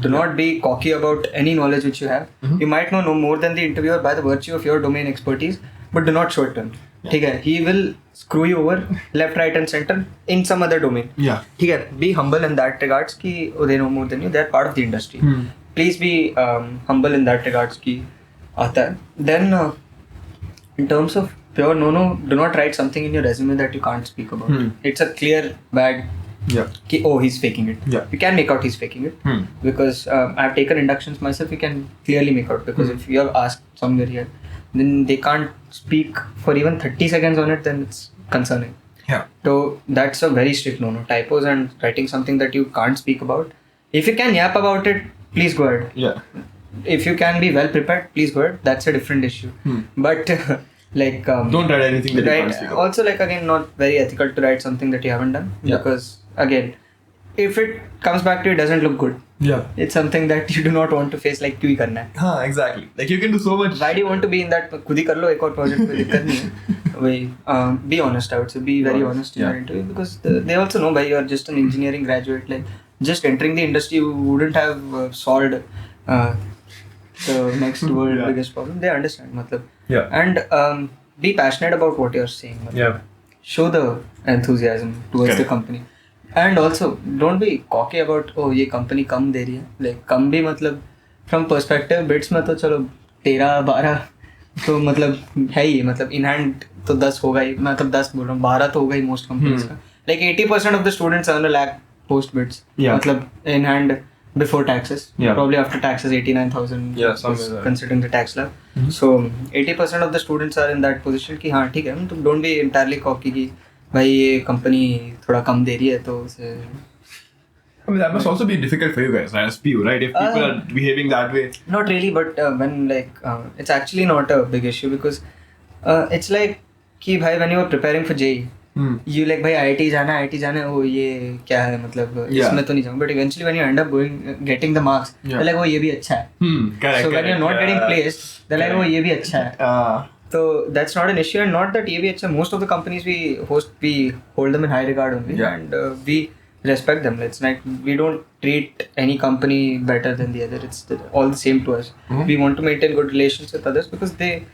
Do not be cocky about any knowledge which you have. You might know more than the interviewer by the virtue of your domain expertise, but do not show it to him. He will screw you over left, right, and center in some other domain. Be humble in that regards ki they know more than you. They're part of the industry. Please be humble in that regards ki aata hai. Then in terms of pure no, do not write something in your resume that you can't speak about. It's a clear bad ki, oh, he's faking it. You can make out he's faking it because I've taken inductions myself. You can clearly make out because if you have asked somewhere here, then they can't speak for even 30 seconds on it, then it's concerning. So that's a very strict no. Typos and writing something that you can't speak about. If you can yap about it, please go ahead. If you can be well prepared, please go ahead. That's a different issue. But like don't write anything that you can't speak about. Also, like again, not very ethical to write something that you haven't done because again, if it comes back to you, it doesn't look good. It's something that you do not want to face. Like क्यों ही करना है? Exactly. Like you can do so much. Why do you want to be in that? खुद ही कर लो एक और project पे दिक्कत नहीं है. Why? Be honest. I would say be very honest in your interview because they also know why you are just an engineering graduate. Like just entering the industry, you wouldn't have solved the next world biggest problem. They understand. And be passionate about what you are saying. Show the enthusiasm towards the company. And also don't be cocky about ये company कम दे रही है. Like कम भी मतलब from perspective bits में तो चलो 13-12 तो मतलब है ही मतलब in hand तो 10 होगा ही. मतलब 10 बोल रहा हूँ 12 तो होगा ही most companies का. Like 80% of the students earn a lakh post bits. मतलब in hand before taxes. Probably after taxes 89,000 considering the tax slab. So 80% of the students are in that position कि हाँ ठीक है. तो don't be entirely cocky कि भाई ये company थोड़ा कम दे रही है तो उसे I mean, that must also be difficult for you guys, right? As PU, right? If people are behaving that way. Not really, but when like it's actually not a big issue because it's like कि भाई when you are preparing for JEE, you like भाई IIT जाना है वो ये क्या है मतलब इसमें तो नहीं जाऊँ. But eventually when you end up getting the marks, they're like वो ये भी अच्छा है. Correct. So when you're not getting placed, they're like वो ये भी अच्छा है. So that's not an issue, and not that ये भी अच्छा. Most of the companies we hold them in high regard only, and we respect them. It's like we don't treat any company better than the other. It's all the same to us. We want to maintain good relations with others because they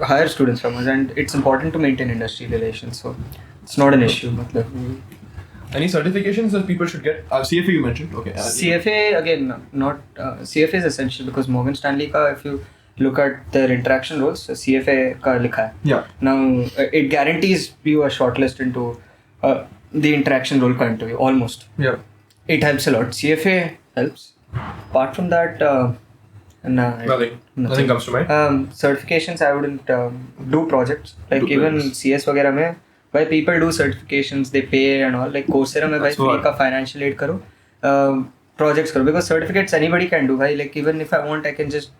hire students from us, and it's important to maintain industry relations. So it's not an issue. Any certifications that people should get? CFA you mentioned. Okay. CFA again, not CFA is essential because Morgan Stanley ka, if you look at their interaction roles, CFA ka likha hai. Yeah. Now it guarantees you a shortlist into the interaction role ka interview almost. Yeah. It helps a lot. CFA helps. Apart from that, nothing comes to mind. Certifications I wouldn't do projects like even CS वगैरह में. Why people do certifications, they pay and all. Like Coursera में भाई free का financial aid करो, projects करो, because certificates anybody can do. भाई like even if I want, I can just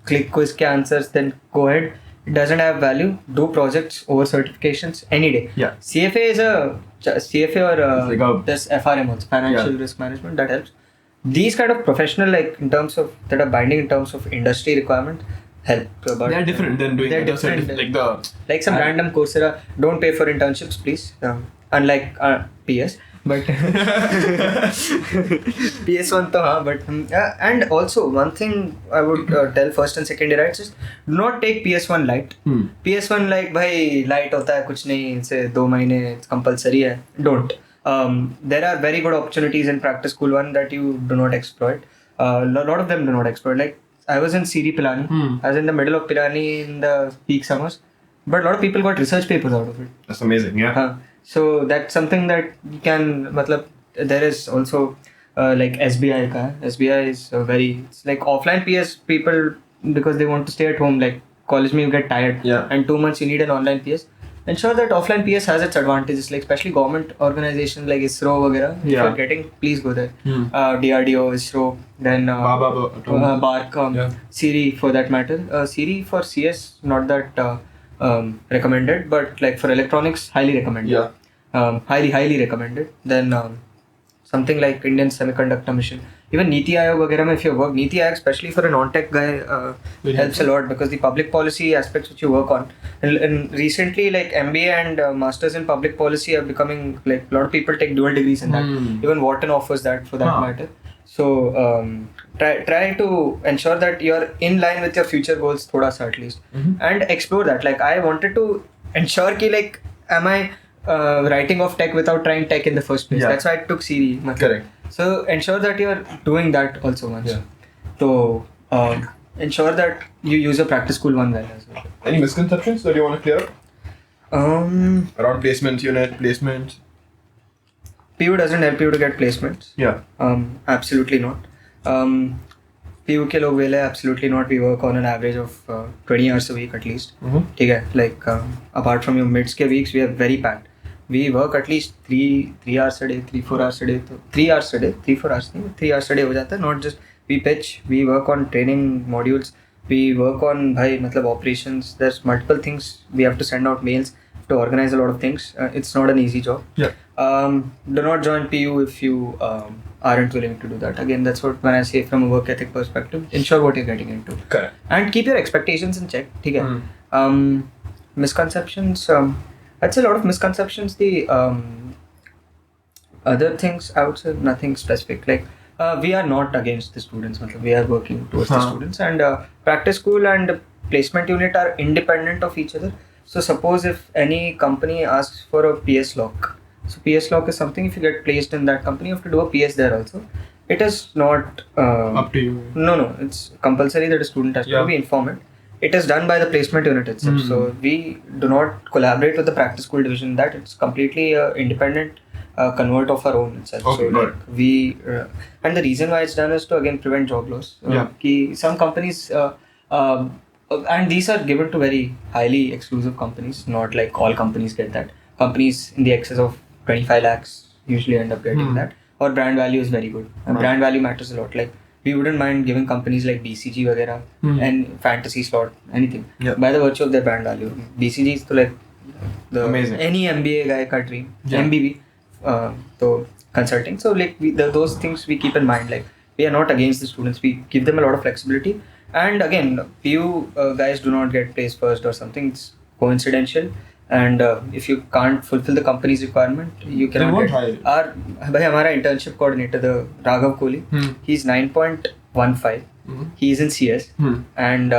click quiz के answers, then go ahead. It doesn't have value. Do projects over certifications any day. Yeah. CFA is CFA or like this FRM also, financial risk management, that helps. These kind of professional, like in terms of that are binding in terms of industry requirement, help. But they're different than doing like some random Coursera. Don't pay for internships, please. Unlike PS, but PS1 to haan, but and also one thing I would tell first and second year is do not take PS1 light. PS1 like bhai light hota hai, kuch nahi, inse 2 mahine it's compulsory hai. Don't. There are very good opportunities in practice school one that you do not exploit. A lot of them do not exploit. Like I was in Pilani. I was in the middle of Pilani in the peak summers, but a lot of people got research papers out of it. That's amazing. Yeah. So that's something that you can. Matlab, there is also like SBI ka. SBI is it's like offline PS people because they want to stay at home. Like college mein you get tired. Yeah. And 2 months you need an online PS. Ensure that offline PS has its advantages, like especially government organizations like ISRO वगैरह. If you're getting, please go there. DRDO, ISRO, then BARC, Siri for that matter. Siri for CS not that recommended, but like for electronics highly recommended. Yeah. Highly recommended. Then something like Indian Semiconductor Mission. Even Niti Aayog वगैरह में if you work, Niti Aayog especially for a non-tech guy helps a lot because the public policy aspects which you work on. And recently like MBA and Masters in Public Policy are becoming like a lot of people take dual degrees in that. Even Wharton offers that for that matter. So try to ensure that you're in line with your future goals thoda sa at least. And explore that. Like I wanted to ensure ki like am I writing off tech without trying tech in the first place. That's why I took Siri. Correct. So ensure that you're doing that also once. Yeah. So ensure that you use your practice school one well as well. Any misconceptions that you want to clear up? Around placement unit, placements. PU doesn't help you to get placements. Yeah. Absolutely not. PU ke log vele, absolutely not. We work on an average of 20 hours a week at least. Okay. Like apart from your mids ke weeks, we are very packed. We work at least 3 hours a day, 3-4 hours a day. 3 hours a day, 3-4 hours नहीं, 3 hours a day हो जाता है. Not just we pitch, we work on training modules, we work on मतलब operations. There's multiple things. We have to send out mails, to organize a lot of things. It's not an easy job. Yeah. Do not join PU if you aren't willing to do that. Again, that's what when I say from a work ethic perspective, ensure what you're getting into. Correct. And keep your expectations in check. ठीक है. Misconceptions. I'd say a lot of misconceptions. The other things, I would say nothing specific. Like we are not against the students. We are working towards the students. And practice school and placement unit are independent of each other. So suppose if any company asks for a PS lock. So PS lock is something, if you get placed in that company, you have to do a PS there also. It is not up to you. No. It's compulsory that a student has to be informed. It is done by the placement unit itself. So we do not collaborate with the practice school division. That it's completely independent convert of our own itself. Okay, so like we and the reason why it's done is to again prevent job loss. Some companies and these are given to very highly exclusive companies. Not like all companies get that. Companies in the excess of 25 lakhs usually end up getting that. Or brand value is very good. And brand value matters a lot. Like we wouldn't mind giving companies like BCG वगैरह and Fantasy Slot anything by the virtue of their brand value. BCG is to like the amazing. Any MBA guy ka dream. MBB. So consulting. So like those things we keep in mind. Like we are not against the students. We give them a lot of flexibility. And again, PU guys do not get placed first or something. It's coincidental. and if you can't fulfill the company's requirement, you cannot get. Our internship coordinator, the Raghav Kohli, he's 9.15. He is in CS, and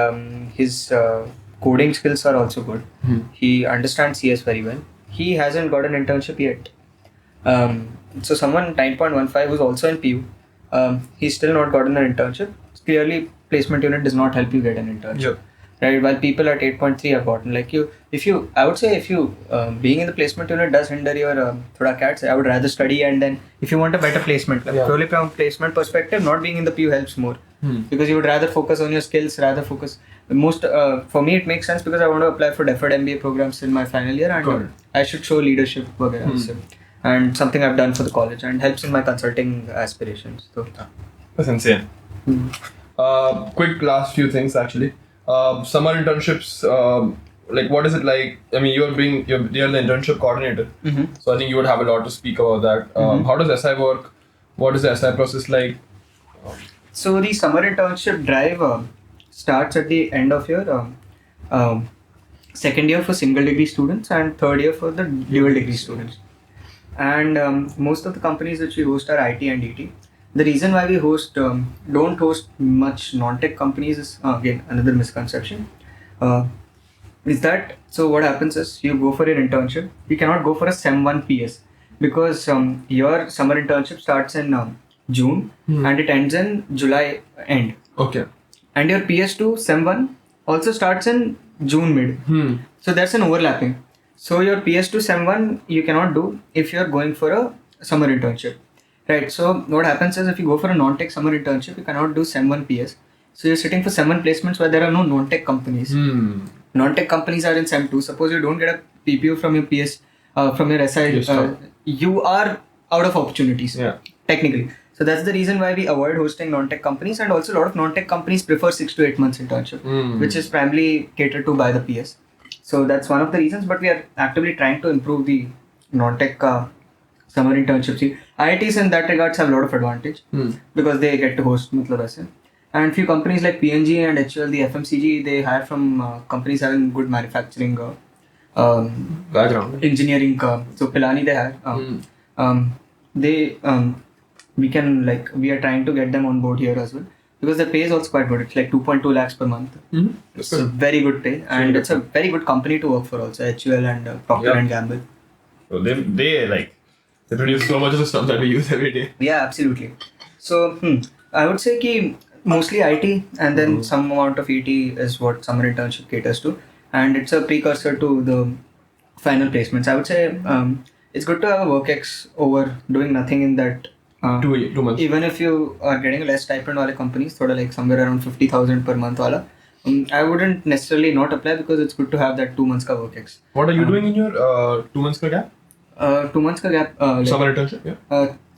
his coding skills are also good. He understands CS very well. He hasn't got an internship yet. So someone 9.15 who's also in PU, he's still not gotten an internship. Clearly, placement unit does not help you get an internship. Right? While people at 8.3 have gotten, like I would say if you being in the placement unit does hinder your thoda cats, I would rather study, and then if you want a better placement, purely from placement perspective, not being in the PU helps more, because you would rather focus on your skills, for me it makes sense because I want to apply for deferred MBA programs in my final year, and I should show leadership and something I've done for the college, and helps in my consulting aspirations. So that's insane. Quick last few things actually. Summer internships, like what is it like? I mean, you're the internship coordinator, so I think you would have a lot to speak about that. How does SI work? What is the SI process like? So the summer internship drive starts at the end of your second year for single degree students and third year for the dual degree students. And most of the companies which we host are IT and DT. The reason why we don't host much non-tech companies is again another misconception. Is that so? What happens is you go for your internship. You cannot go for a Sem 1 PS because your summer internship starts in June and it ends in July end. Okay. And your PS2 Sem 1 also starts in June mid. So that's an overlapping. So your PS2 Sem 1 you cannot do if you're going for a summer internship. Right, so what happens is if you go for a non-tech summer internship, you cannot do Sem 1 PS. So you're sitting for Sem 1 placements where there are no non-tech companies. Non-tech companies are in Sem 2. Suppose you don't get a PPO from your PS, from your SI, you are out of opportunities, technically. So that's the reason why we avoid hosting non-tech companies, and also a lot of non-tech companies prefer 6 to 8 months internship, which is primarily catered to by the PS. So that's one of the reasons, but we are actively trying to improve the non-tech summer internships. IITs in that regards have a lot of advantage because they get to host and few companies like PNG and HUL, the FMCG, they hire from companies having good manufacturing background, engineering. So Pilani they hire. We are trying to get them on board here as well because the pay is also quite good. It's like 2.2 lakhs per month. It's a very good pay, and it's a very good company to work for also. HUL and Procter and Gamble. So they produce so much of the stuff that we use every day. Yeah, absolutely. So I would say ki mostly IT and then some amount of ET is what summer internship caters to, and it's a precursor to the final placements. I would say it's good to have a work ex over doing nothing in that 2 months. Even if you are getting less stipend wale companies, thoda like somewhere around 50,000 per month wala, I wouldn't necessarily not apply because it's good to have that 2 months ka work ex. What are you doing in your 2 months ka gap? 2 months ka gap. Summer internship,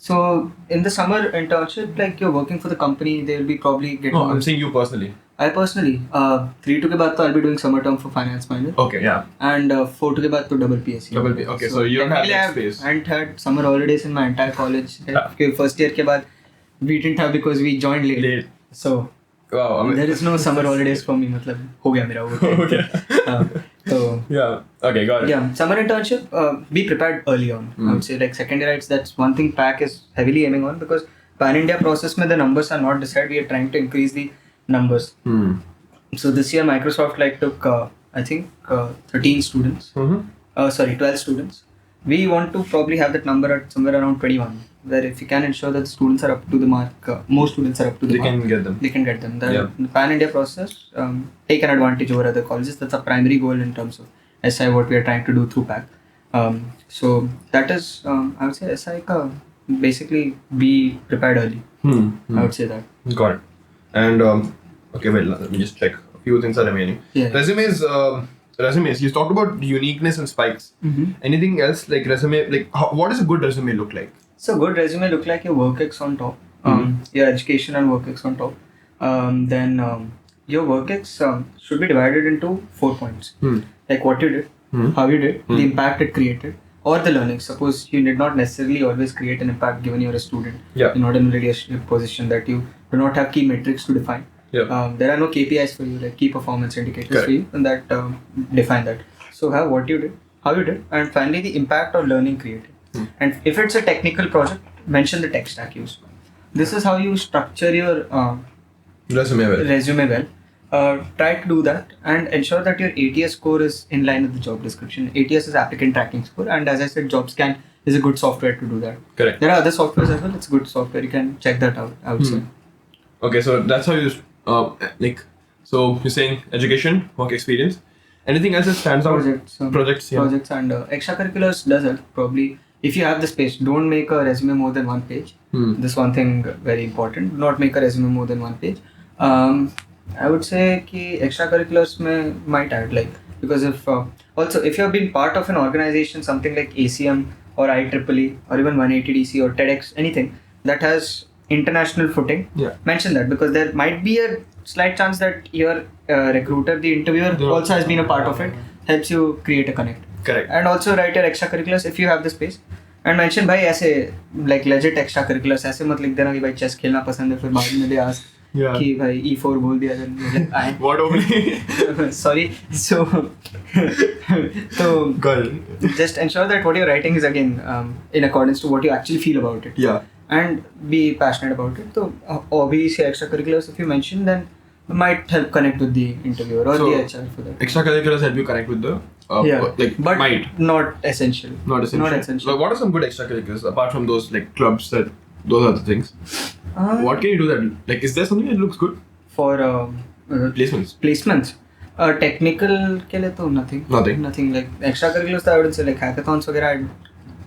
So in the summer internship, like you're working for the company, they'll be probably getting. No, I'm saying you personally. I personally, 3-2 के बाद तो I'll be doing summer term for finance minor. Okay, yeah. And 4-2 के बाद तो double PSC. Double PSC. Okay, so you don't have that space. I hadn't had summer holidays in my entire college. First year के बाद we didn't have because we joined late. So wow, there is no summer holidays for me. मतलब हो गया मेरा वो. Okay. So yeah. Okay, got it. Yeah, summer internship. Be prepared early on. I would say like second year, that's one thing PAC is heavily aiming on because pan India process में the numbers are not decided. We are trying to increase the numbers. So this year Microsoft took I think 13 students. 12 students. We want to probably have that number at somewhere around 21. Where if you can ensure that the students are up to the mark, most students are up to the mark. They can get them. The pan India process take an advantage over other colleges. That's a primary goal in terms of SI, what we are trying to do through PAC. So that is, I would say SI ka basically be prepared early. I would say that. Got it. And okay, wait, let me just check. A few things are remaining. Resumes. You talked about uniqueness and spikes. Anything else like resume? Like, what does a good resume look like? So, good resume look like your work ex on top, your education and work ex on top. Then your work ex should be divided into 4 points. Like what you did, how you did, the impact it created, or the learning. Suppose you did not necessarily always create an impact given you're a student. You're not in a leadership position that you do not have key metrics to define. There are no KPIs for you, like key performance indicators for you, and that define that. So have what you did, how you did, and finally the impact or learning created. And if it's a technical project, mention the tech stack used. This is how you structure your resume well. Try to do that and ensure that your ATS score is in line with the job description. ATS is applicant tracking score, and as I said, JobScan is a good software to do that. Correct. There are other softwares as well. It's good software. You can check that out, I would say. Okay, so that's how you so you're saying education, work experience. Anything else that stands out? Projects and extracurriculars does it probably. If you have the space, don't make a resume more than one page. This one thing very important. Do not make a resume more than one page. I would say कि extracurriculars might add because if you have been part of an organization, something like ACM or IEEE or even 180DC or TEDx, anything that has international footing, mention that, because there might be a slight chance that your recruiter, the interviewer, also has been a part of it, helps you create a connect. Correct. And also write your extracurriculars if you have the space. And mention भाई ऐसे legit extracurriculars ऐसे मत लिख देना कि भाई chess खेलना पसंद है फिर बाद में they ask कि भाई E4 बोल दिया then what only sorry so just ensure that what you're writing is again in accordance to what you actually feel about it and be passionate about it. So hobbies extracurriculars if you mention then might help connect with the interviewer or the HR for that. Extracurriculars help you connect with the but might not essential. Not essential. Like, what are some good extracurriculars apart from those clubs that those are the things? What can you do that is there something that looks good for placements? Technical के लिए तो nothing like extracurriculars I wouldn't say like hackathons वगैरह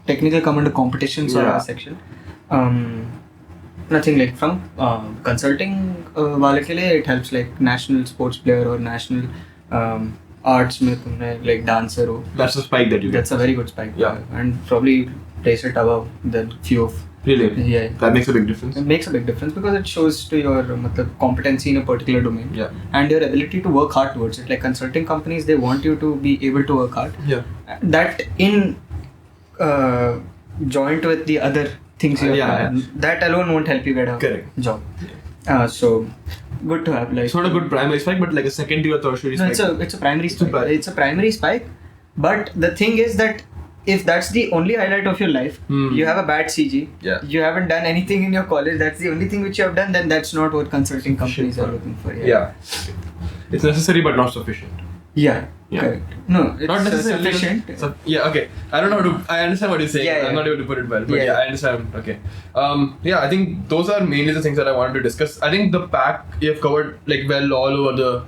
technical come under competitions or our section. Nothing like from consulting वाले के लिए it helps like national sports player or national arts में तुमने like dancer हो. That's a spike that you get. That's a very good spike. And probably place it above than few of. Really? Yeah. That makes a big difference. It makes a big difference because it shows to your competency in a particular domain. Yeah. And your ability to work hard towards it. Like consulting companies, they want you to be able to work hard. Yeah. That in joint with the other things you have done, that alone won't help you get a job. So good to have it's not a good primary spike but like a secondary or tertiary spike. It's a primary spike. It's a primary spike, but the thing is that if that's the only highlight of your life, you have a bad CG, you haven't done anything in your college, that's the only thing which you have done, then that's not what consulting companies are looking for. It's necessary but not sufficient. Correct. No, it's not necessarily sufficient. Okay. I don't know how to. I understand what you're saying. I'm not able to put it well, but I understand. Okay. I think those are mainly the things that I wanted to discuss. I think the pack you have covered well all over the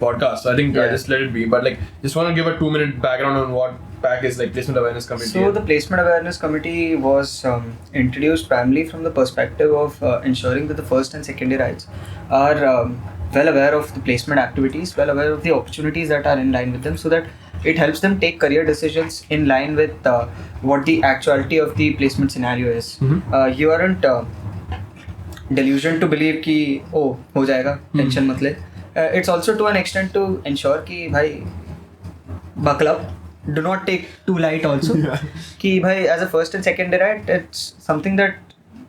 podcast. So I think I just let it be. But just want to give a 2-minute background on what pack is Placement Awareness Committee. So the Placement Awareness Committee was introduced primarily from the perspective of ensuring that the first and second year rights are well aware of the placement activities, well aware of the opportunities that are in line with them, so that it helps them take career decisions in line with what the actuality of the placement scenario is. You aren't delusioned to believe कि हो जाएगा, tension मत ले. It's also to an extent to ensure कि भाई buckle up, do not take too light also. कि भाई as a first and second year right, it's something that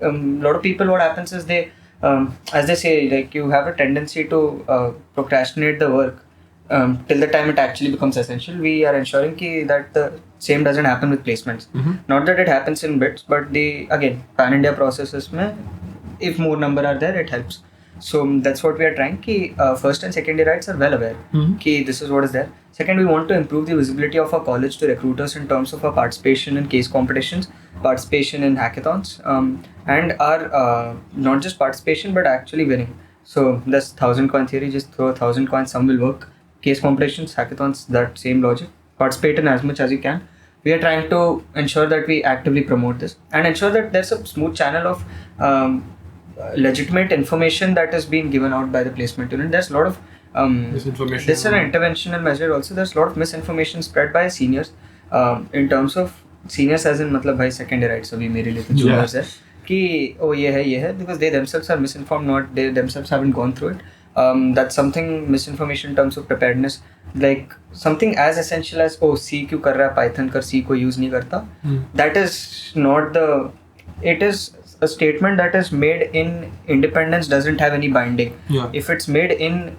a lot of people what happens is they as they say, you have a tendency to procrastinate the work till the time it actually becomes essential. We are ensuring that the same doesn't happen with placements. Not that it happens in bits, but again, pan-India processes if more number are there, it helps. So that's what we are trying. First and second year rights are well aware. This is what is there. Second, we want to improve the visibility of our college to recruiters in terms of our participation in case competitions, participation in hackathons, and our not just participation but actually winning. So that's 1,000 coin theory. Just throw 1,000 coins, some will work. Case competitions, hackathons, that same logic. Participate in as much as you can. We are trying to ensure that we actively promote this and ensure that there's a smooth channel of legitimate information that is being given out by the placement unit. There's a lot of misinformation. This is an interventional measure also. There's a lot of misinformation spread by seniors in terms of seniors as in मतलब भाई second year rights अभी मेरे लिए तो juniors है कि ये है because they themselves are misinformed, not they themselves haven't gone through it. That's something misinformation in terms of preparedness, like something as essential as C क्यों कर रहा है Python कर C को use नहीं करता. That is not the. It is a statement that is made in independence doesn't have any binding. If it's made in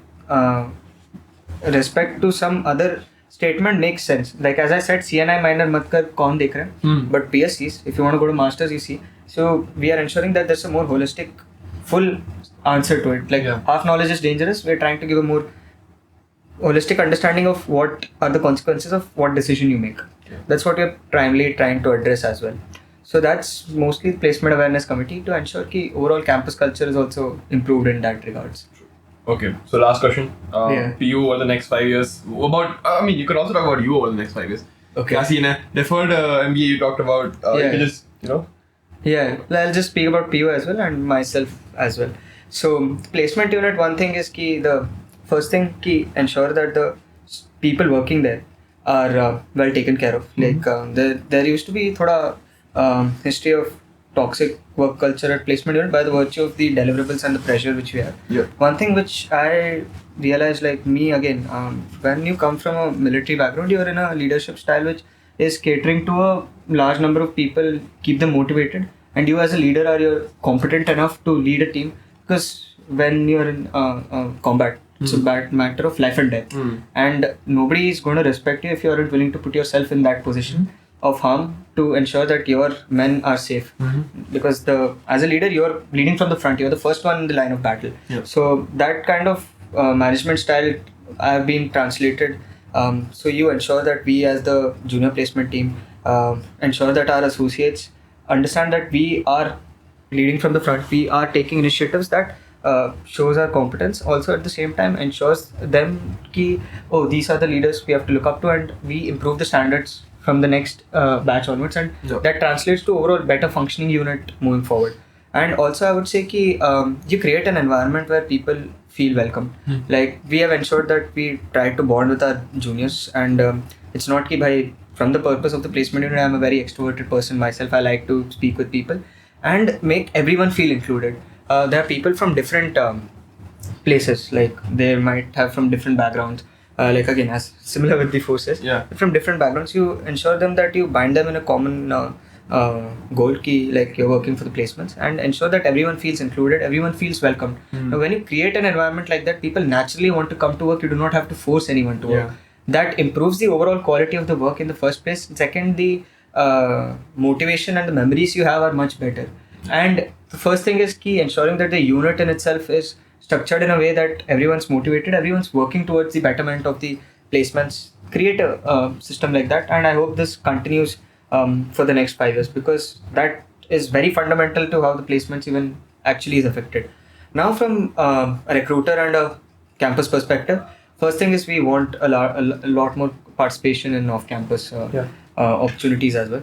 respect to some other statement makes sense. Like as I said, CNI minor mat kar kaun dekh raha hai, but PSCs, if you want to go to masters, you see. So we are ensuring that there's a more holistic, full answer to it. Like half knowledge is dangerous. We're trying to give a more holistic understanding of what are the consequences of what decision you make. That's what we're primarily trying to address as well. So that's mostly placement awareness committee to ensure that overall campus culture is also improved in that regards. Okay, so last question. PU over the next 5 years. You could also talk about you over the next 5 years. Okay. Deferred MBA you talked about. You can just, Yeah, I'll just speak about PU as well and myself as well. So placement unit, one thing is the first thing ensure that the people working there are well taken care of. Like there used to be history of toxic work culture at placement unit by the virtue of the deliverables and the pressure which we have. One thing which I realized, like me again, when you come from a military background, you're in a leadership style which is catering to a large number of people, keep them motivated, and you as a leader are competent enough to lead a team, because when you're in combat, it's a bad matter of life and death, and nobody is going to respect you if you aren't willing to put yourself in that position of harm to ensure that your men are safe. Because as a leader, you're leading from the front, you're the first one in the line of battle. So that kind of management style have been translated. So you ensure that we as the junior placement team ensure that our associates understand that we are leading from the front, we are taking initiatives that shows our competence, also at the same time ensures them these are the leaders we have to look up to, and we improve the standards from the next batch onwards, and that translates to overall better functioning unit moving forward. And also I would say you create an environment where people feel welcome. Like we have ensured that we try to bond with our juniors, and it's not from the purpose of the placement unit, I'm a very extroverted person myself. I like to speak with people and make everyone feel included. There are people from different places, like they might have from different backgrounds, like again as similar with the forces, from different backgrounds. You ensure them that you bind them in a common goal, like you're working for the placements, and ensure that everyone feels included, everyone feels welcomed. Now when you create an environment like that, people naturally want to come to work. You do not have to force anyone to work. That improves the overall quality of the work in the first place. Second, the motivation and the memories you have are much better. And the first thing is ensuring that the unit in itself is structured in a way that everyone's motivated, everyone's working towards the betterment of the placements. Create a system like that, and I hope this continues for the next 5 years, because that is very fundamental to how the placements even actually is affected. Now from a recruiter and a campus perspective, first thing is we want a lot more participation in off-campus opportunities as well,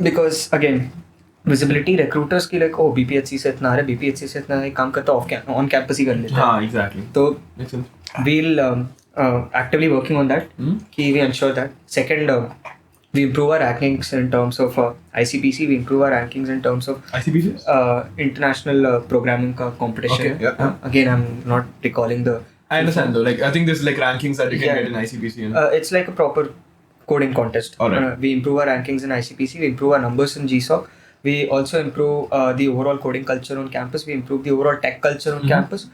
because again, visibility, recruiters की like BPHC से इतना आ रहा है, BPHC से इतना है, काम करता on campus ही कर लेते हैं. हाँ, exactly. तो we'll actively working on that. We ensure that. Second, we improve our rankings in terms of ICPC. We improve our rankings in terms of ICPC, international programming competition. Okay, again, I'm not recalling the. I understand though. Like I think there's like rankings that you can get in ICPC. It's like a proper coding contest. Right. We improve our rankings in ICPC. We improve our numbers in GSOC. We also improve the overall coding culture on campus. We improve the overall tech culture on campus.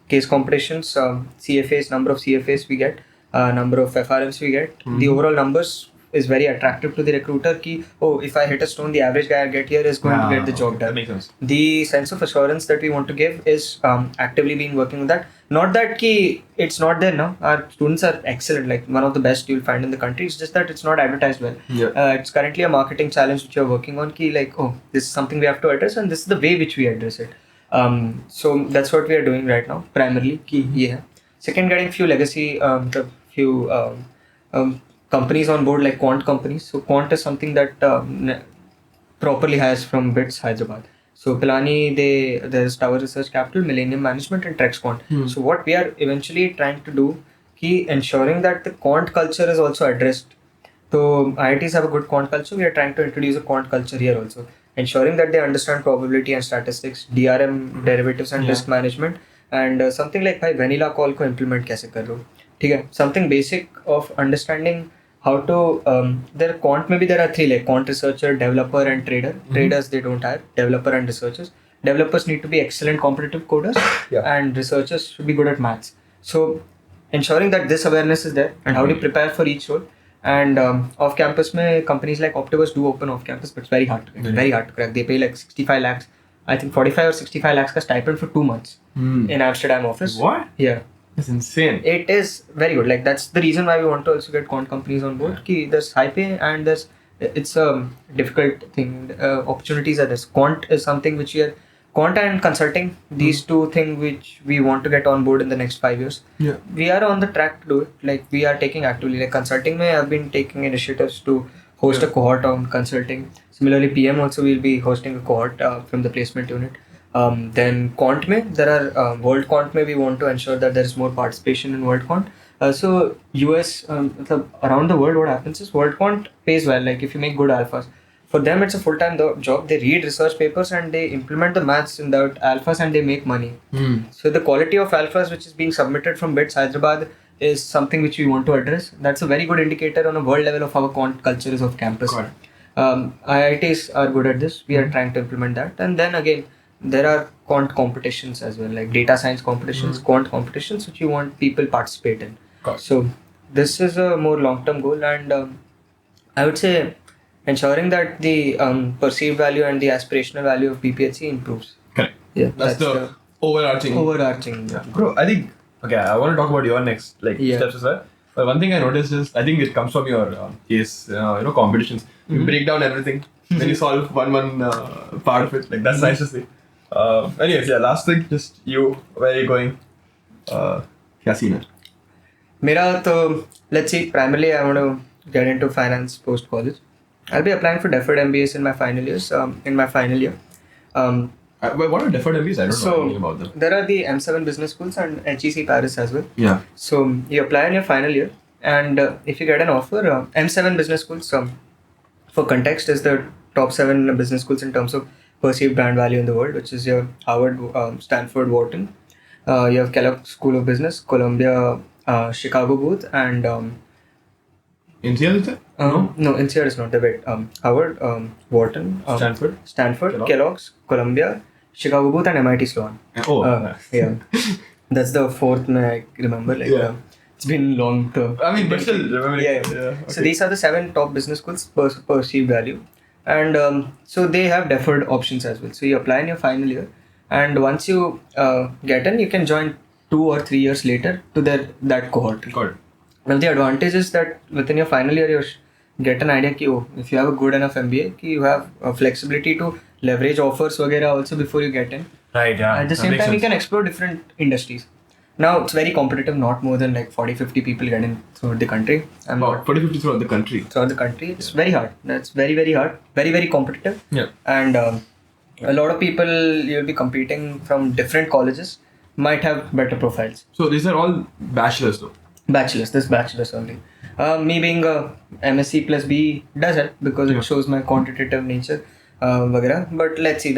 Case competitions, CFAs, number of CFAs we get, number of FRMs we get. The overall numbers is very attractive to the recruiter. If I hit a stone, the average guy I get here is going to get the job done. That makes sense. The sense of assurance that we want to give is actively been working on that. Not that it's not there now. Our students are excellent, like one of the best you'll find in the country. It's just that it's not advertised well. It's currently a marketing challenge which you're working on. This is something we have to address, and this is the way which we address it. So that's what we are doing right now, primarily. Second, getting few legacy, companies on board, like quant companies. So quant is something that properly hires from BITS Hyderabad. So Pilani, there's Tower Research Capital, Millennium Management, and Trex Quant. So what we are eventually trying to do, ensuring that the quant culture is also addressed. So IITs have a good quant culture. We are trying to introduce a quant culture here also, ensuring that they understand probability and statistics, DRM, derivatives and risk management, and something like vanilla call ko implement kaise kar rahe ho. Something basic of understanding how to there quant, maybe there are three, like quant researcher, developer and trader. Traders they don't have, developer and researchers. Developers need to be excellent competitive coders, and researchers should be good at maths. So ensuring that this awareness is there and how to prepare for each role. And off campus, companies like Optivus do open off campus, but it's very hard to crack. Very hard to crack. They pay like 65 lakhs. I think 45 or 65 lakhs ka stipend for 2 months in Amsterdam office. What? Yeah. That's insane. It is very good. Like that's the reason why we want to also get quant companies on board. Ki there's high pay and it's a difficult thing. Opportunities are there. Quant is something which we are. Quant and consulting, these two things which we want to get on board in the next 5 years. Yeah. We are on the track to do it. Like we are taking actively. Like consulting, I've been taking initiatives to host a cohort on consulting. Similarly, PM also will be hosting a cohort from the placement unit. Then Quant there are World Quant we want to ensure that there is more participation in World Quant. So US around the world, what happens is World Quant pays well. Like if you make good alphas, for them it's a full-time job. They read research papers and they implement the maths in the alphas and they make money. So the quality of alphas which is being submitted from BITS Hyderabad is something which we want to address. That's a very good indicator on a world level of how quant culture is of campus. IITs are good at this. We are trying to implement that. And then again, there are quant competitions as well, like data science competitions, quant competitions, which you want people participate in. So this is a more long-term goal, and I would say ensuring that the perceived value and the aspirational value of BPHC improves. Correct. Yeah, that's the overarching. Yeah. Bro, I think I want to talk about your next steps as well. But one thing I noticed is I think it comes from your case, competitions. You break down everything, then you solve one part of it. Like that's nice to see. Anyways, last thing, just you, where are you going? क्या scene है? मेरा तो let's see. Primarily, I want to get into finance post college. I'll be applying for deferred MBAs in my final years. What are deferred MBAs? I don't know anything about them. There are the M7 business schools and HEC Paris as well. Yeah. So you apply in your final year, and if you get an offer, M7 business schools, for context, is the top 7 business schools in terms of perceived brand value in the world, which is your Harvard, Stanford, Wharton. You have Kellogg School of Business, Columbia, Chicago Booth, and INSEAD is it? No, INSEAD is not the way. Howard, Wharton, Stanford, Kellogg's, Columbia, Chicago Booth, and MIT Sloan. Yeah. That's the 4th I remember. It's been long term. I mean, but still remembering. Yeah. Okay. So these are the 7 top business schools perceived value. And so they have deferred options as well. So you apply in your final year, and once you get in, you can join 2 or 3 years later to that cohort. Got it. Well, the advantage is that within your final year, you get an idea that if you have a good enough MBA, you have flexibility to leverage offers also before you get in. Right, yeah. At the same time, you can explore different industries. Now, it's very competitive, not more than 40-50 people get in throughout the country. 40-50 throughout the country? Throughout the country. It's very hard. That's very, very hard. Very, very competitive. Yeah. And a lot of people you'll be competing from different colleges might have better profiles. So these are all bachelors though? Bachelors only. Me being a MSc plus B does help because it shows my quantitative nature. But let's see,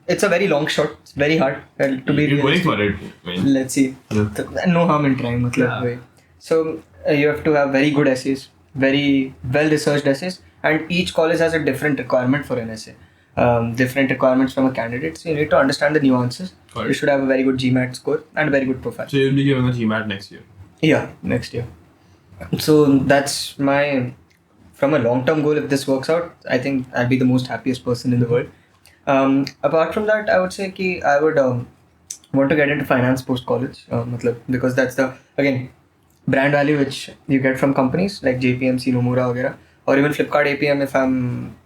it's a very long shot. It's very hard to be You're going for it. Let's see. Yeah. No harm in trying. Way. So you have to have very good essays, very well researched essays, and each college has a different requirement for an essay. Different requirements from a candidate. So you need to understand the nuances. You should have a very good GMAT score and a very good profile. So you'll be given a GMAT next year? Yeah, next year. So that's from a long-term goal, if this works out, I think I'll be the most happiest person in the world. Apart from that, I would say I would want to get into finance post-college, because that's again, brand value which you get from companies like JPMC, Nomura, etc. Or even Flipkart APM if I'm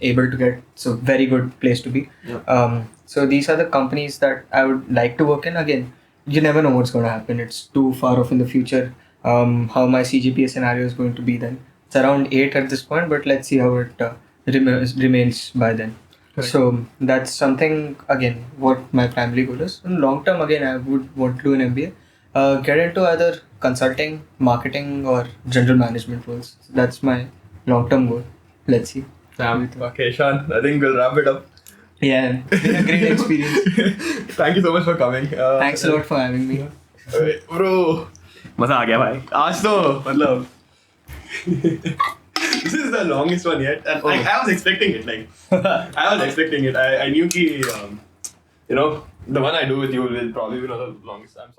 able to get. So very good place to be. Yeah. So these are the companies that I would like to work in. Again, you never know what's going to happen. It's too far off in the future. How my CGPA scenario is going to be then. It's around 8 at this point, but let's see how it remains by then. Correct. So that's something, again, what my primary goal is. In long term, again, I would want to do an MBA. Get into either consulting, marketing, or general management roles. So that's my long-term goal. Let's see. Okay, Eeshaan, I think we'll wrap it up. Yeah, it's been a great experience. Thank you so much for coming. Thanks a lot for having me. Bro, मजा आ गया भाई. आज तो this is the longest one yet, and I was expecting it. I knew the one I do with you will probably be one of the longest. I'm sorry.